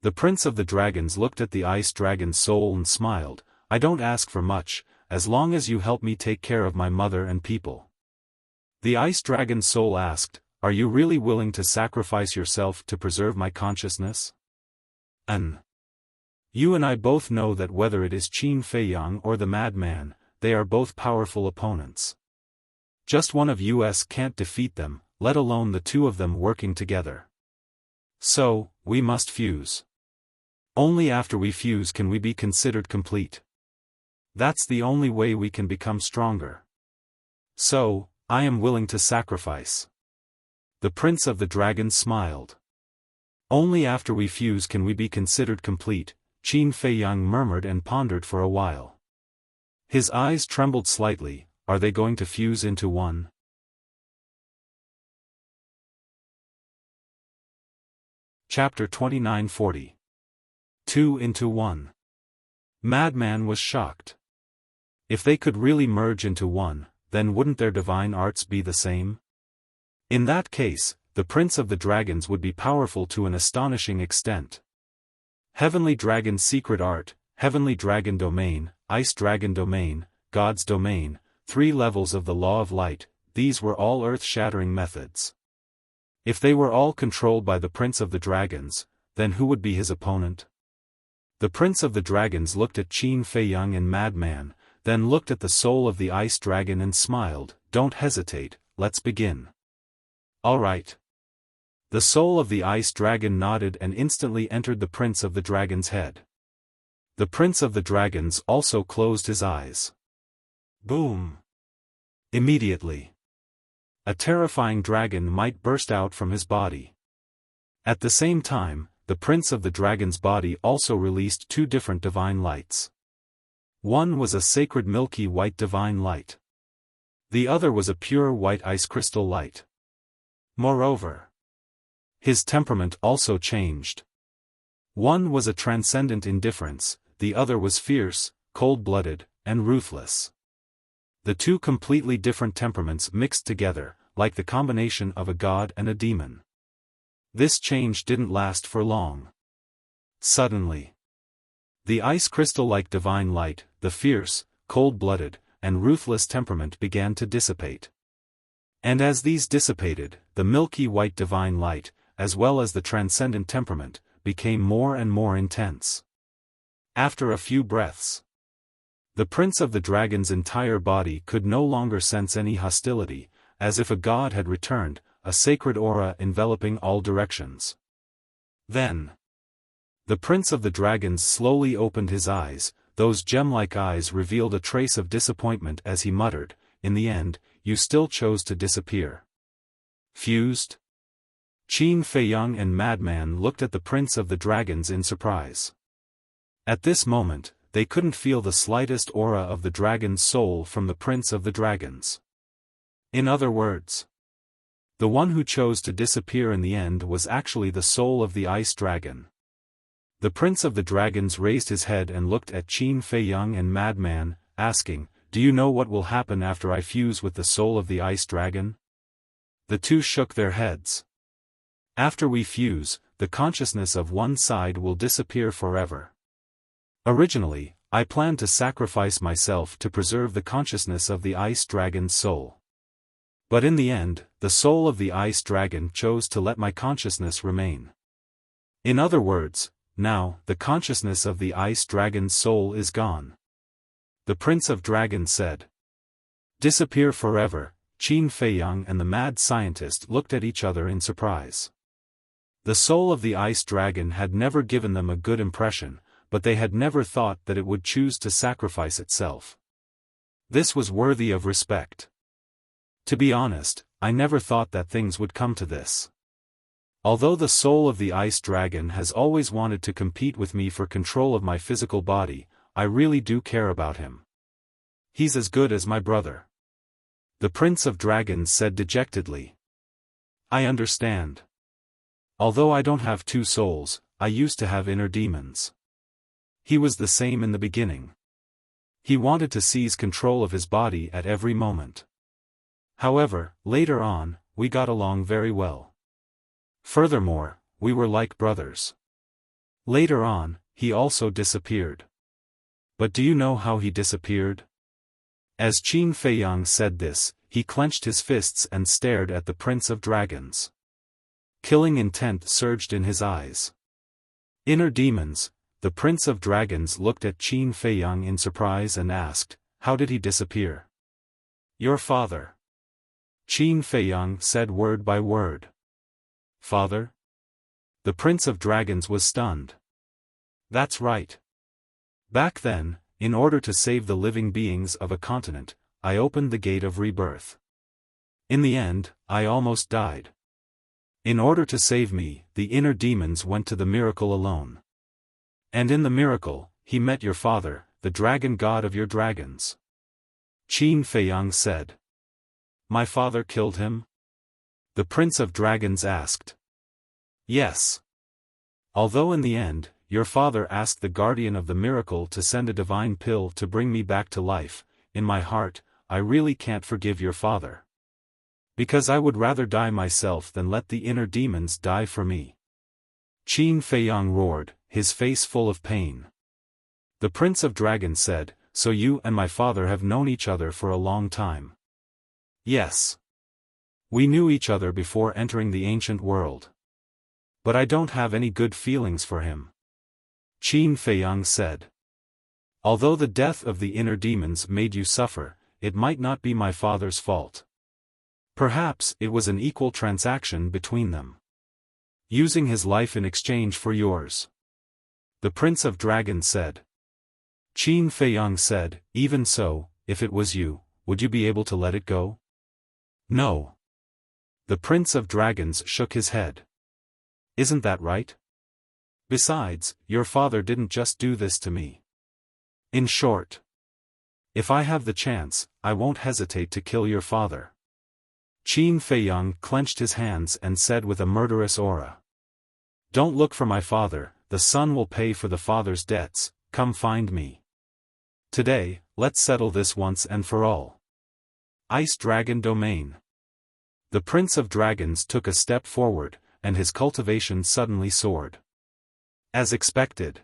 The prince of the dragons looked at the ice dragon's soul and smiled. "I don't ask for much, as long as you help me take care of my mother and people." The ice dragon's soul asked, "Are you really willing to sacrifice yourself to preserve my consciousness?" You and I both know that whether it is Qin Feiyang or the madman, they are both powerful opponents. Just one of us can't defeat them, let alone the two of them working together. So, we must fuse. Only after we fuse can we be considered complete. That's the only way we can become stronger. So, I am willing to sacrifice. The prince of the dragons smiled. "Only after we fuse can we be considered complete," Qin Feiyang murmured and pondered for a while. His eyes trembled slightly. "Are they going to fuse into one?" Chapter 2940. 2 into 1. Madman was shocked. If they could really merge into one, then wouldn't their divine arts be the same? In that case, the prince of the dragons would be powerful to an astonishing extent. Heavenly Dragon's secret art, Heavenly Dragon domain, Ice Dragon domain, God's domain, 3 levels of the law of light, these were all earth-shattering methods. If they were all controlled by the prince of the dragons, then who would be his opponent? The prince of the dragons looked at Qin Feiyang and Madman, then looked at the soul of the ice dragon and smiled. "Don't hesitate, let's begin." "All right." The soul of the ice dragon nodded and instantly entered the prince of the dragon's head. The prince of the dragons also closed his eyes. Boom! Immediately, a terrifying dragon might burst out from his body. At the same time, the prince of the dragon's body also released two different divine lights. One was a sacred milky white divine light. The other was a pure white ice crystal light. Moreover, his temperament also changed. One was a transcendent indifference, the other was fierce, cold-blooded, and ruthless. The two completely different temperaments mixed together, like the combination of a god and a demon. This change didn't last for long. Suddenly, the ice crystal-like divine light, the fierce, cold-blooded, and ruthless temperament began to dissipate. And as these dissipated, the milky white divine light, as well as the transcendent temperament, became more and more intense. After a few breaths, the prince of the dragon's entire body could no longer sense any hostility, as if a god had returned, a sacred aura enveloping all directions. Then, the prince of the dragons slowly opened his eyes. Those gem-like eyes revealed a trace of disappointment as he muttered, "In the end, you still chose to disappear." Fused? Qin Feiyang and Madman looked at the prince of the dragons in surprise. At this moment, they couldn't feel the slightest aura of the dragon's soul from the prince of the dragons. In other words, the one who chose to disappear in the end was actually the soul of the ice dragon. The prince of the dragons raised his head and looked at Qin Feiyang and Madman, asking, "Do you know what will happen after I fuse with the soul of the ice dragon?" The two shook their heads. "After we fuse, the consciousness of one side will disappear forever. Originally, I planned to sacrifice myself to preserve the consciousness of the ice dragon's soul. But in the end, the soul of the ice dragon chose to let my consciousness remain. In other words, now, the consciousness of the ice dragon's soul is gone." The prince of dragons said. "Disappear forever." Qin Feiyang and the mad scientist looked at each other in surprise. The soul of the ice dragon had never given them a good impression, but they had never thought that it would choose to sacrifice itself. This was worthy of respect. To be honest, I never thought that things would come to this. Although the soul of the ice dragon has always wanted to compete with me for control of my physical body, I really do care about him. He's as good as my brother." The prince of dragons said dejectedly. "I understand. Although I don't have two souls, I used to have inner demons." He was the same in the beginning. He wanted to seize control of his body at every moment. However, later on, we got along very well. Furthermore, we were like brothers. Later on, he also disappeared. But do you know how he disappeared? As Qin Feiyang said this, he clenched his fists and stared at the prince of dragons. Killing intent surged in his eyes. Inner demons. The prince of dragons looked at Qin Feiyang in surprise and asked, "How did he disappear?" "Your father." Qin Feiyang said word by word. "Father?" The prince of dragons was stunned. "That's right. Back then, in order to save the living beings of a continent, I opened the gate of rebirth. In the end, I almost died. In order to save me, the inner demons went to the miracle alone. And in the miracle, he met your father, the dragon god of your dragons." Qin Feiyang said. "My father killed him?" The prince of dragons asked. "Yes. Although in the end, your father asked the guardian of the miracle to send a divine pill to bring me back to life, in my heart, I really can't forgive your father. Because I would rather die myself than let the inner demons die for me." Qin Feiyang roared, his face full of pain. The prince of dragons said, "So you and my father have known each other for a long time?" "Yes. We knew each other before entering the ancient world. But I don't have any good feelings for him," Qin Feiyang said. "Although the death of the inner demons made you suffer, it might not be my father's fault. Perhaps it was an equal transaction between them." Using his life in exchange for yours. The Prince of Dragons said. Qin Feiyang said, even so, if it was you, would you be able to let it go? No. The Prince of Dragons shook his head. Isn't that right? Besides, your father didn't just do this to me. In short, if I have the chance, I won't hesitate to kill your father. Qin Feiyang clenched his hands and said with a murderous aura. Don't look for my father, the son will pay for the father's debts, come find me. Today, let's settle this once and for all. Ice Dragon Domain. The Prince of Dragons took a step forward, and his cultivation suddenly soared. As expected.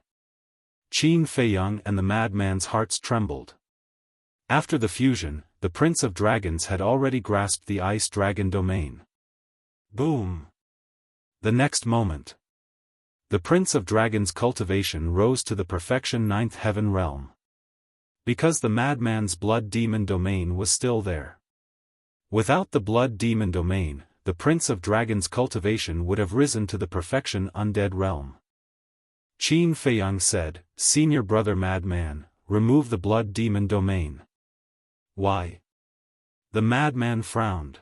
Qin Feiyang and the madman's hearts trembled. After the fusion, the Prince of Dragons had already grasped the Ice Dragon Domain. Boom! The next moment, the Prince of Dragons' cultivation rose to the perfection 9th heaven realm. Because the madman's Blood Demon Domain was still there. Without the Blood Demon Domain, the Prince of Dragons' cultivation would have risen to the perfection Undead realm. Qin Feiyang said, Senior Brother Madman, remove the Blood Demon Domain. Why? The madman frowned.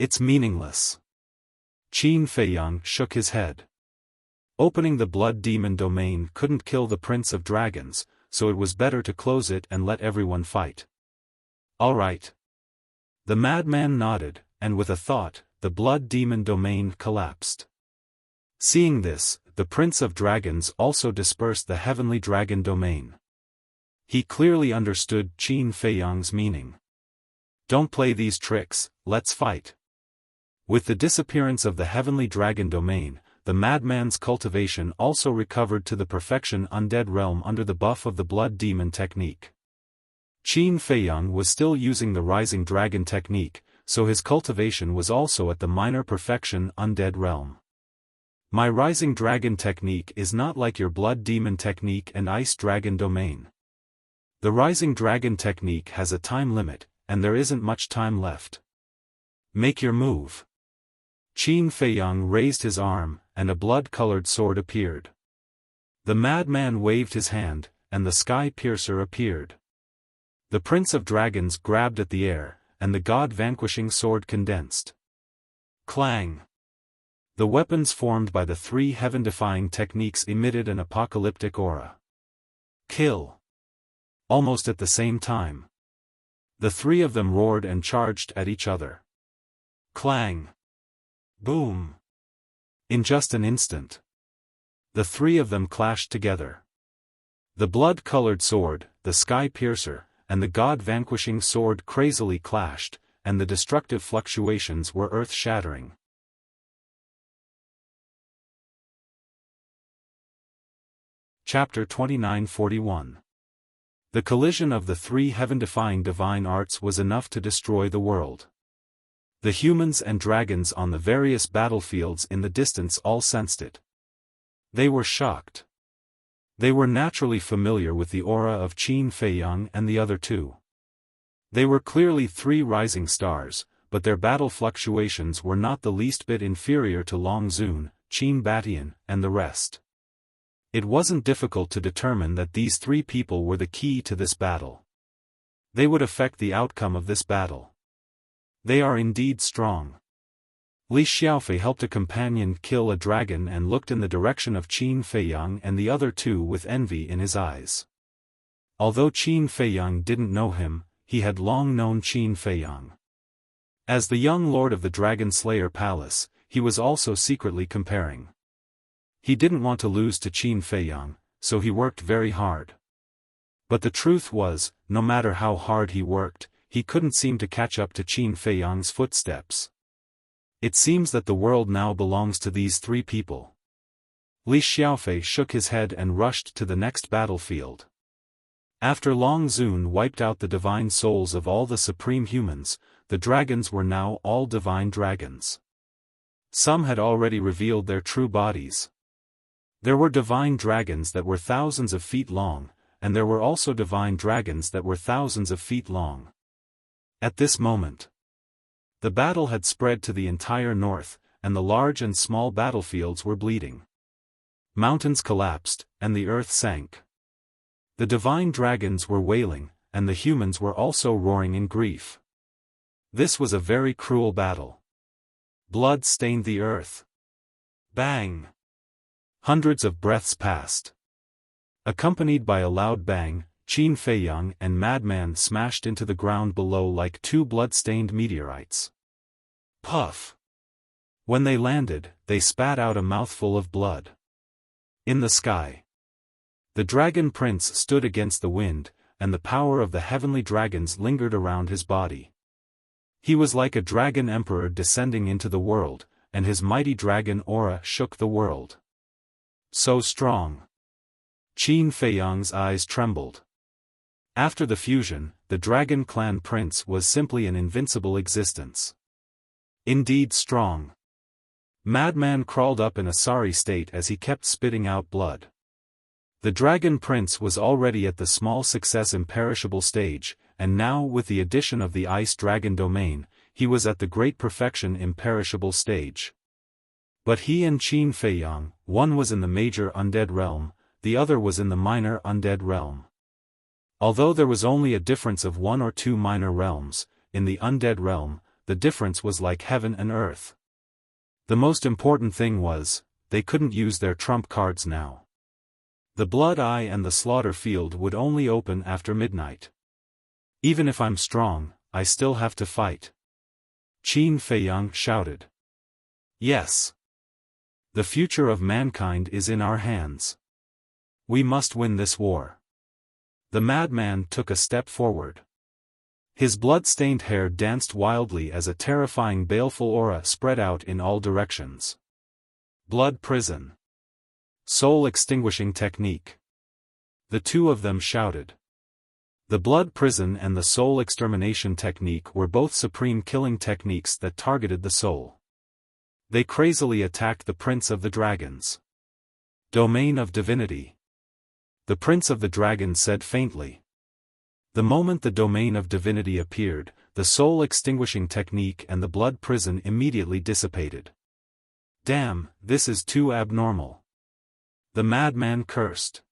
It's meaningless. Qin Feiyang shook his head. Opening the Blood Demon Domain couldn't kill the Prince of Dragons, so it was better to close it and let everyone fight. All right. The madman nodded, and with a thought, the Blood Demon Domain collapsed. Seeing this, the Prince of Dragons also dispersed the Heavenly Dragon Domain. He clearly understood Qin Feiyang's meaning. Don't play these tricks, let's fight. With the disappearance of the Heavenly Dragon Domain, the madman's cultivation also recovered to the perfection Undead realm under the buff of the Blood Demon technique. Qin Feiyang was still using the Rising Dragon technique, so his cultivation was also at the minor perfection Undead realm. My Rising Dragon technique is not like your Blood Demon technique and Ice Dragon Domain. The Rising Dragon technique has a time limit, and there isn't much time left. Make your move. Qin Feiyang raised his arm, and a blood-colored sword appeared. The madman waved his hand, and the Sky Piercer appeared. The Prince of Dragons grabbed at the air, and the God-vanquishing sword condensed. Clang! The weapons formed by the three heaven-defying techniques emitted an apocalyptic aura. Kill! Almost at the same time. The three of them roared and charged at each other. Clang! Boom! In just an instant, the three of them clashed together. The blood-colored sword, the Sky Piercer, and the God-vanquishing sword crazily clashed, and the destructive fluctuations were earth-shattering. Chapter 2941. The collision of the three heaven-defying divine arts was enough to destroy the world. The humans and dragons on the various battlefields in the distance all sensed it. They were shocked. They were naturally familiar with the aura of Qin Feiyang and the other two. They were clearly three rising stars, but their battle fluctuations were not the least bit inferior to Long Zun, Qin Batian, and the rest. It wasn't difficult to determine that these three people were the key to this battle. They would affect the outcome of this battle. They are indeed strong. Li Xiaofan helped a companion kill a dragon and looked in the direction of Qin Feiyang and the other two with envy in his eyes. Although Qin Feiyang didn't know him, he had long known Qin Feiyang. As the young lord of the Dragon Slayer Palace, he was also secretly comparing. He didn't want to lose to Qin Feiyang, so he worked very hard. But the truth was, no matter how hard he worked, he couldn't seem to catch up to Qin Feiyang's footsteps. It seems that the world now belongs to these three people. Li Xiaofan shook his head and rushed to the next battlefield. After Long Zun wiped out the divine souls of all the supreme humans, the dragons were now all divine dragons. Some had already revealed their true bodies. There were divine dragons that were thousands of feet long, and there were also divine dragons that were thousands of feet long. At this moment, the battle had spread to the entire north, and the large and small battlefields were bleeding. Mountains collapsed, and the earth sank. The divine dragons were wailing, and the humans were also roaring in grief. This was a very cruel battle. Blood stained the earth. Bang! Hundreds of breaths passed. Accompanied by a loud bang, Qin Feiyang and Madman smashed into the ground below like two blood-stained meteorites. Puff! When they landed, they spat out a mouthful of blood. In the sky, the Dragon Prince stood against the wind, and the power of the heavenly dragons lingered around his body. He was like a dragon emperor descending into the world, and his mighty dragon aura shook the world. So strong. Qin Feiyang's eyes trembled. After the fusion, the Dragon Clan Prince was simply an invincible existence. Indeed strong. Madman crawled up in a sorry state as he kept spitting out blood. The Dragon Prince was already at the small success imperishable stage, and now with the addition of the Ice Dragon domain, he was at the great perfection imperishable stage. But he and Qin Feiyang, one was in the major undead realm, the other was in the minor undead realm. Although there was only a difference of 1 or 2 minor realms, in the undead realm, the difference was like heaven and earth. The most important thing was, they couldn't use their trump cards now. The Blood Eye and the Slaughter Field would only open after midnight. Even if I'm strong, I still have to fight. Qin Feiyang shouted. Yes. The future of mankind is in our hands. We must win this war. The madman took a step forward. His blood-stained hair danced wildly as a terrifying baleful aura spread out in all directions. Blood Prison. Soul Extinguishing Technique. The two of them shouted. The Blood Prison and the Soul Extermination Technique were both supreme killing techniques that targeted the soul. They crazily attacked the Prince of the Dragons. Domain of Divinity. The Prince of the Dragons said faintly. The moment the Domain of Divinity appeared, the Soul Extinguishing Technique and the Blood Prison immediately dissipated. Damn, this is too abnormal. The madman cursed.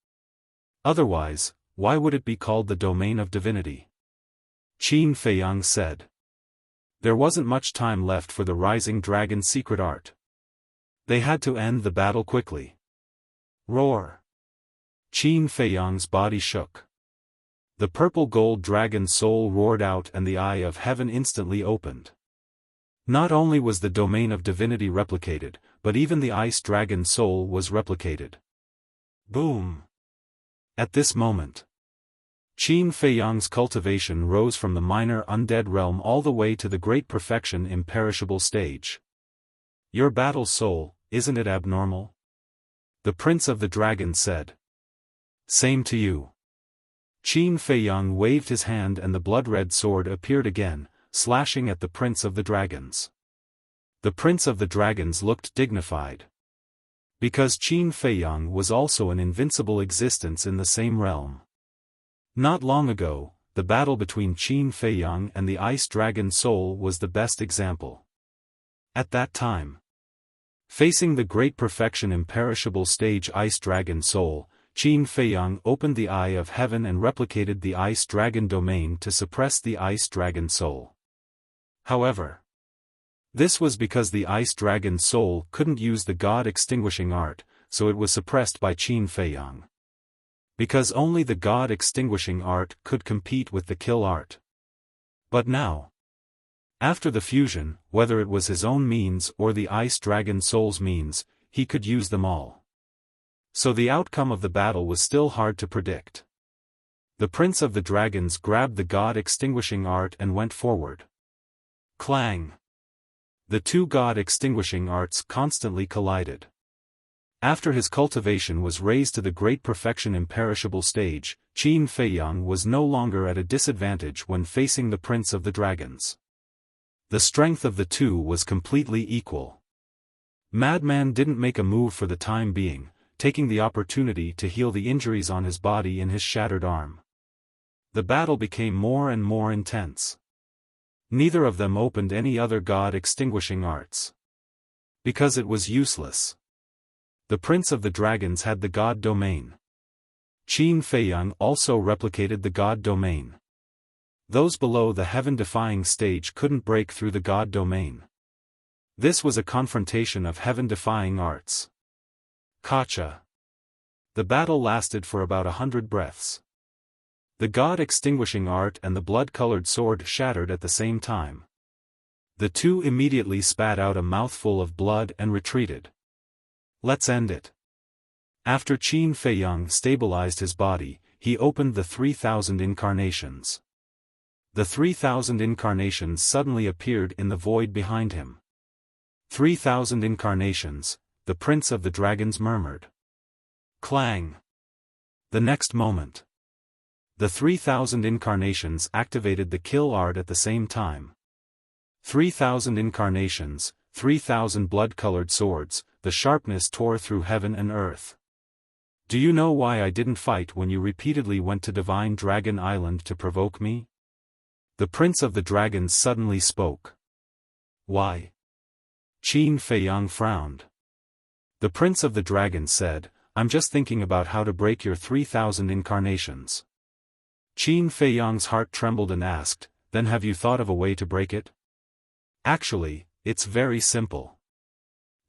Otherwise, why would it be called the Domain of Divinity? Qin Feiyang said. There wasn't much time left for the Rising Dragon's secret art. They had to end the battle quickly. Roar. Qin Feiyang's body shook. The purple gold dragon's soul roared out and the Eye of Heaven instantly opened. Not only was the Domain of Divinity replicated, but even the Ice Dragon's soul was replicated. Boom! At this moment, Qin Feiyang's cultivation rose from the minor undead realm all the way to the great perfection imperishable stage. Your battle soul, isn't it abnormal? The Prince of the Dragons said. Same to you. Qin Feiyang waved his hand and the blood-red sword appeared again, slashing at the Prince of the Dragons. The Prince of the Dragons looked dignified. Because Qin Feiyang was also an invincible existence in the same realm. Not long ago, the battle between Qin Feiyang and the Ice Dragon Soul was the best example. At that time, facing the great perfection imperishable stage Ice Dragon Soul, Qin Feiyang opened the Eye of Heaven and replicated the Ice Dragon domain to suppress the Ice Dragon Soul. However, this was because the Ice Dragon Soul couldn't use the God Extinguishing Art, so it was suppressed by Qin Feiyang. Because only the God Extinguishing Art could compete with the Kill Art. But now, after the fusion, whether it was his own means or the Ice Dragon Soul's means, he could use them all. So the outcome of the battle was still hard to predict. The Prince of the Dragons grabbed the God Extinguishing Art and went forward. Clang! The two God Extinguishing Arts constantly collided. After his cultivation was raised to the great perfection imperishable stage, Qin Feiyang was no longer at a disadvantage when facing the Prince of the Dragons. The strength of the two was completely equal. Madman didn't make a move for the time being, taking the opportunity to heal the injuries on his body and his shattered arm. The battle became more and more intense. Neither of them opened any other God Extinguishing Arts. Because it was useless. The Prince of the Dragons had the God domain. Qin Feiyang also replicated the God domain. Those below the heaven-defying stage couldn't break through the God domain. This was a confrontation of heaven-defying arts. Kacha. The battle lasted for about 100 breaths. The God-extinguishing art and the blood-colored sword shattered at the same time. The two immediately spat out a mouthful of blood and retreated. Let's end it. After Qin Feiyang stabilized his body, he opened the 3,000 incarnations. The 3,000 incarnations suddenly appeared in the void behind him. 3,000 incarnations, the Prince of the Dragons murmured. Clang. The next moment. The 3,000 incarnations activated the kill art at the same time. 3,000 incarnations, 3,000 blood-colored swords, the sharpness tore through heaven and earth. Do you know why I didn't fight when you repeatedly went to Divine Dragon Island to provoke me? The Prince of the Dragons suddenly spoke. Why? Qin Feiyang frowned. The Prince of the Dragons said, I'm just thinking about how to break your 3,000 incarnations. Qin Feiyang's heart trembled and asked, then have you thought of a way to break it? Actually, it's very simple.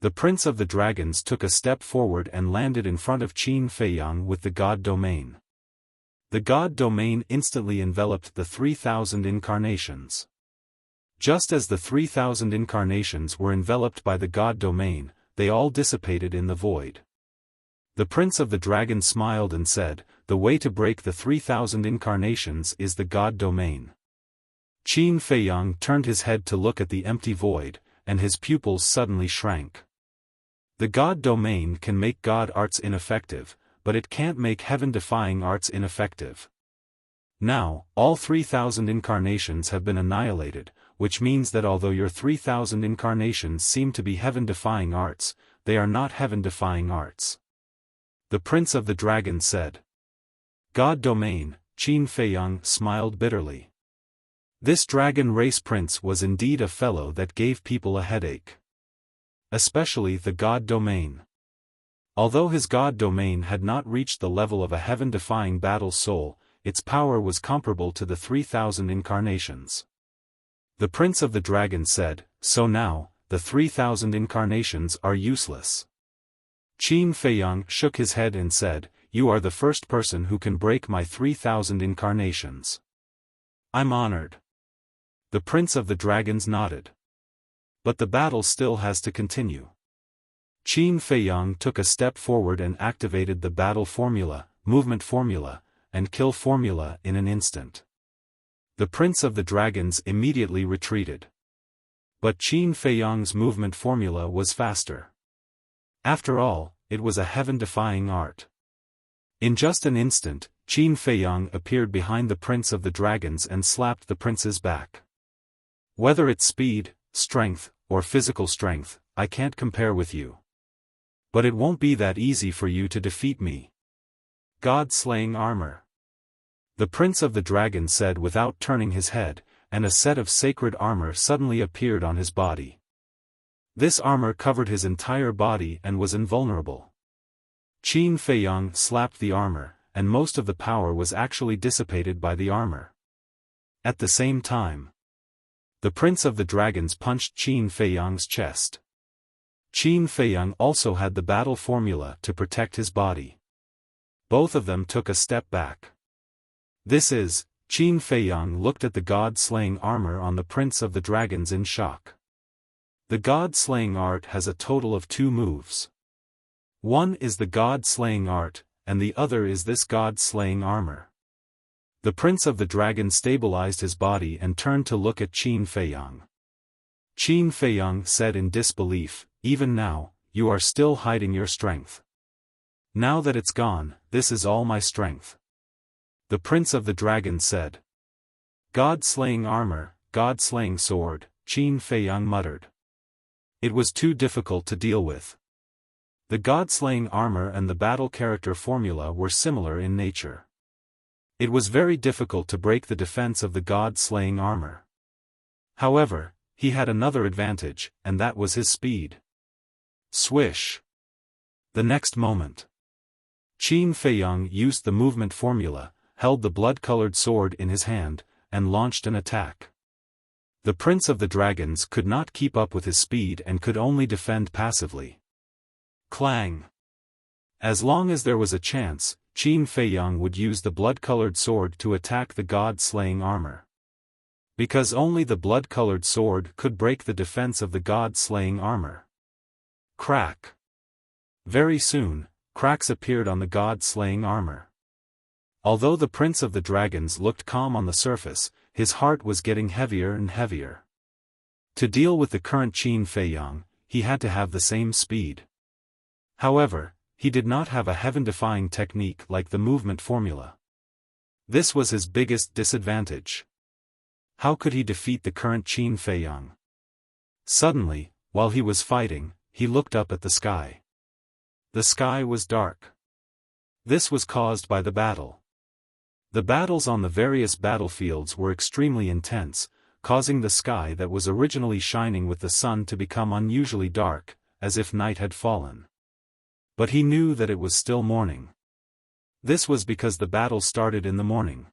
The Prince of the Dragons took a step forward and landed in front of Qin Feiyang with the God domain. The God domain instantly enveloped the 3,000 incarnations. Just as the 3,000 incarnations were enveloped by the God domain, they all dissipated in the void. The Prince of the Dragons smiled and said, the way to break the 3,000 incarnations is the God domain. Qin Feiyang turned his head to look at the empty void, and his pupils suddenly shrank. The God domain can make God arts ineffective, but it can't make heaven-defying arts ineffective. Now, all 3,000 incarnations have been annihilated, which means that although your 3,000 incarnations seem to be heaven-defying arts, they are not heaven-defying arts. The Prince of the Dragons said. God domain, Qin Feiyang smiled bitterly. This dragon race prince was indeed a fellow that gave people a headache. Especially the God domain. Although his God domain had not reached the level of a heaven-defying battle soul, its power was comparable to the 3,000 incarnations. The Prince of the Dragons said, so now, the 3,000 incarnations are useless. Qin Feiyang shook his head and said, you are the first person who can break my 3,000 incarnations. I'm honored. The Prince of the Dragons nodded. But the battle still has to continue. Qin Feiyang took a step forward and activated the battle formula, movement formula, and kill formula in an instant. The Prince of the Dragons immediately retreated. But Qin Feiyang's movement formula was faster. After all, it was a heaven-defying art. In just an instant, Qin Feiyang appeared behind the Prince of the Dragons and slapped the prince's back. Whether it's speed, strength, or physical strength, I can't compare with you. But it won't be that easy for you to defeat me. God-slaying armor. The Prince of the Dragons said without turning his head, and a set of sacred armor suddenly appeared on his body. This armor covered his entire body and was invulnerable. Qin Feiyang slapped the armor, and most of the power was actually dissipated by the armor. At the same time, the Prince of the Dragons punched Qin Feiyang's chest. Qin Feiyang also had the battle formula to protect his body. Both of them took a step back. Qin Feiyang looked at the God-slaying armor on the Prince of the Dragons in shock. The God-slaying art has a total of 2 moves. One is the God-slaying art, and the other is this God-slaying armor. The Prince of the Dragons stabilized his body and turned to look at Qin Feiyang. Qin Feiyang said in disbelief, even now, you are still hiding your strength. Now that it's gone, this is all my strength. The Prince of the Dragons said. God-slaying armor, God-slaying sword, Qin Feiyang muttered. It was too difficult to deal with. The God-slaying armor and the battle character formula were similar in nature. It was very difficult to break the defense of the God-slaying armor. However, he had another advantage, and that was his speed. Swish. The next moment, Qin Feiyang used the movement formula, held the blood-colored sword in his hand, and launched an attack. The Prince of the Dragons could not keep up with his speed and could only defend passively. Clang! As long as there was a chance, Qin Feiyang would use the blood-colored sword to attack the god-slaying armor. Because only the blood-colored sword could break the defense of the god-slaying armor. Crack! Very soon, cracks appeared on the god-slaying armor. Although the Prince of the Dragons looked calm on the surface, his heart was getting heavier and heavier. To deal with the current Qin Feiyang, he had to have the same speed. However, he did not have a heaven-defying technique like the movement formula. This was his biggest disadvantage. How could he defeat the current Qin Feiyang? Suddenly, while he was fighting, he looked up at the sky. The sky was dark. This was caused by the battle. The battles on the various battlefields were extremely intense, causing the sky that was originally shining with the sun to become unusually dark, as if night had fallen. But he knew that it was still morning. This was because the battle started in the morning.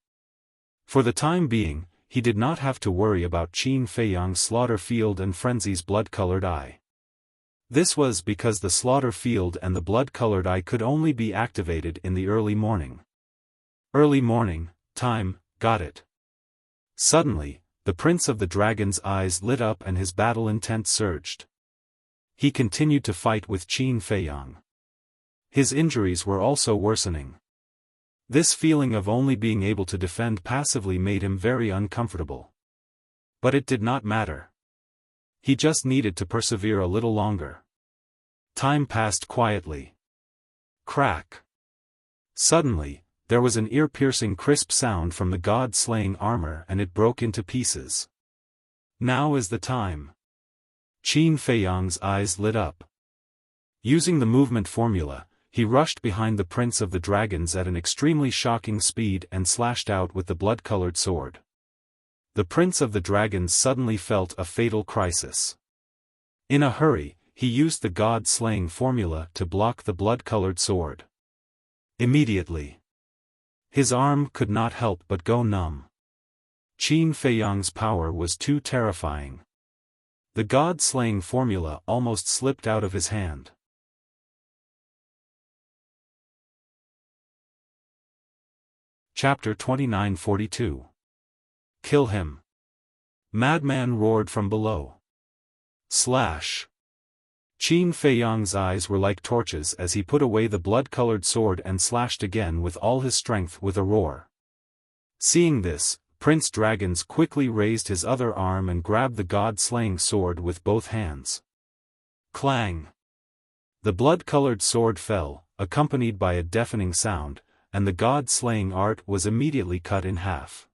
For the time being, he did not have to worry about Qin Feiyang's slaughter field and Frenzy's blood-colored eye. This was because the slaughter field and the blood-colored eye could only be activated in the early morning. Early morning, time, got it. Suddenly, the Prince of the Dragon's eyes lit up and his battle intent surged. He continued to fight with Qin Feiyang. His injuries were also worsening. This feeling of only being able to defend passively made him very uncomfortable. But it did not matter. He just needed to persevere a little longer. Time passed quietly. Crack! Suddenly, there was an ear-piercing crisp sound from the god-slaying armor and it broke into pieces. Now is the time. Qin Feiyang's eyes lit up. Using the movement formula, he rushed behind the Prince of the Dragons at an extremely shocking speed and slashed out with the blood-colored sword. The Prince of the Dragons suddenly felt a fatal crisis. In a hurry, he used the god-slaying formula to block the blood-colored sword. Immediately, his arm could not help but go numb. Qin Feiyang's power was too terrifying. The god-slaying formula almost slipped out of his hand. Chapter 2942. Kill him. Madman roared from below. Slash. Qin Feiyang's eyes were like torches as he put away the blood-colored sword and slashed again with all his strength with a roar. Seeing this, Prince Dragons quickly raised his other arm and grabbed the god-slaying sword with both hands. Clang! The blood-colored sword fell, accompanied by a deafening sound, and the god-slaying art was immediately cut in half.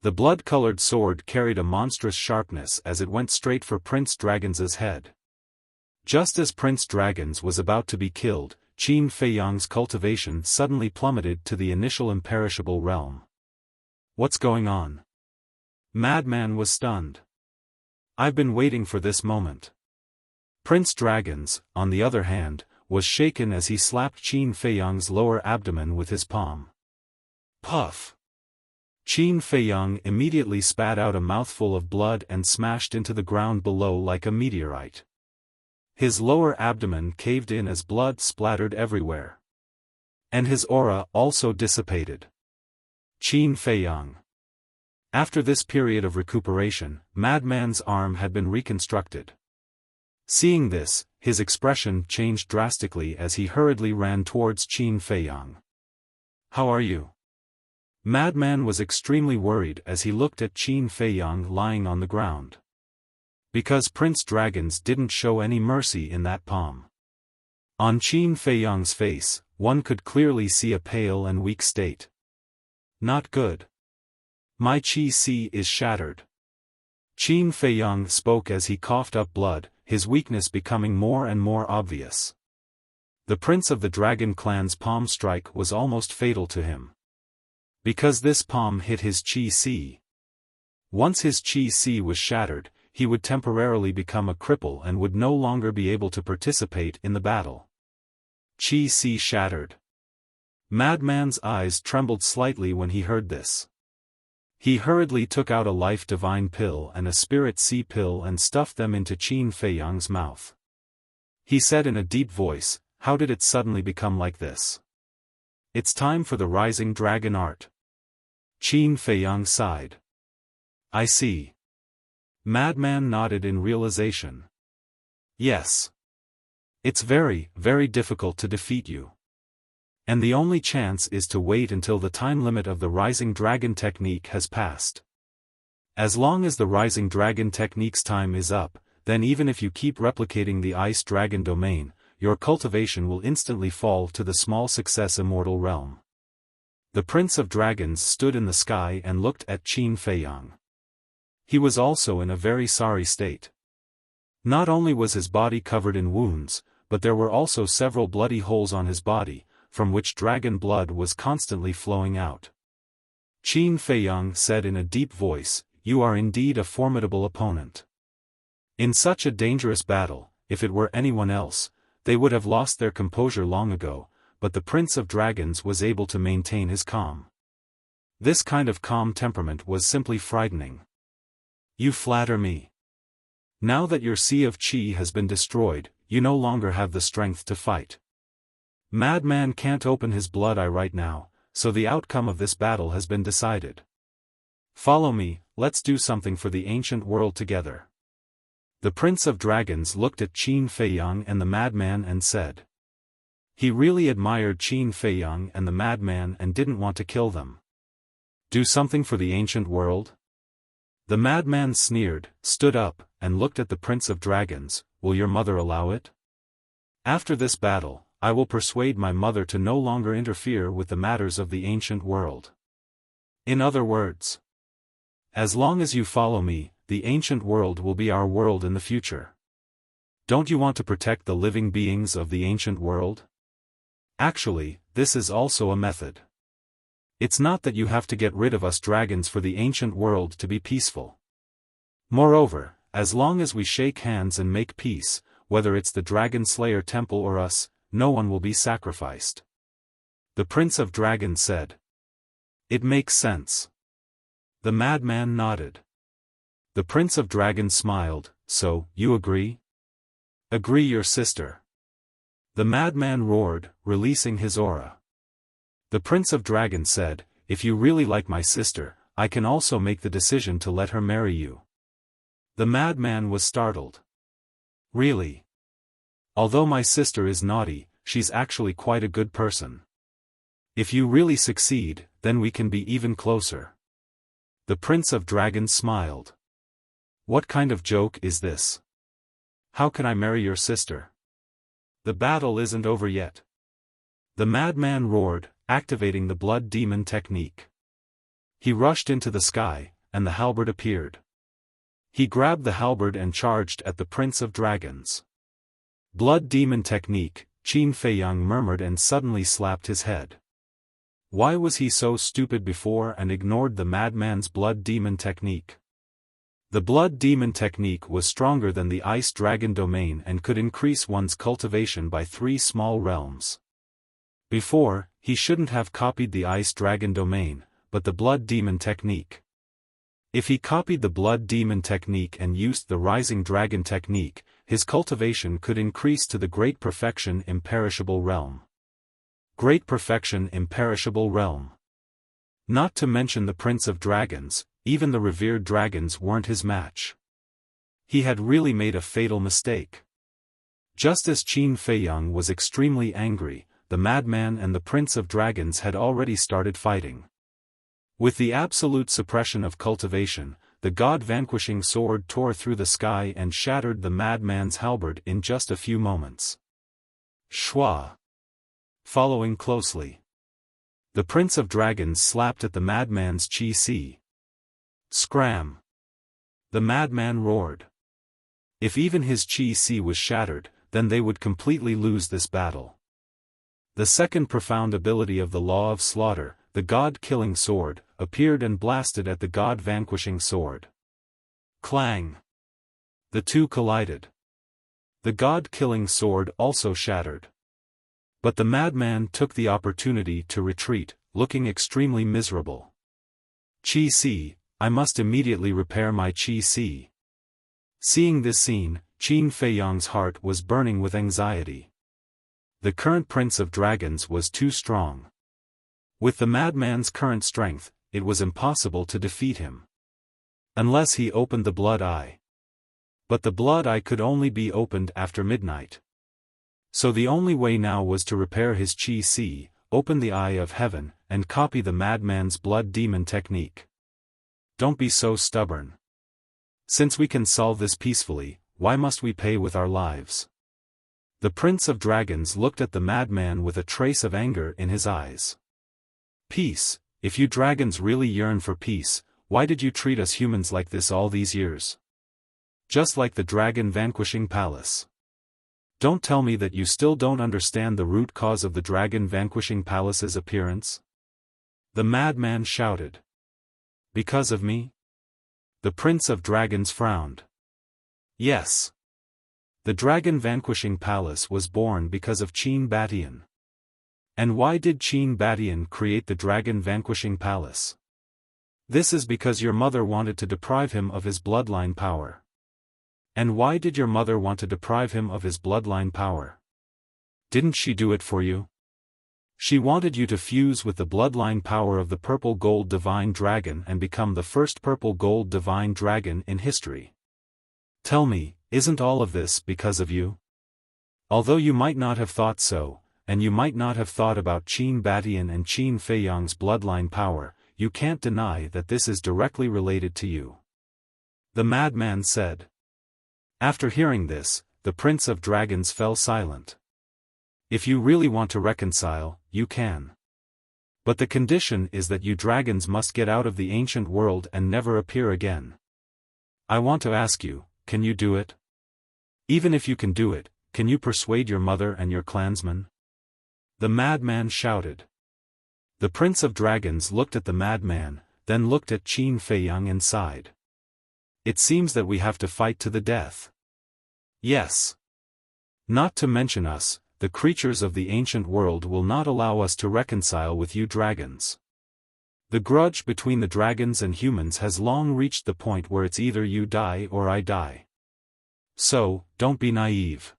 The blood-colored sword carried a monstrous sharpness as it went straight for Prince Dragons's head. Just as Prince Dragons was about to be killed, Qin Feiyang's cultivation suddenly plummeted to the initial imperishable realm. What's going on? Madman was stunned. I've been waiting for this moment. Prince Dragons, on the other hand, was shaken as he slapped Qin Feiyang's lower abdomen with his palm. Puff! Qin Feiyang immediately spat out a mouthful of blood and smashed into the ground below like a meteorite. His lower abdomen caved in as blood splattered everywhere. And his aura also dissipated. Qin Feiyang. After this period of recuperation, Madman's arm had been reconstructed. Seeing this, his expression changed drastically as he hurriedly ran towards Qin Feiyang. How are you? Madman was extremely worried as he looked at Qin Feiyang lying on the ground. Because Prince Dragons didn't show any mercy in that palm. On Qin Feiyang's face, one could clearly see a pale and weak state. Not good. My Qi is shattered. Qin Feiyang spoke as he coughed up blood, his weakness becoming more and more obvious. The Prince of the Dragon Clan's palm strike was almost fatal to him. Because this palm hit his Qi. Once his Qi was shattered, he would temporarily become a cripple and would no longer be able to participate in the battle. Qi shattered. Madman's eyes trembled slightly when he heard this. He hurriedly took out a life divine pill and a spirit sea pill and stuffed them into Qin Feiyang's mouth. He said in a deep voice, "How did it suddenly become like this? It's time for the rising dragon art." Qin Feiyang sighed. "I see." Madman nodded in realization. "Yes. It's very, very difficult to defeat you. And the only chance is to wait until the time limit of the Rising Dragon technique has passed. As long as the Rising Dragon technique's time is up, then even if you keep replicating the Ice Dragon domain, your cultivation will instantly fall to the small success immortal realm." The Prince of Dragons stood in the sky and looked at Qin Feiyang. He was also in a very sorry state. Not only was his body covered in wounds, but there were also several bloody holes on his body, from which dragon blood was constantly flowing out. Qin Feiyang said in a deep voice, "You are indeed a formidable opponent. In such a dangerous battle, if it were anyone else, they would have lost their composure long ago, but the Prince of Dragons was able to maintain his calm. This kind of calm temperament was simply frightening. You flatter me. Now that your Sea of Qi has been destroyed, you no longer have the strength to fight. Madman can't open his blood eye right now, so the outcome of this battle has been decided. Follow me, let's do something for the ancient world together." The Prince of Dragons looked at Qin Feiyang and the madman and said. He really admired Qin Feiyang and the madman and didn't want to kill them. Do something for the ancient world? The madman sneered, stood up, and looked at the Prince of Dragons. Will your mother allow it? After this battle, I will persuade my mother to no longer interfere with the matters of the ancient world. In other words, as long as you follow me, the ancient world will be our world in the future. Don't you want to protect the living beings of the ancient world? Actually, this is also a method. It's not that you have to get rid of us dragons for the ancient world to be peaceful. Moreover, as long as we shake hands and make peace, whether it's the Dragon Slayer Temple or us, no one will be sacrificed. The Prince of Dragons said. It makes sense. The madman nodded. The Prince of Dragons smiled. So, you agree? Agree, your sister. The madman roared, releasing his aura. The Prince of Dragons said, if you really like my sister, I can also make the decision to let her marry you. The madman was startled. Really? Although my sister is naughty, she's actually quite a good person. If you really succeed, then we can be even closer. The Prince of Dragons smiled. What kind of joke is this? How can I marry your sister? The battle isn't over yet. The madman roared, activating the blood demon technique. He rushed into the sky, and the halberd appeared. He grabbed the halberd and charged at the Prince of Dragons. Blood demon technique, Qin Feiyang murmured and suddenly slapped his head. Why was he so stupid before and ignored the madman's blood demon technique? The blood demon technique was stronger than the ice dragon domain and could increase one's cultivation by 3 small realms. Before, he shouldn't have copied the ice dragon domain, but the blood demon technique. If he copied the blood demon technique and used the rising dragon technique, his cultivation could increase to the great perfection imperishable realm. Great perfection imperishable realm. Not to mention the Prince of Dragons, even the revered dragons weren't his match. He had really made a fatal mistake. Just as Qin Feiyang was extremely angry, the madman and the Prince of Dragons had already started fighting. With the absolute suppression of cultivation, the god-vanquishing sword tore through the sky and shattered the madman's halberd in just a few moments. Shua. Following closely. The Prince of Dragons slapped at the madman's Qi. Scram. The madman roared. If even his Qi was shattered, then they would completely lose this battle. The second profound ability of the Law of Slaughter, the God-killing sword, appeared and blasted at the God-vanquishing sword. Clang! The two collided. The god-killing sword also shattered. But the madman took the opportunity to retreat, looking extremely miserable. Qi, I must immediately repair my Qi. Seeing this scene, Qin Feiyang's heart was burning with anxiety. The current Prince of Dragons was too strong. With the madman's current strength, it was impossible to defeat him. Unless he opened the blood eye. But the blood eye could only be opened after midnight. So the only way now was to repair his Qi, open the eye of heaven, and copy the madman's blood demon technique. Don't be so stubborn. Since we can solve this peacefully, why must we pay with our lives? The Prince of Dragons looked at the madman with a trace of anger in his eyes. Peace, if you dragons really yearn for peace, why did you treat us humans like this all these years? Just like the dragon vanquishing palace. Don't tell me that you still don't understand the root cause of the dragon vanquishing palace's appearance? The madman shouted. Because of me? The Prince of Dragons frowned. Yes. The dragon vanquishing palace was born because of Qin Batian. And why did Qin Batian create the dragon vanquishing palace? This is because your mother wanted to deprive him of his bloodline power. And why did your mother want to deprive him of his bloodline power? Didn't she do it for you? She wanted you to fuse with the bloodline power of the purple gold divine dragon and become the first purple gold divine dragon in history. Tell me, isn't all of this because of you? Although you might not have thought so, and you might not have thought about Qin Batian and Qin Feiyang's bloodline power, you can't deny that this is directly related to you. The madman said. After hearing this, the Prince of Dragons fell silent. If you really want to reconcile, you can. But the condition is that you dragons must get out of the ancient world and never appear again. I want to ask you, can you do it? Even if you can do it, can you persuade your mother and your clansmen? The madman shouted. The Prince of Dragons looked at the madman, then looked at Qin Feiyang and sighed. It seems that we have to fight to the death. Yes. Not to mention us, the creatures of the ancient world will not allow us to reconcile with you dragons. The grudge between the dragons and humans has long reached the point where it's either you die or I die. So, don't be naive.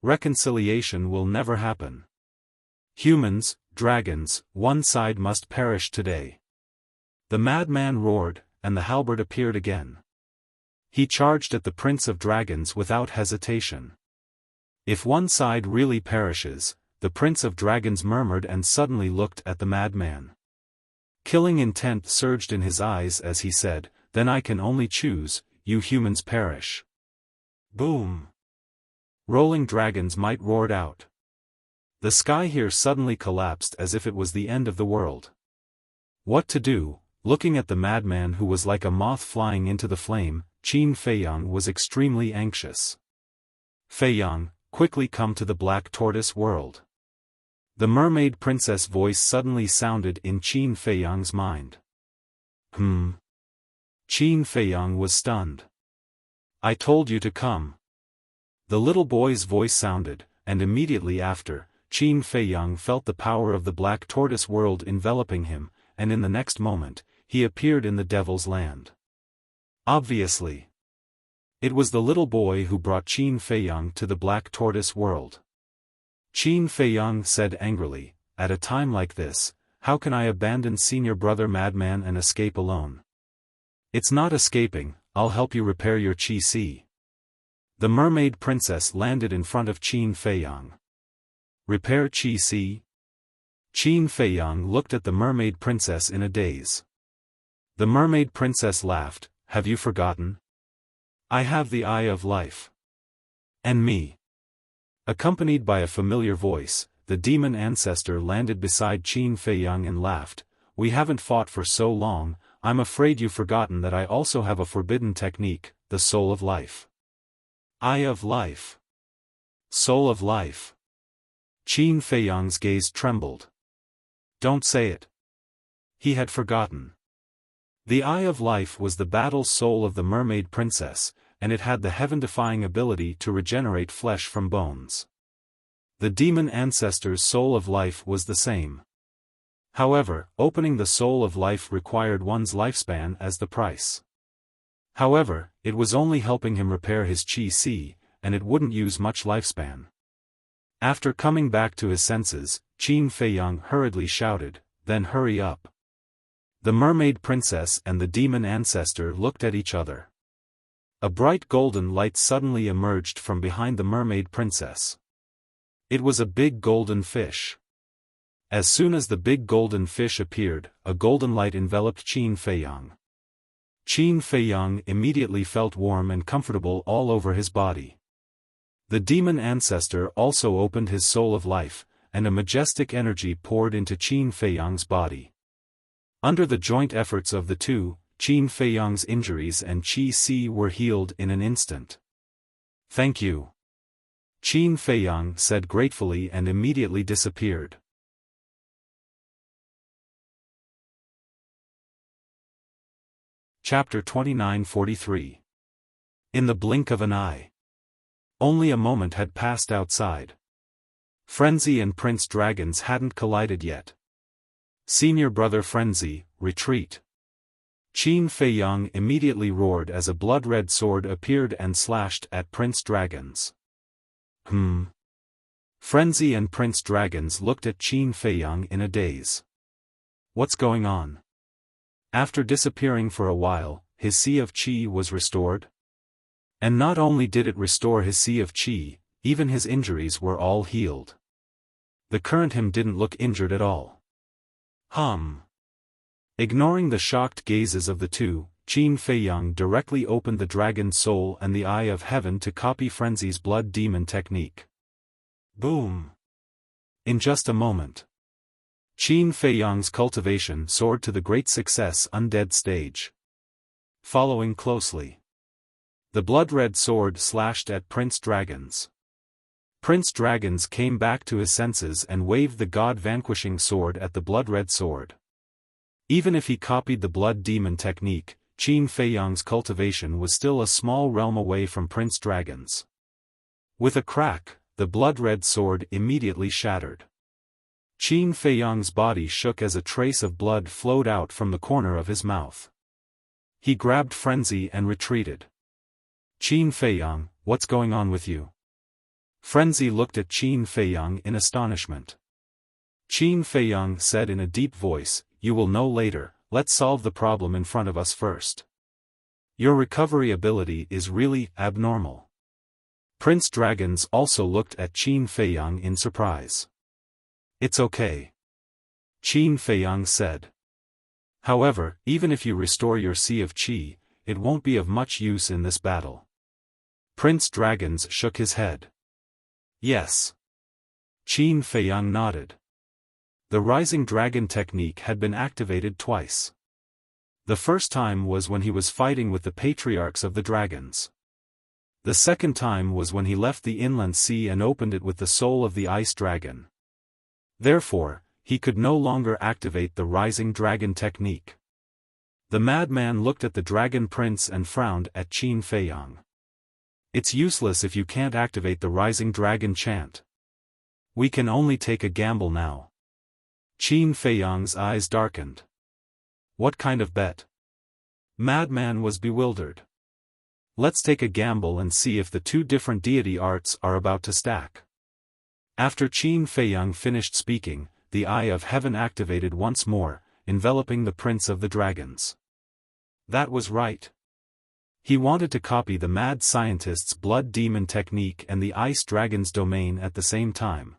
Reconciliation will never happen. Humans, dragons, one side must perish today. The madman roared, and the halberd appeared again. He charged at the Prince of Dragons without hesitation. If one side really perishes, the Prince of Dragons murmured and suddenly looked at the madman. Killing intent surged in his eyes as he said, then I can only choose, you humans perish. Boom! Rolling dragons might roared out. The sky here suddenly collapsed as if it was the end of the world. What to do? Looking at the madman who was like a moth flying into the flame, Qin Feiyang was extremely anxious. Feiyang, quickly come to the Black Tortoise world. The mermaid princess voice suddenly sounded in Qin Feiyang's mind. Qin Feiyang was stunned. I told you to come. The little boy's voice sounded, and immediately after, Qin Feiyang felt the power of the Black Tortoise world enveloping him, and in the next moment, he appeared in the Devil's Land. Obviously. It was the little boy who brought Qin Feiyang to the Black Tortoise world. Qin Feiyang said angrily, at a time like this, how can I abandon senior brother madman and escape alone? It's not escaping, I'll help you repair your Qi. The mermaid princess landed in front of Qin Feiyang. Repair Qi? Qin Feiyang looked at the mermaid princess in a daze. The mermaid princess laughed, have you forgotten? I have the Eye of Life. And me. Accompanied by a familiar voice, the demon ancestor landed beside Qin Feiyang and laughed, we haven't fought for so long, I'm afraid you've forgotten that I also have a forbidden technique, the Soul of Life. Eye of Life. Soul of Life. Qin Feiyang's gaze trembled. Don't say it. He had forgotten. The Eye of Life was the battle soul of the mermaid princess, and it had the heaven-defying ability to regenerate flesh from bones. The demon ancestor's soul of life was the same. However, opening the soul of life required one's lifespan as the price. However, it was only helping him repair his chi, and it wouldn't use much lifespan. After coming back to his senses, Qin Feiyang hurriedly shouted, "Then hurry up." The mermaid princess and the demon ancestor looked at each other. A bright golden light suddenly emerged from behind the mermaid princess. It was a big golden fish. As soon as the big golden fish appeared, a golden light enveloped Qin Feiyang. Qin Feiyang immediately felt warm and comfortable all over his body. The demon ancestor also opened his soul of life, and a majestic energy poured into Qin Feiyang's body. Under the joint efforts of the two, Qin Feiyang's injuries and chi were healed in an instant. "Thank you," Qin Feiyang said gratefully and immediately disappeared. Chapter 2943. In the blink of an eye. Only a moment had passed outside. Frenzy and Prince Dragons hadn't collided yet. "Senior brother Frenzy, retreat." Qin Feiyang immediately roared as a blood-red sword appeared and slashed at Prince Dragons. Frenzy and Prince Dragons looked at Qin Feiyang in a daze. What's going on? After disappearing for a while, his sea of qi was restored? And not only did it restore his sea of qi, even his injuries were all healed. The current him didn't look injured at all. Ignoring the shocked gazes of the two, Qin Feiyang directly opened the dragon's soul and the Eye of Heaven to copy Frenzy's blood demon technique. Boom! In just a moment, Qin Feiyang's cultivation soared to the great success undead stage. Following closely, the blood-red sword slashed at Prince Dragons. Prince Dragons came back to his senses and waved the god-vanquishing sword at the blood-red sword. Even if he copied the blood demon technique, Qin Feiyang's cultivation was still a small realm away from Prince Dragons. With a crack, the blood-red sword immediately shattered. Qin Feiyang's body shook as a trace of blood flowed out from the corner of his mouth. He grabbed Frenzy and retreated. "Qin Feiyang, what's going on with you?" Frenzy looked at Qin Feiyang in astonishment. Qin Feiyang said in a deep voice, "You will know later, let's solve the problem in front of us first. Your recovery ability is really abnormal." Prince Dragons also looked at Qin Feiyang in surprise. "It's okay," Qin Feiyang said. "However, even if you restore your sea of qi, it won't be of much use in this battle." Prince Dragons shook his head. "Yes." Qin Feiyang nodded. The Rising Dragon technique had been activated twice. The first time was when he was fighting with the patriarchs of the dragons. The second time was when he left the inland sea and opened it with the soul of the ice dragon. Therefore, he could no longer activate the Rising Dragon technique. The madman looked at the Dragon Prince and frowned at Qin Feiyang. "It's useless if you can't activate the Rising Dragon chant. We can only take a gamble now." Qin Feiyang's eyes darkened. "What kind of bet?" Madman was bewildered. "Let's take a gamble and see if the two different deity arts are about to stack." After Qin Feiyang finished speaking, the Eye of Heaven activated once more, enveloping the Prince of the Dragons. That was right. He wanted to copy the mad scientist's blood demon technique and the ice dragon's domain at the same time.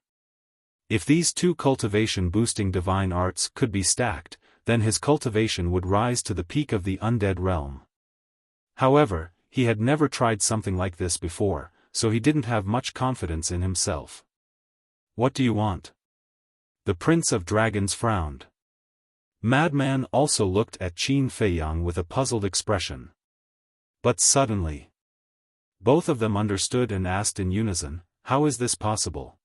If these two cultivation-boosting divine arts could be stacked, then his cultivation would rise to the peak of the undead realm. However, he had never tried something like this before, so he didn't have much confidence in himself. "What do you want?" The Prince of Dragons frowned. Madman also looked at Qin Feiyang with a puzzled expression. But suddenly, both of them understood and asked in unison, "How is this possible?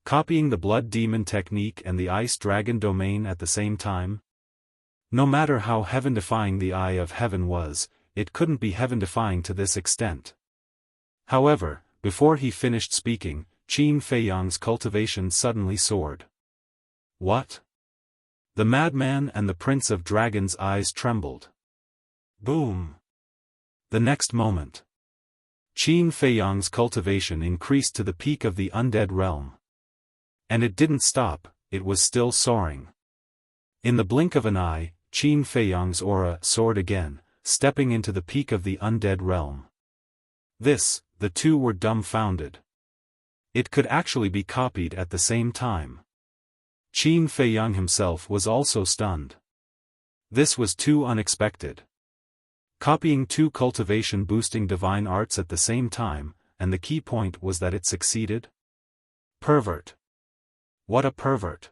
Copying the blood demon technique and the ice dragon domain at the same time?" No matter how heaven-defying the Eye of Heaven was, it couldn't be heaven-defying to this extent. However, before he finished speaking, Qin Feiyang's cultivation suddenly soared. What? The madman and the Prince of Dragons' eyes trembled. Boom! The next moment, Qin Feiyang's cultivation increased to the peak of the undead realm. And it didn't stop, it was still soaring. In the blink of an eye, Qin Feiyang's aura soared again, stepping into the peak of the undead realm. The two were dumbfounded. It could actually be copied at the same time. Qin Feiyang himself was also stunned. This was too unexpected. Copying two cultivation-boosting divine arts at the same time, and the key point was that it succeeded? Pervert. What a pervert.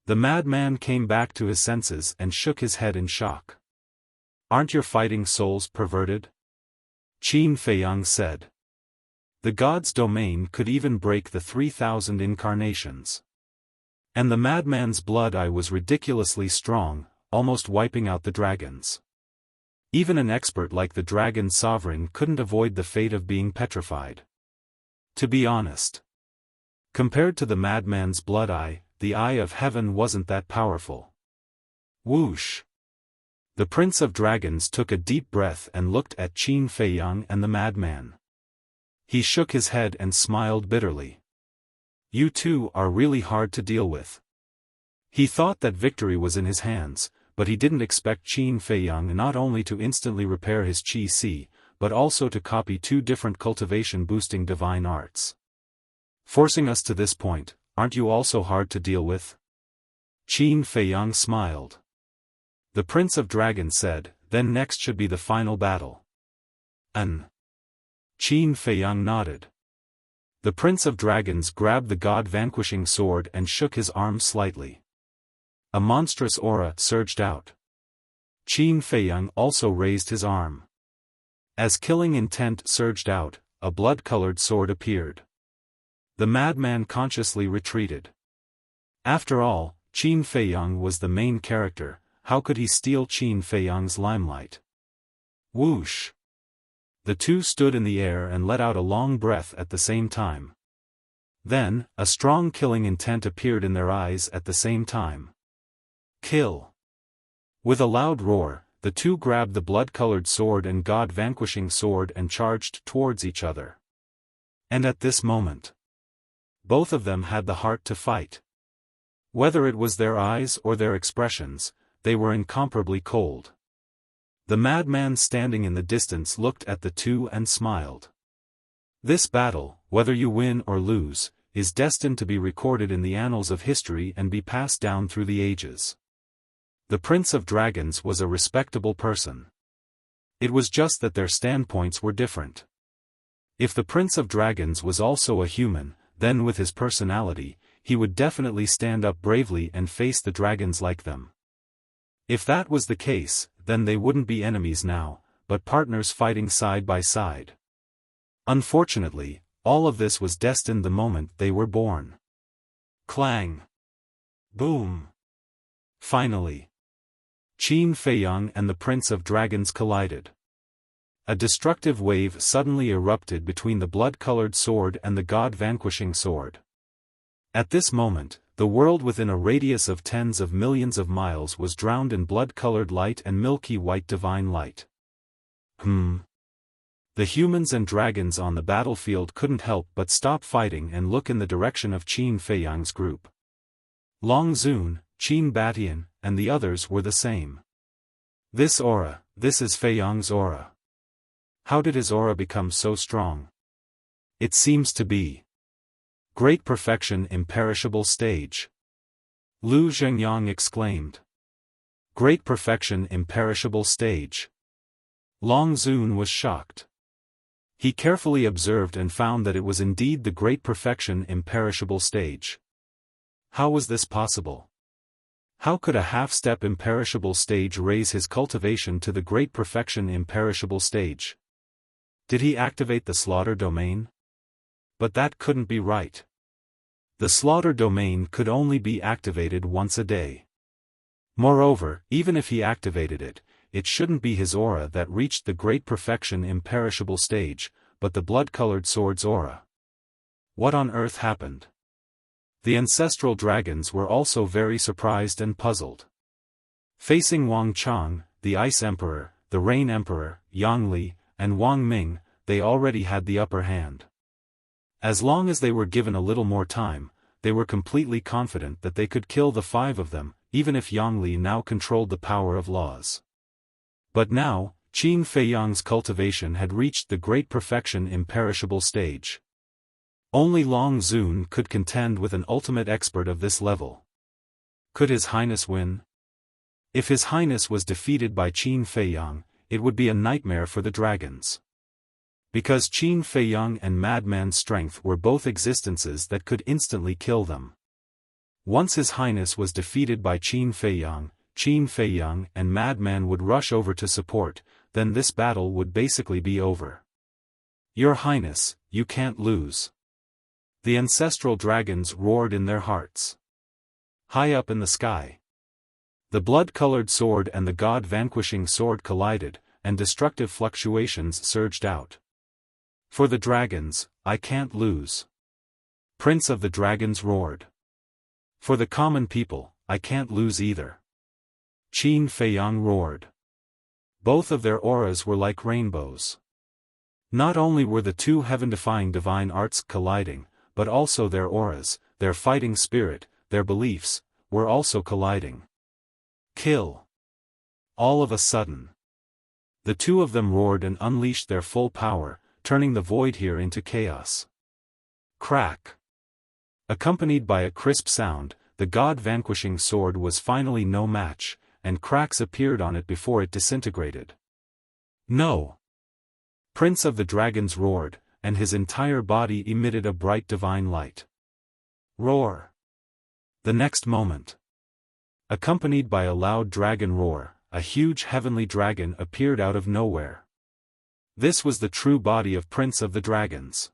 The madman came back to his senses and shook his head in shock. Aren't your fighting souls perverted? Qin Feiyang said. The god's domain could even break the 3,000 incarnations. And the madman's blood eye was ridiculously strong, almost wiping out the dragons. Even an expert like the dragon sovereign couldn't avoid the fate of being petrified. To be honest, compared to the madman's blood eye, the eye of heaven wasn't that powerful. Whoosh! The Prince of Dragons took a deep breath and looked at Qin Feiyang and the madman. He shook his head and smiled bitterly. You two are really hard to deal with. He thought that victory was in his hands, but he didn't expect Qin Feiyang not only to instantly repair his Qi, but also to copy two different cultivation-boosting divine arts. Forcing us to this point, aren't you also hard to deal with? Qin Feiyang smiled. The Prince of Dragons said, then next should be the final battle. Qin Feiyang nodded. The Prince of Dragons grabbed the god-vanquishing sword and shook his arm slightly. A monstrous aura surged out. Qin Feiyang also raised his arm. As killing intent surged out, a blood-colored sword appeared. The madman consciously retreated. After all, Qin Feiyang was the main character, how could he steal Qin Feiyang's limelight? Whoosh! The two stood in the air and let out a long breath at the same time. Then, a strong killing intent appeared in their eyes at the same time. Kill! With a loud roar, the two grabbed the blood-colored sword and god-vanquishing sword and charged towards each other. And at this moment, both of them had the heart to fight. Whether it was their eyes or their expressions, they were incomparably cold. The madman standing in the distance looked at the two and smiled. This battle, whether you win or lose, is destined to be recorded in the annals of history and be passed down through the ages. The Prince of Dragons was a respectable person. It was just that their standpoints were different. If the Prince of Dragons was also a human, then with his personality, he would definitely stand up bravely and face the dragons like them. If that was the case, then they wouldn't be enemies now, but partners fighting side by side. Unfortunately, all of this was destined the moment they were born. Clang! Boom! Finally, Qin Feiyang and the Prince of Dragons collided. A destructive wave suddenly erupted between the blood-colored sword and the god-vanquishing sword. At this moment, the world within a radius of tens of millions of miles was drowned in blood-colored light and milky white divine light. The humans and dragons on the battlefield couldn't help but stop fighting and look in the direction of Qin Feiyang's group. Long Zun, Qin Batian, and the others were the same. This is Feiyang's aura. How did his aura become so strong? It seems to be Great Perfection Imperishable Stage. Lu Zhengyang exclaimed. Great Perfection Imperishable Stage. Long Zun was shocked. He carefully observed and found that it was indeed the Great Perfection Imperishable Stage. How was this possible? How could a half-step imperishable stage raise his cultivation to the Great Perfection Imperishable Stage? Did he activate the slaughter domain? But that couldn't be right. The slaughter domain could only be activated once a day. Moreover, even if he activated it, it shouldn't be his aura that reached the great perfection imperishable stage, but the blood-colored sword's aura. What on earth happened? The ancestral dragons were also very surprised and puzzled. Facing Wang Chang, the Ice Emperor, the Rain Emperor, Yang Li, and Wang Ming, they already had the upper hand. As long as they were given a little more time, they were completely confident that they could kill the 5 of them, even if Yang Li now controlled the power of laws. But now, Qin Feiyang's cultivation had reached the great perfection imperishable stage. Only Long Zun could contend with an ultimate expert of this level. Could His Highness win? If His Highness was defeated by Qin Feiyang, it would be a nightmare for the dragons. Because Qin Feiyang and Madman's strength were both existences that could instantly kill them. Once His Highness was defeated by Qin Feiyang and Madman would rush over to support, then this battle would basically be over. Your Highness, you can't lose. The ancestral dragons roared in their hearts. High up in the sky, the blood-colored sword and the god-vanquishing sword collided, and destructive fluctuations surged out. For the dragons, I can't lose. Prince of the Dragons roared. For the common people, I can't lose either. Qin Feiyang roared. Both of their auras were like rainbows. Not only were the two heaven-defying divine arts colliding, but also their auras, their fighting spirit, their beliefs, were also colliding. Kill. All of a sudden, the two of them roared and unleashed their full power, turning the void here into chaos. Crack. Accompanied by a crisp sound, the god-vanquishing sword was finally no match, and cracks appeared on it before it disintegrated. No! Prince of the Dragons roared, and his entire body emitted a bright divine light. Roar! The next moment, accompanied by a loud dragon roar, a huge heavenly dragon appeared out of nowhere. This was the true body of Prince of the Dragons.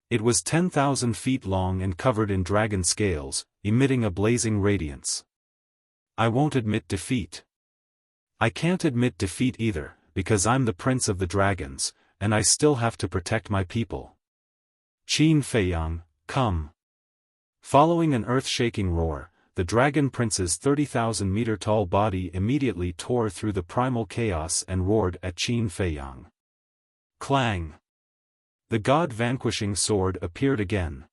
It was 10,000 feet long and covered in dragon scales, emitting a blazing radiance. I won't admit defeat. I can't admit defeat either, because I'm the Prince of the Dragons, and I still have to protect my people. Qin Feiyang, come. Following an earth-shaking roar, the Dragon Prince's 30,000-meter-tall body immediately tore through the primal chaos and roared at Qin Feiyang. Clang! The god-vanquishing sword appeared again.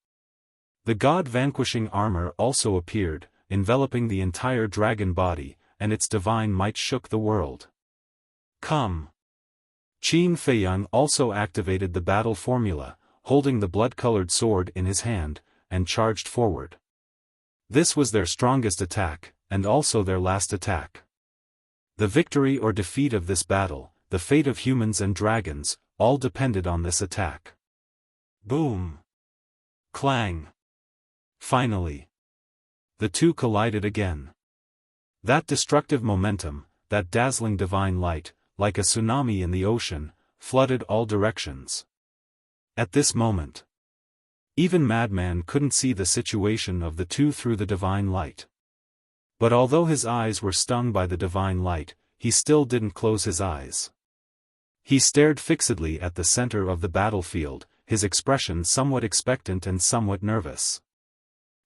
The god-vanquishing armor also appeared, enveloping the entire dragon body, and its divine might shook the world. Come! Qin Feiyang also activated the battle formula, holding the blood-colored sword in his hand, and charged forward. This was their strongest attack, and also their last attack. The victory or defeat of this battle, the fate of humans and dragons, all depended on this attack. Boom! Clang! Finally, the two collided again. That destructive momentum, that dazzling divine light, like a tsunami in the ocean, flooded all directions. At this moment, even Madman couldn't see the situation of the two through the divine light. But although his eyes were stung by the divine light, he still didn't close his eyes. He stared fixedly at the center of the battlefield, his expression somewhat expectant and somewhat nervous.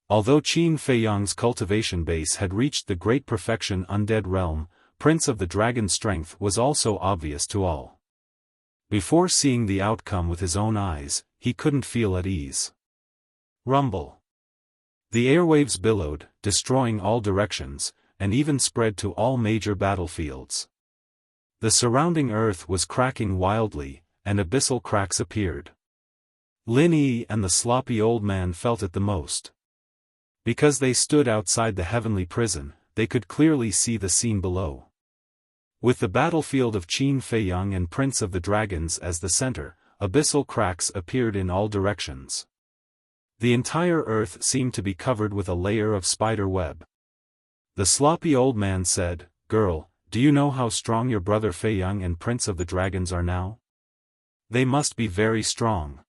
Although Qin Feiyang's cultivation base had reached the great perfection undead realm, Prince of the Dragon's strength was also obvious to all. Before seeing the outcome with his own eyes, he couldn't feel at ease. Rumble. The airwaves billowed, destroying all directions, and even spread to all major battlefields. The surrounding earth was cracking wildly, and abyssal cracks appeared. Lin Yi and the sloppy old man felt it the most. Because they stood outside the heavenly prison, they could clearly see the scene below. With the battlefield of Qin Feiyang and Prince of the Dragons as the center, abyssal cracks appeared in all directions. The entire earth seemed to be covered with a layer of spider web. The sloppy old man said, "Girl, do you know how strong your brother Feiyang and Prince of the Dragons are now? They must be very strong."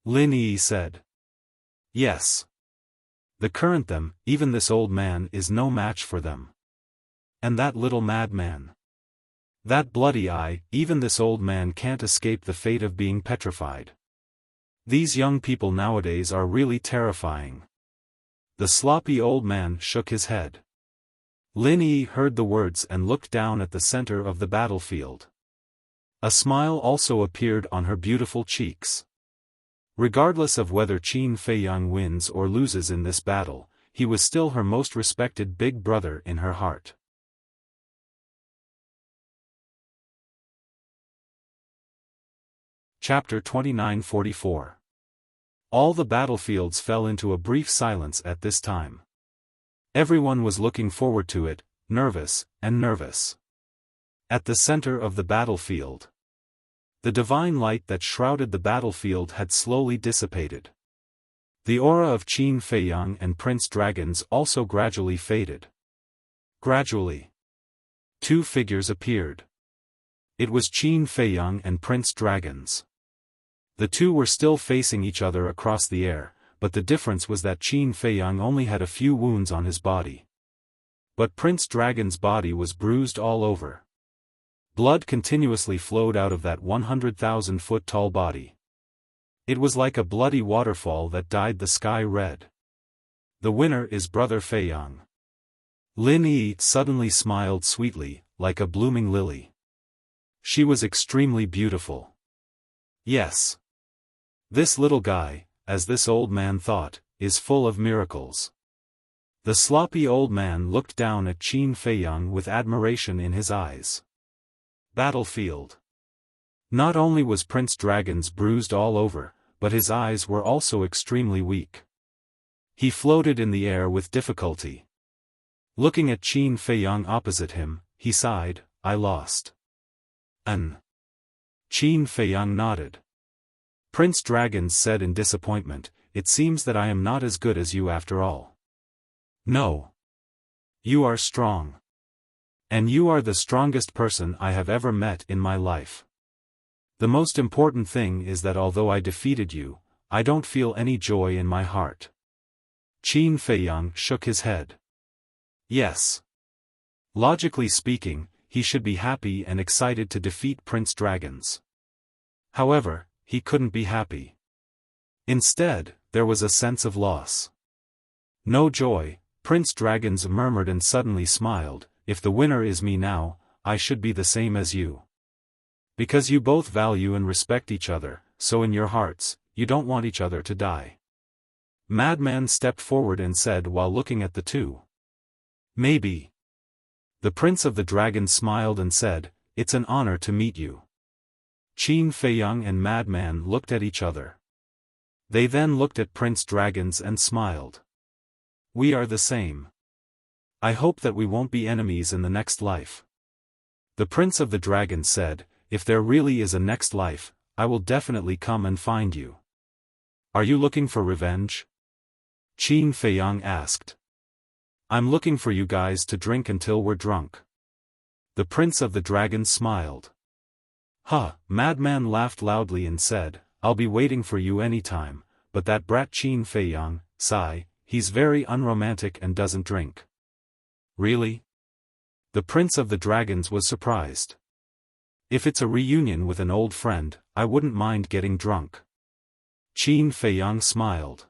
Lin Yi said. "Yes. The current them, even this old man is no match for them. And that little madman. That bloody eye, even this old man can't escape the fate of being petrified. These young people nowadays are really terrifying. The sloppy old man shook his head. Lin Yi heard the words and looked down at the center of the battlefield. A smile also appeared on her beautiful cheeks. Regardless of whether Qin Feiyang wins or loses in this battle, he was still her most respected big brother in her heart. Chapter 2944. All the battlefields fell into a brief silence at this time. Everyone was looking forward to it, nervous. At the center of the battlefield, the divine light that shrouded the battlefield had slowly dissipated. The aura of Qin Feiyang and Prince Dragons also gradually faded. Gradually, two figures appeared. It was Qin Feiyang and Prince Dragons. The two were still facing each other across the air, but the difference was that Qin Feiyang only had a few wounds on his body. But Prince Dragon's body was bruised all over. Blood continuously flowed out of that 100,000-foot tall body. It was like a bloody waterfall that dyed the sky red. The winner is Brother Feiyang. Lin Yi suddenly smiled sweetly, like a blooming lily. She was extremely beautiful. Yes. This little guy, as this old man thought, is full of miracles. The sloppy old man looked down at Qin Feiyang with admiration in his eyes. Battlefield. Not only was Prince Dragon's bruised all over, but his eyes were also extremely weak. He floated in the air with difficulty. Looking at Qin Feiyang opposite him, he sighed, "I lost." Qin Feiyang nodded. Prince Dragons said in disappointment, "It seems that I am not as good as you after all." "No. You are strong. And you are the strongest person I have ever met in my life. The most important thing is that although I defeated you, I don't feel any joy in my heart." Qin Feiyang shook his head. Yes. Logically speaking, he should be happy and excited to defeat Prince Dragons. However, he couldn't be happy. Instead, there was a sense of loss. "No joy," Prince Dragons murmured and suddenly smiled, "If the winner is me now, I should be the same as you. Because you both value and respect each other, so in your hearts, you don't want each other to die." Madman stepped forward and said while looking at the two. "Maybe." The Prince of the Dragons smiled and said, "It's an honor to meet you." Qin Feiyang and Madman looked at each other. They then looked at Prince Dragons and smiled. "We are the same. I hope that we won't be enemies in the next life." The Prince of the Dragons said, "If there really is a next life, I will definitely come and find you." "Are you looking for revenge?" Qin Feiyang asked. "I'm looking for you guys to drink until we're drunk." The Prince of the Dragons smiled. "Huh," Madman laughed loudly and said, "I'll be waiting for you anytime, but that brat Qin Feiyang, sigh, he's very unromantic and doesn't drink." "Really?" The Prince of the Dragons was surprised. "If it's a reunion with an old friend, I wouldn't mind getting drunk." Qin Feiyang smiled.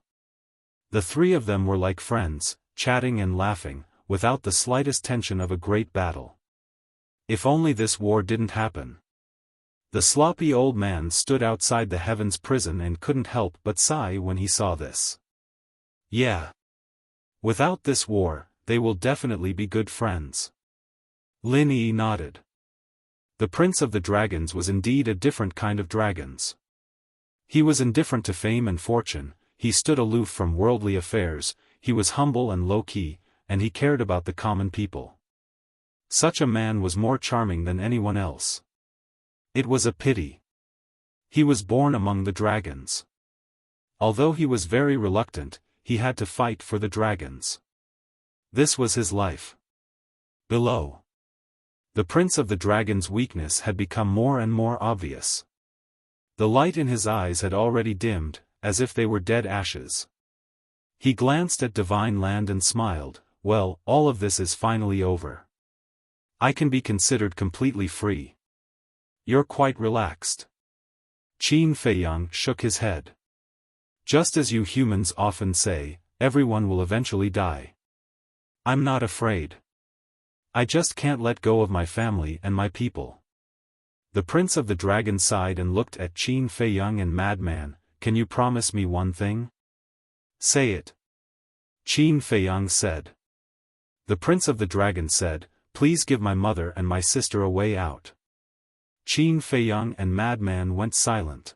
The three of them were like friends, chatting and laughing, without the slightest tension of a great battle. If only this war didn't happen. The sloppy old man stood outside the Heaven's prison and couldn't help but sigh when he saw this. Yeah. Without this war, they will definitely be good friends. Lin Yi nodded. The Prince of the Dragons was indeed a different kind of dragons. He was indifferent to fame and fortune, he stood aloof from worldly affairs, he was humble and low-key, and he cared about the common people. Such a man was more charming than anyone else. It was a pity. He was born among the dragons. Although he was very reluctant, he had to fight for the dragons. This was his life. Below. The Prince of the Dragons' weakness had become more and more obvious. The light in his eyes had already dimmed, as if they were dead ashes. He glanced at Divine Land and smiled, "Well, all of this is finally over. I can be considered completely free. You're quite relaxed. Qin Feiyang shook his head. Just as you humans often say, everyone will eventually die. I'm not afraid. I just can't let go of my family and my people. The Prince of the Dragon sighed and looked at Qin Feiyang and Madman. Can you promise me one thing? Say it. Qin Feiyang said. The Prince of the Dragon said, please give my mother and my sister a way out. Qin Feiyang and Madman went silent.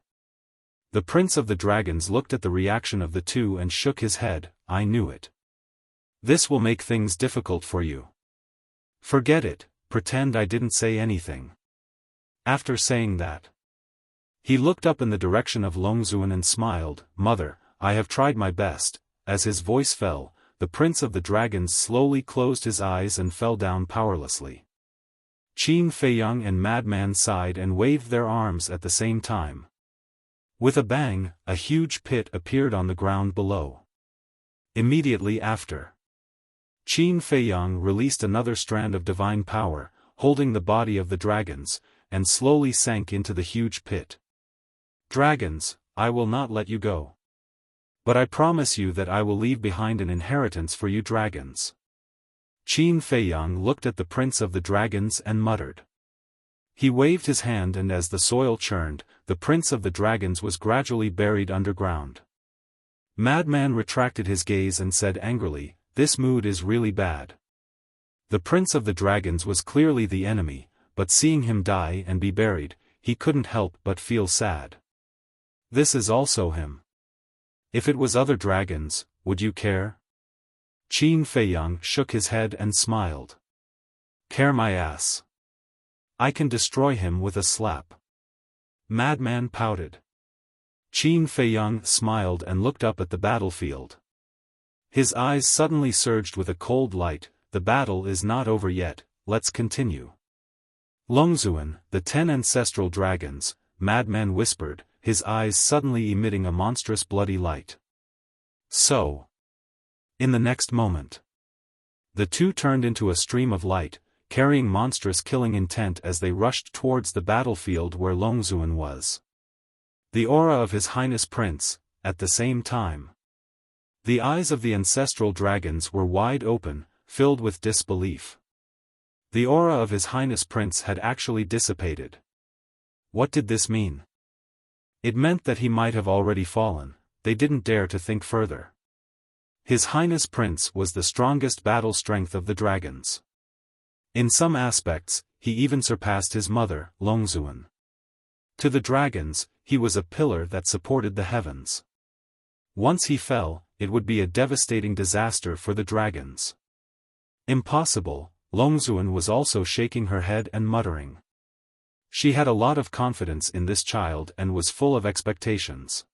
The Prince of the Dragons looked at the reaction of the two and shook his head. I knew it. This will make things difficult for you. Forget it, pretend I didn't say anything. After saying that, he looked up in the direction of Longzuan and smiled. Mother, I have tried my best. As his voice fell, the Prince of the Dragons slowly closed his eyes and fell down powerlessly. Qin Feiyang and Madman sighed and waved their arms at the same time. With a bang, a huge pit appeared on the ground below. Immediately after, Qin Feiyang released another strand of divine power, holding the body of the dragons, and slowly sank into the huge pit. Dragons, I will not let you go. But I promise you that I will leave behind an inheritance for you dragons. Qin Feiyang looked at the Prince of the Dragons and muttered. He waved his hand and as the soil churned, the Prince of the Dragons was gradually buried underground. Madman retracted his gaze and said angrily, this mood is really bad. The Prince of the Dragons was clearly the enemy, but seeing him die and be buried, he couldn't help but feel sad. This is also him. If it was other dragons, would you care? Qin Feiyang shook his head and smiled. Care my ass. I can destroy him with a slap. Madman pouted. Qin Feiyang smiled and looked up at the battlefield. His eyes suddenly surged with a cold light. The battle is not over yet, let's continue. Longzuan, the 10 ancestral dragons, Madman whispered, his eyes suddenly emitting a monstrous bloody light. So. In the next moment, the two turned into a stream of light, carrying monstrous killing intent as they rushed towards the battlefield where Longzuan was. The aura of His Highness Prince, at the same time. The eyes of the ancestral dragons were wide open, filled with disbelief. The aura of His Highness Prince had actually dissipated. What did this mean? It meant that he might have already fallen. They didn't dare to think further. His Highness Prince was the strongest battle strength of the dragons. In some aspects, he even surpassed his mother, Longzuan. To the dragons, he was a pillar that supported the heavens. Once he fell, it would be a devastating disaster for the dragons. Impossible, Longzuan was also shaking her head and muttering. She had a lot of confidence in this child and was full of expectations.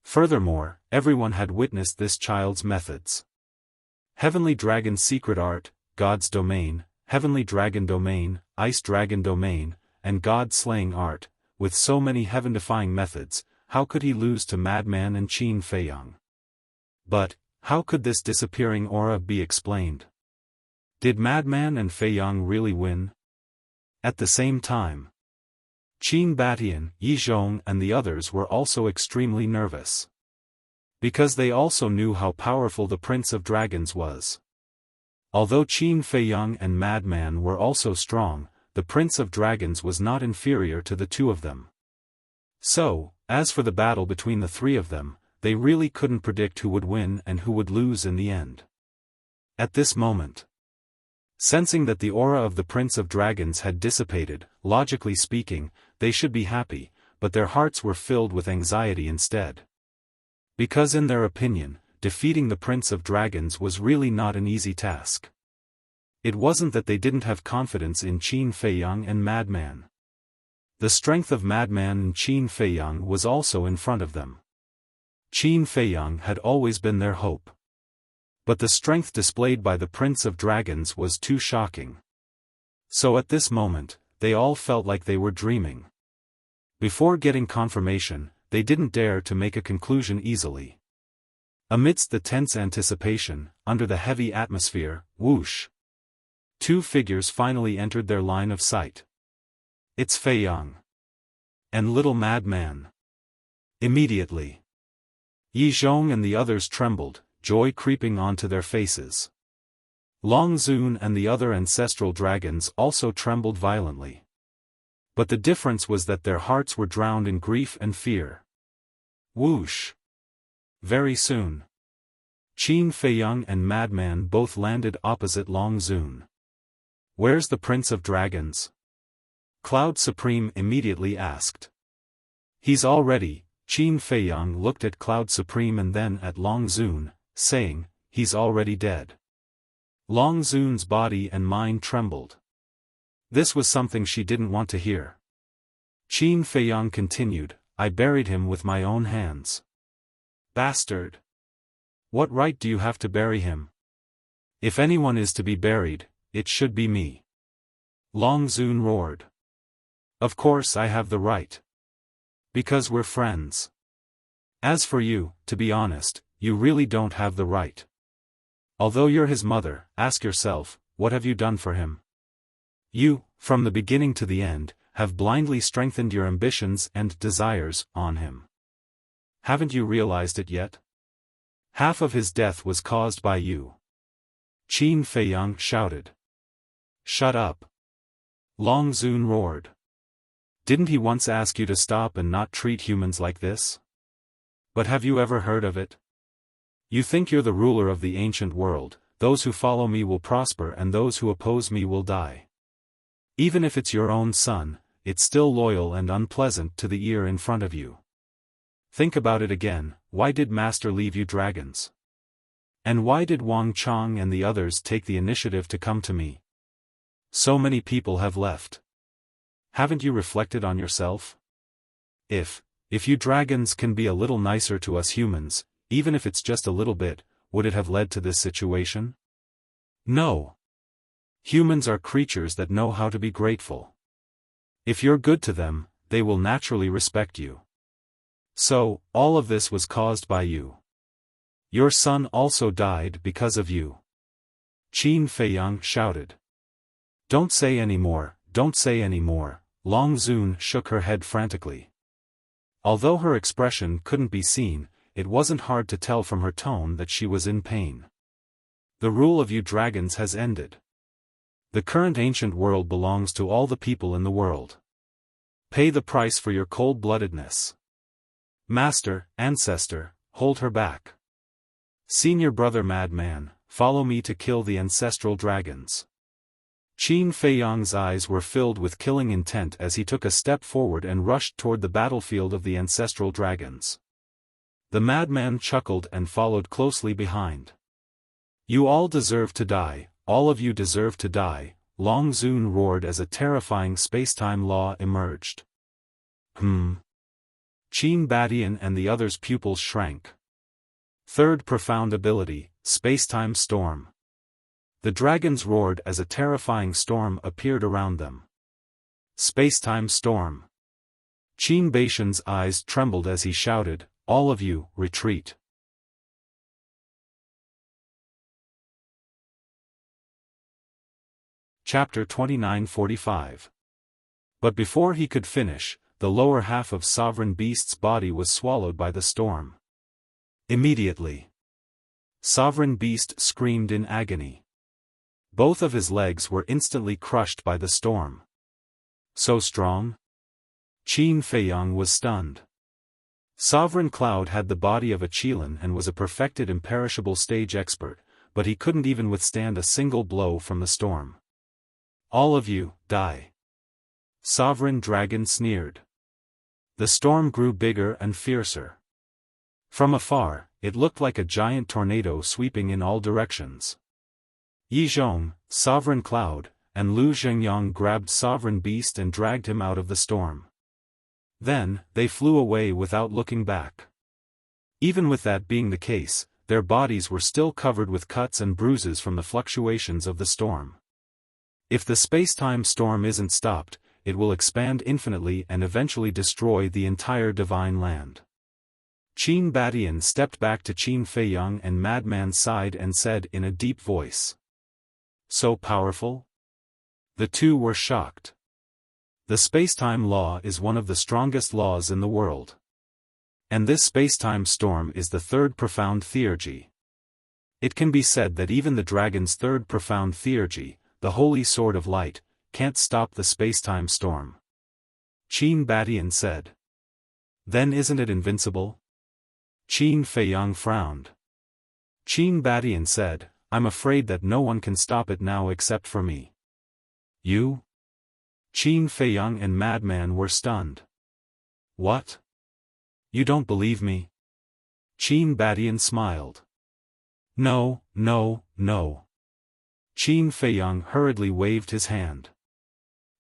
Furthermore, everyone had witnessed this child's methods. Heavenly Dragon's secret art, God's domain, Heavenly Dragon domain, Ice Dragon domain, and God-slaying art, with so many heaven-defying methods, how could he lose to Madman and Qin Feiyang? But, how could this disappearing aura be explained? Did Madman and Feiyang really win? At the same time, Qin Batian, Yizhong and the others were also extremely nervous. Because they also knew how powerful the Prince of Dragons was. Although Qin Feiyang and Madman were also strong, the Prince of Dragons was not inferior to the two of them. So, as for the battle between the three of them, they really couldn't predict who would win and who would lose in the end. At this moment, sensing that the aura of the Prince of Dragons had dissipated, logically speaking, they should be happy, but their hearts were filled with anxiety instead. Because in their opinion, defeating the Prince of Dragons was really not an easy task. It wasn't that they didn't have confidence in Qin Feiyang and Madman. The strength of Madman and Qin Feiyang was also in front of them. Qin Feiyang had always been their hope. But the strength displayed by the Prince of Dragons was too shocking. So at this moment, they all felt like they were dreaming. Before getting confirmation, they didn't dare to make a conclusion easily. Amidst the tense anticipation, under the heavy atmosphere, whoosh! Two figures finally entered their line of sight. It's Fei Yang. And Little Madman. Immediately, Yi Zhong and the others trembled, joy creeping onto their faces. Long Zun and the other ancestral dragons also trembled violently. But the difference was that their hearts were drowned in grief and fear. Whoosh! Very soon, Qin Fei Yang and Madman both landed opposite Long Zun. "Where's the Prince of Dragons?" Cloud Supreme immediately asked. "He's all ready." Qin Fei Yang looked at Cloud Supreme and then at Long Zun, saying, "He's already dead." Long Zun's body and mind trembled. This was something she didn't want to hear. Qin Fei Yang continued, "I buried him with my own hands." "Bastard! What right do you have to bury him? If anyone is to be buried, it should be me." Long Zun roared. "Of course I have the right. Because we're friends. As for you, to be honest, you really don't have the right. Although you're his mother, ask yourself, what have you done for him? You, from the beginning to the end, have blindly strengthened your ambitions and desires on him. Haven't you realized it yet? Half of his death was caused by you." Qin Fei Yang shouted. "Shut up!" Long Zun roared. "Didn't he once ask you to stop and not treat humans like this? But have you ever heard of it? You think you're the ruler of the ancient world, those who follow me will prosper and those who oppose me will die. Even if it's your own son, it's still loyal and unpleasant to the ear in front of you. Think about it again, why did Master leave you dragons? And why did Wang Chang and the others take the initiative to come to me? So many people have left. Haven't you reflected on yourself? If you dragons can be a little nicer to us humans, even if it's just a little bit, would it have led to this situation? No. Humans are creatures that know how to be grateful. If you're good to them, they will naturally respect you. So, all of this was caused by you. Your son also died because of you." Qin Fei Yang shouted. "Don't say any more, don't say any more." Long Zun shook her head frantically. Although her expression couldn't be seen, it wasn't hard to tell from her tone that she was in pain. "The rule of you dragons has ended. The current ancient world belongs to all the people in the world. Pay the price for your cold-bloodedness. Master, ancestor, hold her back. Senior brother Madman, follow me to kill the ancestral dragons." Qin Fei Yang's eyes were filled with killing intent as he took a step forward and rushed toward the battlefield of the ancestral dragons. The madman chuckled and followed closely behind. "You all deserve to die, all of you deserve to die," Long Zun roared as a terrifying spacetime law emerged. Qin Badian and the others' pupils shrank. Third profound ability, Spacetime Storm. The dragons roared as a terrifying storm appeared around them. Spacetime Storm. Qin Baishan's eyes trembled as he shouted, "All of you, retreat." Chapter 29:45. But before he could finish, the lower half of Sovereign Beast's body was swallowed by the storm. Immediately, Sovereign Beast screamed in agony. Both of his legs were instantly crushed by the storm. So strong? Qin Fei Yang was stunned. Sovereign Cloud had the body of a Qilin and was a perfected imperishable stage expert, but he couldn't even withstand a single blow from the storm. "All of you, die." Sovereign Dragon sneered. The storm grew bigger and fiercer. From afar, it looked like a giant tornado sweeping in all directions. Yi Zhong, Sovereign Cloud, and Lu Zhengyang grabbed Sovereign Beast and dragged him out of the storm. Then, they flew away without looking back. Even with that being the case, their bodies were still covered with cuts and bruises from the fluctuations of the storm. If the space-time storm isn't stopped, it will expand infinitely and eventually destroy the entire divine land. Qin Badian stepped back to Qin Fei Yang and Madman's side and said in a deep voice. "So powerful? The two were shocked. The spacetime law is one of the strongest laws in the world. And this spacetime storm is the third profound theurgy. It can be said that even the dragon's third profound theurgy, the holy sword of light, can't stop the spacetime storm. Qin Badian said. Then isn't it invincible? Qin Feiyang frowned. Qin Badian said, I'm afraid that no one can stop it now except for me. You? Qin Feiyang and Madman were stunned. What? You don't believe me? Qin Badian smiled. No, no, no. Qin Feiyang hurriedly waved his hand.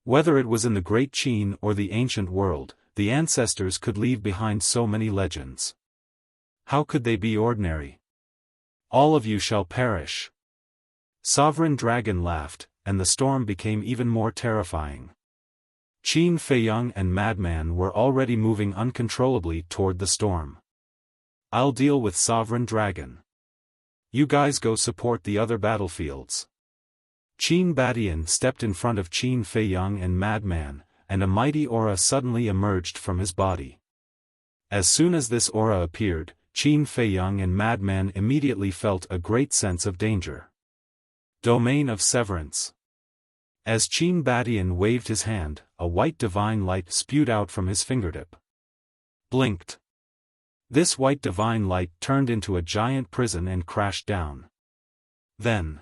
Whether it was in the Great Qin or the ancient world, the ancestors could leave behind so many legends. How could they be ordinary? All of you shall perish. Sovereign Dragon laughed, and the storm became even more terrifying. Qin Feiyang and Madman were already moving uncontrollably toward the storm. I'll deal with Sovereign Dragon. You guys go support the other battlefields. Qin Badian stepped in front of Qin Feiyang and Madman, and a mighty aura suddenly emerged from his body. As soon as this aura appeared, Qin Feiyang and Madman immediately felt a great sense of danger. Domain of Severance. As Qin Badian waved his hand, a white divine light spewed out from his fingertip. Blinked. This white divine light turned into a giant prison and crashed down. Then,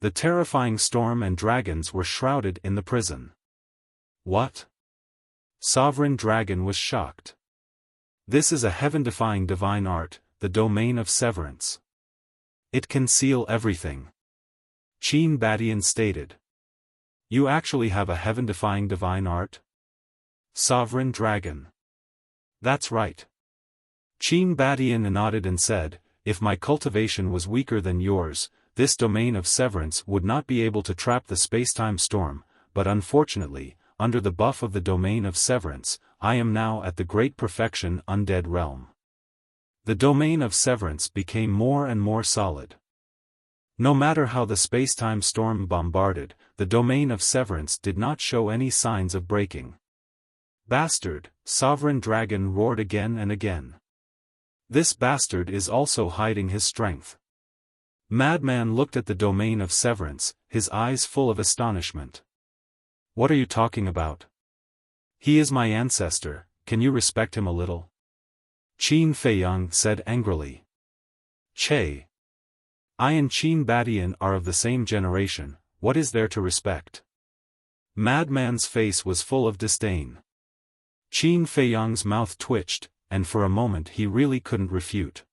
the terrifying storm and dragons were shrouded in the prison. What? Sovereign Dragon was shocked. This is a heaven-defying divine art, the domain of severance. It can seal everything. Qin Badian stated. You actually have a heaven-defying divine art? Sovereign Dragon. That's right. Qin Badian nodded and said, if my cultivation was weaker than yours, this domain of severance would not be able to trap the spacetime storm, but unfortunately, under the buff of the domain of severance, I am now at the great perfection undead realm. The domain of severance became more and more solid. No matter how the spacetime storm bombarded, the domain of severance did not show any signs of breaking. Bastard, Sovereign Dragon roared again and again. This bastard is also hiding his strength. Madman looked at the domain of severance, his eyes full of astonishment. What are you talking about? He is my ancestor, can you respect him a little? Qin Feiyang said angrily. Che. I and Qin Badian are of the same generation, what is there to respect? Madman's face was full of disdain. Qin Feiyang's mouth twitched, and for a moment he really couldn't refute.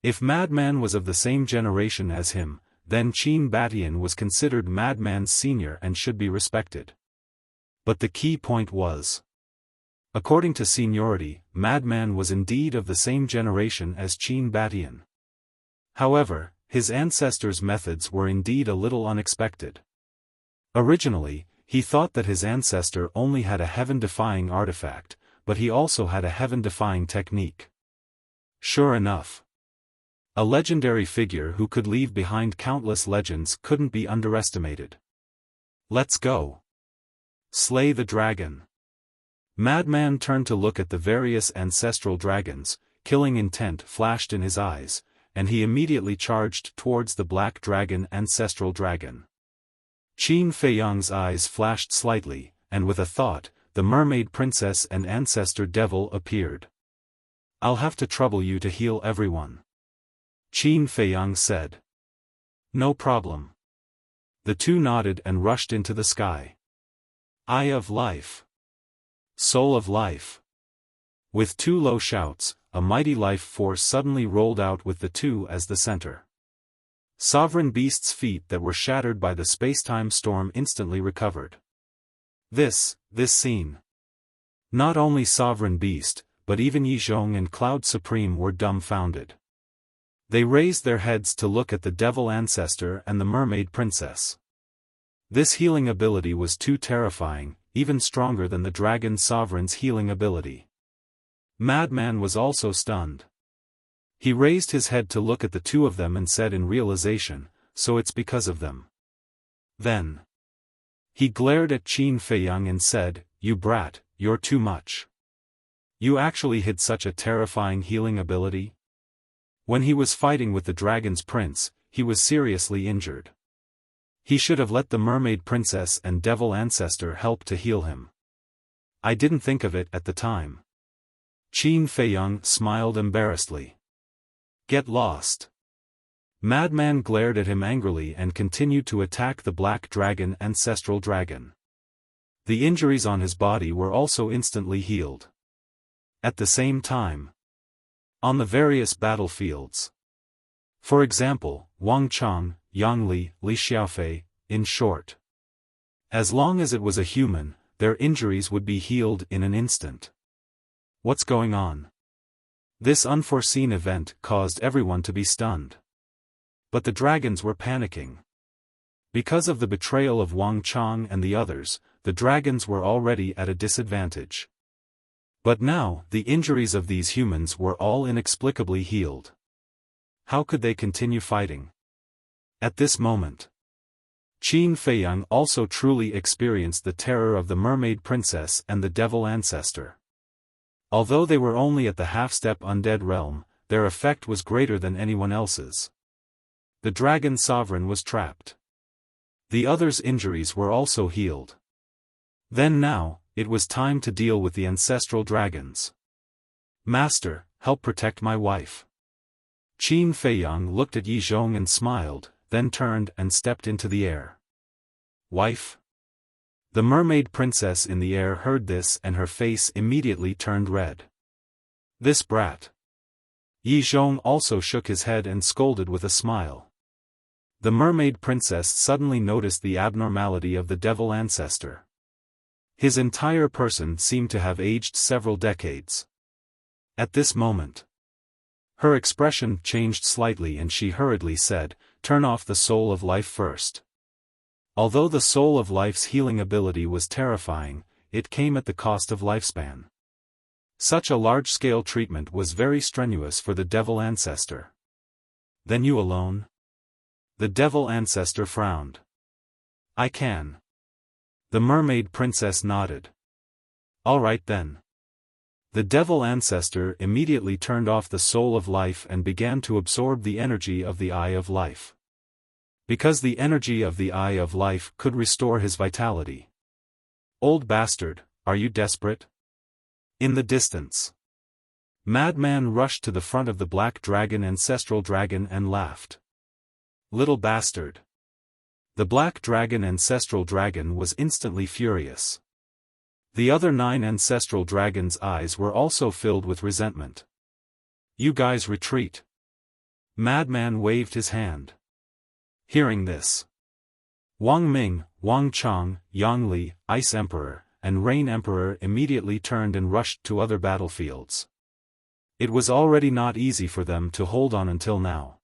If Madman was of the same generation as him, then Qin Badian was considered Madman's senior and should be respected. But the key point was, according to seniority, Madman was indeed of the same generation as Qin Badian. However, his ancestors' methods were indeed a little unexpected. Originally, he thought that his ancestor only had a heaven-defying artifact, but he also had a heaven-defying technique. Sure enough. A legendary figure who could leave behind countless legends couldn't be underestimated. Let's go. Slay the dragon. Madman turned to look at the various ancestral dragons, killing intent flashed in his eyes, and he immediately charged towards the black dragon ancestral dragon. Qin Feiyang's eyes flashed slightly, and with a thought, the mermaid princess and ancestor devil appeared. I'll have to trouble you to heal everyone. Qin Feiyang said. No problem. The two nodded and rushed into the sky. Eye of Life. Soul of Life. With two low shouts, a mighty life force suddenly rolled out with the two as the center. Sovereign Beast's feet that were shattered by the spacetime storm instantly recovered. This scene. Not only Sovereign Beast, but even Yizhong and Cloud Supreme were dumbfounded. They raised their heads to look at the devil ancestor and the mermaid princess. This healing ability was too terrifying, even stronger than the dragon sovereign's healing ability. Madman was also stunned. He raised his head to look at the two of them and said in realization, so it's because of them. Then, He glared at Qin Feiyang and said, "You brat, you're too much. You actually hid such a terrifying healing ability?" When he was fighting with the dragon's prince, he was seriously injured. He should have let the mermaid princess and devil ancestor help to heal him. I didn't think of it at the time. Qin Feiyang smiled embarrassedly. Get lost. Madman glared at him angrily and continued to attack the black dragon ancestral dragon. The injuries on his body were also instantly healed. At the same time, on the various battlefields. For example, Wang Chang, Yang Li, Li Xiaofei, in short. As long as it was a human, their injuries would be healed in an instant. What's going on? This unforeseen event caused everyone to be stunned. But the dragons were panicking. Because of the betrayal of Wang Chang and the others, the dragons were already at a disadvantage. But now, the injuries of these humans were all inexplicably healed. How could they continue fighting? At this moment, Qin Feiyang also truly experienced the terror of the mermaid princess and the devil ancestor. Although they were only at the half-step undead realm, their effect was greater than anyone else's. The dragon sovereign was trapped. The others' injuries were also healed. Then now, it was time to deal with the ancestral dragons. Master, help protect my wife. Qin Feiyang looked at Yi Zhong and smiled, then turned and stepped into the air. Wife? The mermaid princess in the air heard this and her face immediately turned red. This brat. Yi Zhong also shook his head and scolded with a smile. The mermaid princess suddenly noticed the abnormality of the devil ancestor. His entire person seemed to have aged several decades. At this moment, her expression changed slightly and she hurriedly said, "Turn off the soul of life first." Although the soul of life's healing ability was terrifying, it came at the cost of lifespan. Such a large-scale treatment was very strenuous for the devil ancestor. Then you alone? The devil ancestor frowned. I can. The mermaid princess nodded. All right then. The devil ancestor immediately turned off the soul of life and began to absorb the energy of the eye of life. Because the energy of the eye of life could restore his vitality. Old bastard, are you desperate? In the distance, Madman rushed to the front of the black dragon ancestral dragon and laughed. Little bastard. The black dragon ancestral dragon was instantly furious. The other 9 ancestral dragons' eyes were also filled with resentment. You guys retreat. Madman waved his hand. Hearing this, Wang Ming, Wang Chang, Yang Li, Ice Emperor, and Rain Emperor immediately turned and rushed to other battlefields. It was already not easy for them to hold on until now.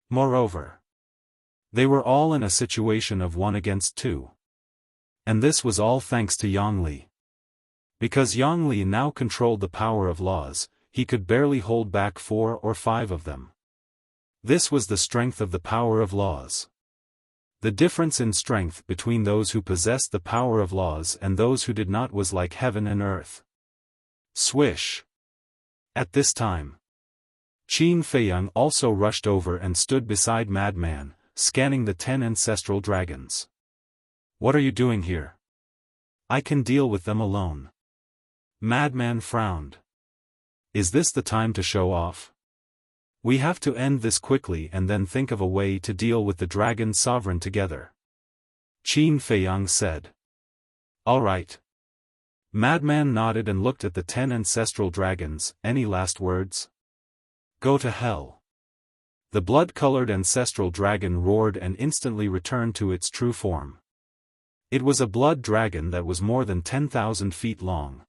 Moreover, they were all in a situation of 1 against 2. And this was all thanks to Yang Li. Because Yang Li now controlled the power of laws, he could barely hold back 4 or 5 of them. This was the strength of the power of laws. The difference in strength between those who possessed the power of laws and those who did not was like heaven and earth. Swish! At this time, Qin Feiyang also rushed over and stood beside Madman, scanning the 10 ancestral dragons. What are you doing here? I can deal with them alone. Madman frowned. Is this the time to show off? We have to end this quickly and then think of a way to deal with the dragon sovereign together. Qin Feiyang said. All right. Madman nodded and looked at the 10 ancestral dragons. Any last words? Go to hell. The blood-colored ancestral dragon roared and instantly returned to its true form. It was a blood dragon that was more than 10,000 feet long.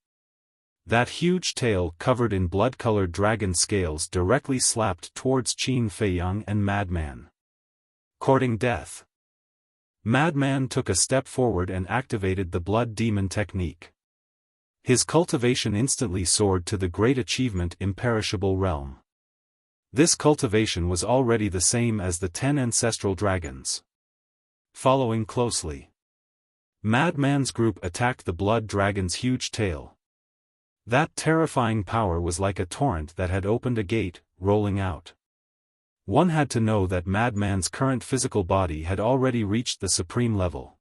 That huge tail covered in blood-colored dragon scales directly slapped towards Qin Feiyang and Madman. Courting death. Madman took a step forward and activated the blood demon technique. His cultivation instantly soared to the great achievement imperishable realm. This cultivation was already the same as the 10 ancestral dragons. Following closely, Madman's group attacked the blood dragon's huge tail. That terrifying power was like a torrent that had opened a gate, rolling out. One had to know that Madman's current physical body had already reached the supreme level.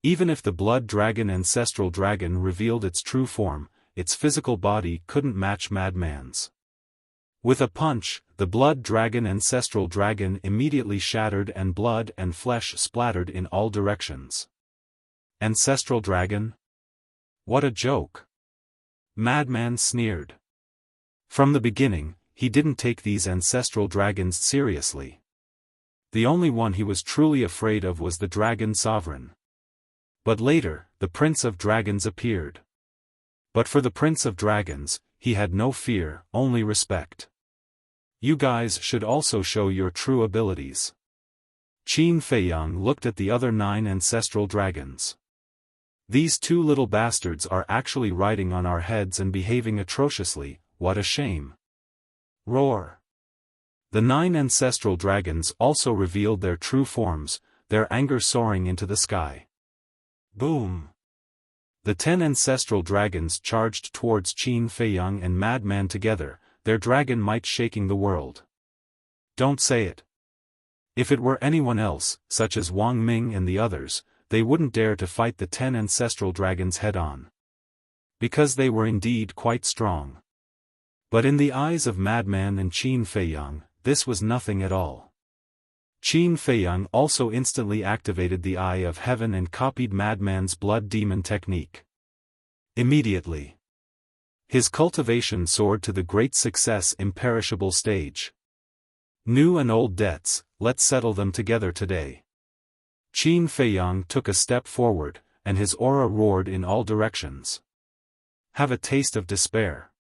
Even if the blood dragon ancestral dragon revealed its true form, its physical body couldn't match Madman's. With a punch, the blood dragon ancestral dragon immediately shattered and blood and flesh splattered in all directions. Ancestral dragon? What a joke! Madman sneered. From the beginning, he didn't take these ancestral dragons seriously. The only one he was truly afraid of was the dragon sovereign. But later, the Prince of Dragons appeared. But for the Prince of Dragons, he had no fear, only respect. You guys should also show your true abilities. Qin Feiyang looked at the other 9 ancestral dragons. These 2 little bastards are actually riding on our heads and behaving atrociously, what a shame. Roar. The 9 ancestral dragons also revealed their true forms, their anger soaring into the sky. Boom. The 10 ancestral dragons charged towards Qin Feiyang and Madman together, their dragon might shaking the world. Don't say it. If it were anyone else, such as Wang Ming and the others, they wouldn't dare to fight the 10 ancestral dragons head-on. Because they were indeed quite strong. But in the eyes of Madman and Qin Feiyang, this was nothing at all. Qin Feiyang also instantly activated the Eye of Heaven and copied Madman's blood demon technique. Immediately, his cultivation soared to the great success imperishable stage. New and old debts, let's settle them together today. Qin Feiyang took a step forward, and his aura roared in all directions. Have a taste of despair.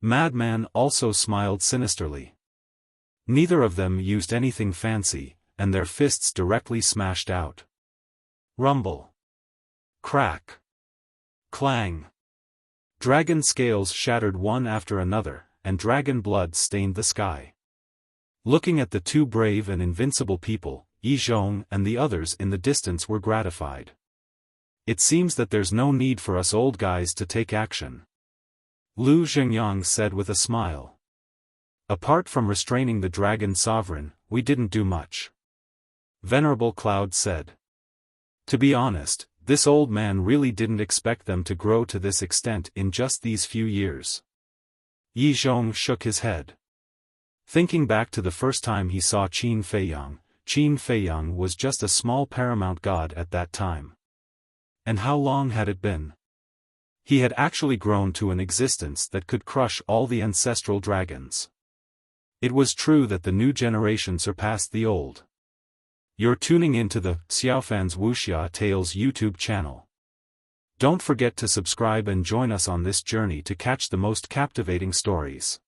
Madman also smiled sinisterly. Neither of them used anything fancy, and their fists directly smashed out. Rumble. Crack. Clang. Dragon scales shattered one after another, and dragon blood stained the sky. Looking at the 2 brave and invincible people, Yi Zhong and the others in the distance were gratified. It seems that there's no need for us old guys to take action. Lu Zhengyang said with a smile. Apart from restraining the dragon sovereign, we didn't do much. Venerable Cloud said. To be honest, this old man really didn't expect them to grow to this extent in just these few years. Yi Zhong shook his head. Thinking back to the first time he saw Qin Feiyang was just a small paramount god at that time. And how long had it been? He had actually grown to an existence that could crush all the ancestral dragons. It was true that the new generation surpassed the old. You're tuning into the Xiaofan's Wuxia Tales YouTube channel. Don't forget to subscribe and join us on this journey to catch the most captivating stories.